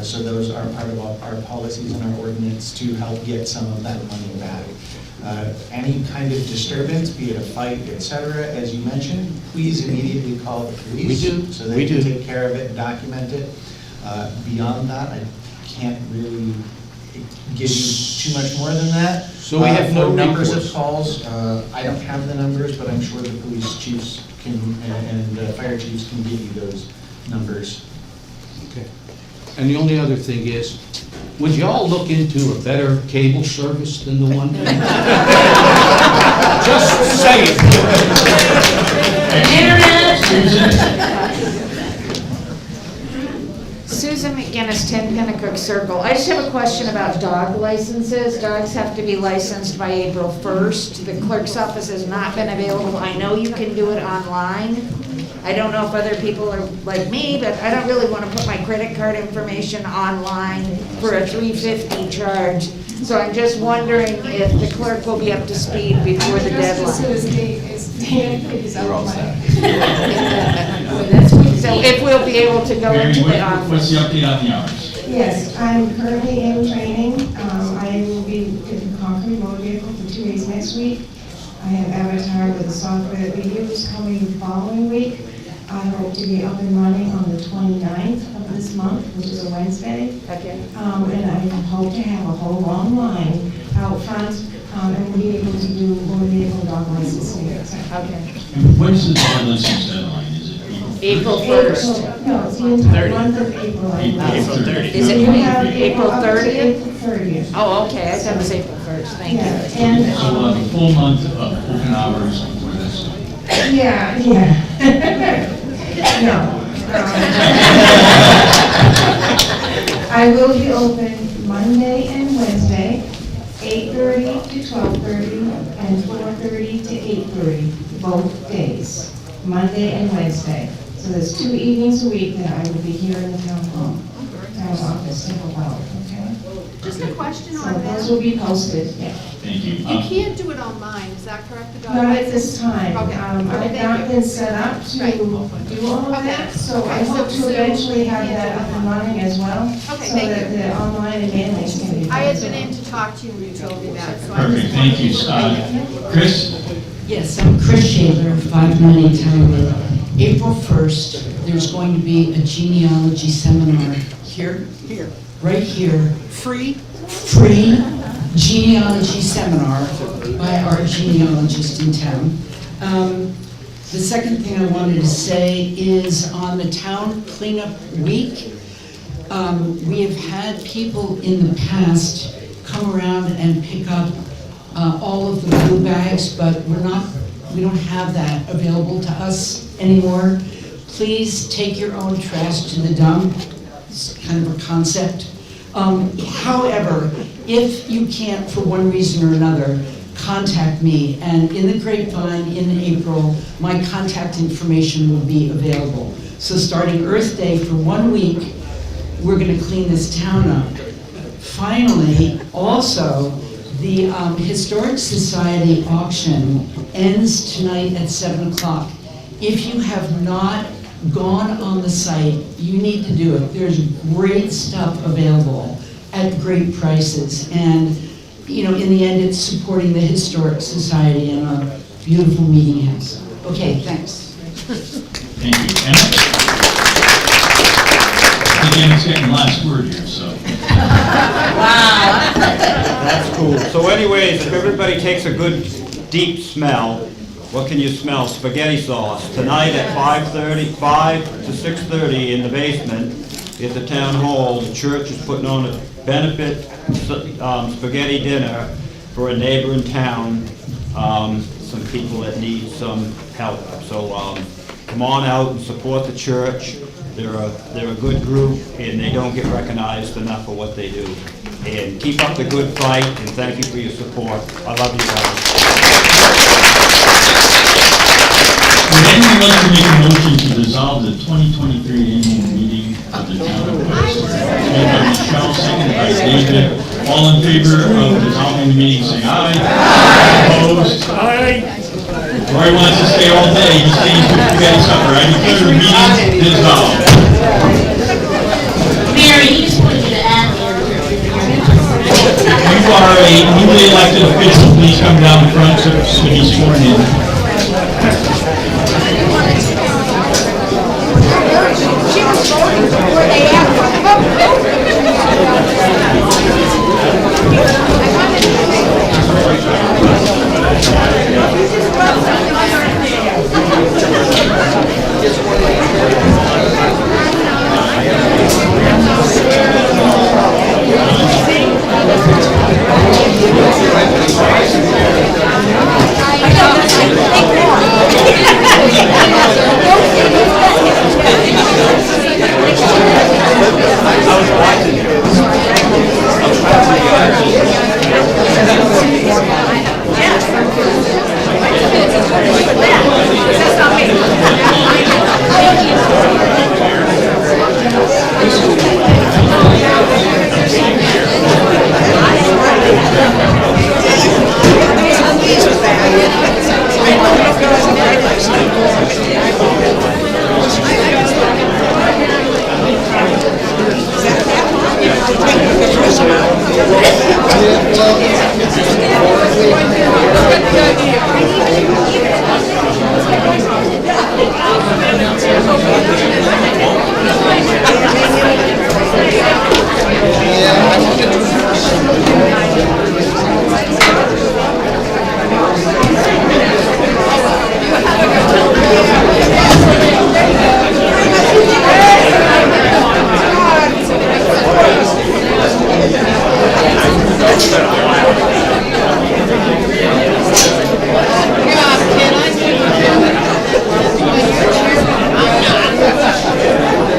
So those are part of our policies and our ordinance to help get some of that money back. Any kind of disturbance, be it a fight, etc., as you mentioned, please immediately call the police. We do. So they can take care of it and document it. Beyond that, I can't really give you too much more than that. So we have no numbers recourse. of calls. I don't have the numbers, but I'm sure the police chiefs can and fire chiefs can give you those numbers. Okay. And the only other thing is, would you all look into a better cable service than the one? Just say it. Susan Guinness 10 Pennacook Circle. I just have a question about dog licenses. Dogs have to be licensed by April 1st. The clerk's office has not been available. I know you can do it online. I don't know if other people are like me, but I don't really want to put my credit card information online for a $3.50 charge. So I'm just wondering if the clerk will be up to speed before the deadline. We're all set. So if we'll be able to go Mary, into the office. what's the update on the hours? Yes, I'm currently in training. I will be in the Concord motor vehicle for 2 days next week. I have Avatar with the software that we use coming the following week. I hope to be up and running on the 29th of this month, which is a Wednesday. Okay. And I hope to have a whole long line out front and be able to do motor vehicle dog licensing. Okay. And when is the dog license deadline? Is it April 1st. No, it's the entire month of April. April 30th? Is it We have April up to 30th? April 30th. Oh, okay, I thought it was April 1st, thank you. Yeah, and, So we'll have a full month of open hours before this. yeah. No. I will be open Monday and Wednesday, 8:30 to 12:30, and 4:30 to 8:30, both days, Monday and Wednesday. So there's 2 evenings a week that I will be here in the town hall, town office to help out, okay? Just a question So on those that. will be posted, yeah. Thank you. You can't do it online, is that correct? the dog Not at license? this time. Okay. I've Okay, not thank been you. set up to Right. do all of that, so I Okay, hope so- to eventually have that up and running as well. Okay, So thank that you. the online and mailings can be. I had done. been in to talk to you and you told me that, so I Perfect, just thank you. wanted to. Chris? Yes, I'm Chris Shaver, 590 Town Road. April 1st, there's going to be a genealogy seminar here, right here. Free genealogy seminar by our genealogist in town. The second thing I wanted to say is on the town cleanup week, we have had people in the past come around and pick up all of the blue bags, but we don't have that available to us anymore. Please take your own trash to the dump. It's kind of a concept. However, if you can't, for one reason or another, contact me, and in the grapevine in April, my contact information will be available. So starting Earth Day for 1 week, we're gonna clean this town up. Finally, also, the Historic Society auction ends tonight at 7 o'clock. If you have not gone on the site, you need to do it. There's great stuff available at great prices. And, you know, in the end, it's supporting the Historic Society and a beautiful meeting house. Okay, thanks. Thank you. Anna? Again, it's getting the last word here, so. That's cool. So anyways, if everybody takes a good deep smell, what can you smell? Spaghetti sauce. Tonight at 5 to 6:30 in the basement at the town hall, the church is putting on a benefit spaghetti dinner for a neighboring town, some people that need some help. So come on out and support the church. They're a good group, and they don't get recognized enough for what they do. And keep up the good fight, and thank you for your support. I love you guys. Would anyone like to make a motion to dissolve the 2023 annual meeting of the town of Webster? Made by Michelle, seconded by David. All in favor of dissolving the meeting, say aye. Opposed? Aye. Roy wants to stay all day, he's staying for spaghetti supper. I declare the meeting dissolved. Mary, he just wanted you to add there. You are a newly elected official, please come down front to be sworn in. She was voting before they asked for the vote. I was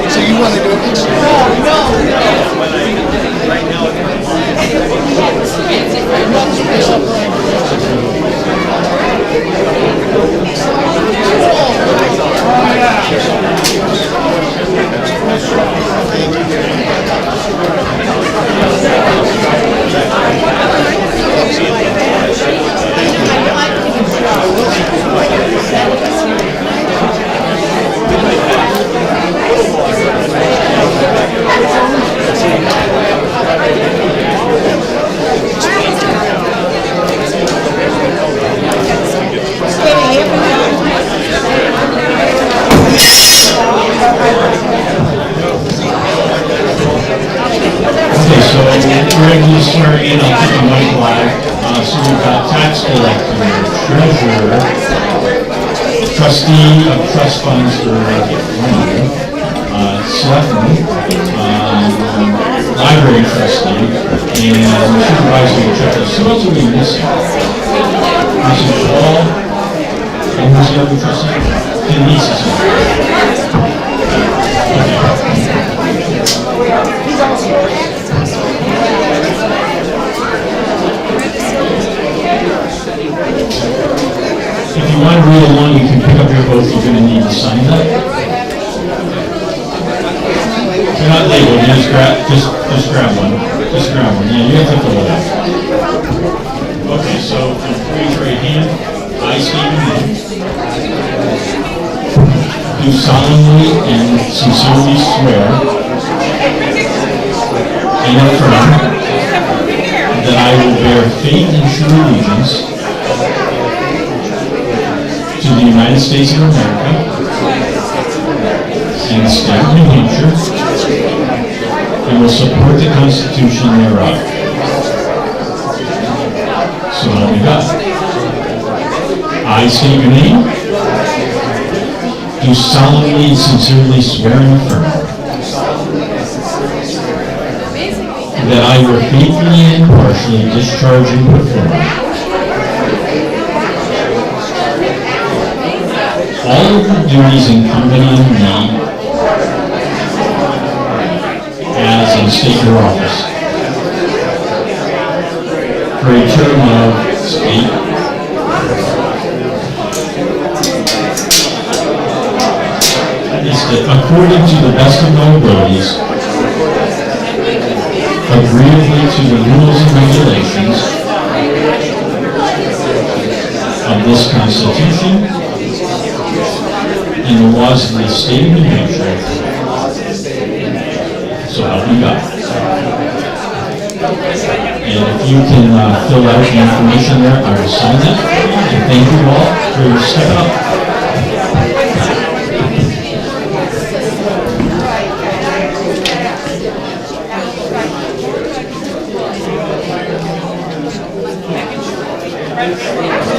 So you want to do it? Okay, so we're ready to swear in, I'll keep the mic live. So we've got tax collector, treasurer, trustee of trust funds for land, selectman, library trustee, and supervisory trustee. So those are we missing? Missing Paul, and who's the other trustee? Denise is here. If you want to read along, you can pick up your oath, you're going to need to sign that. You're not labeled, you just grab one. Just grab one, yeah, you have to fill it out. Okay, so raise your right hand. I, Stephen Lee, do solemnly and sincerely swear and affirm that I will bear faith and true allegiance to the United States of America and the state of New Hampshire, and will support the Constitution thereof. So help me God. I state your name, do solemnly and sincerely swear and affirm that I will faithfully and impartially discharge and perform all of the duties incumbent on me as in state your office for a term of state according to the best of my abilities, agreeably to the rules and regulations of this Constitution and the laws of the state of New Hampshire. So help me God. And if you can fill out the information there, I will sign it. And thank you all for stepping up. Thank you.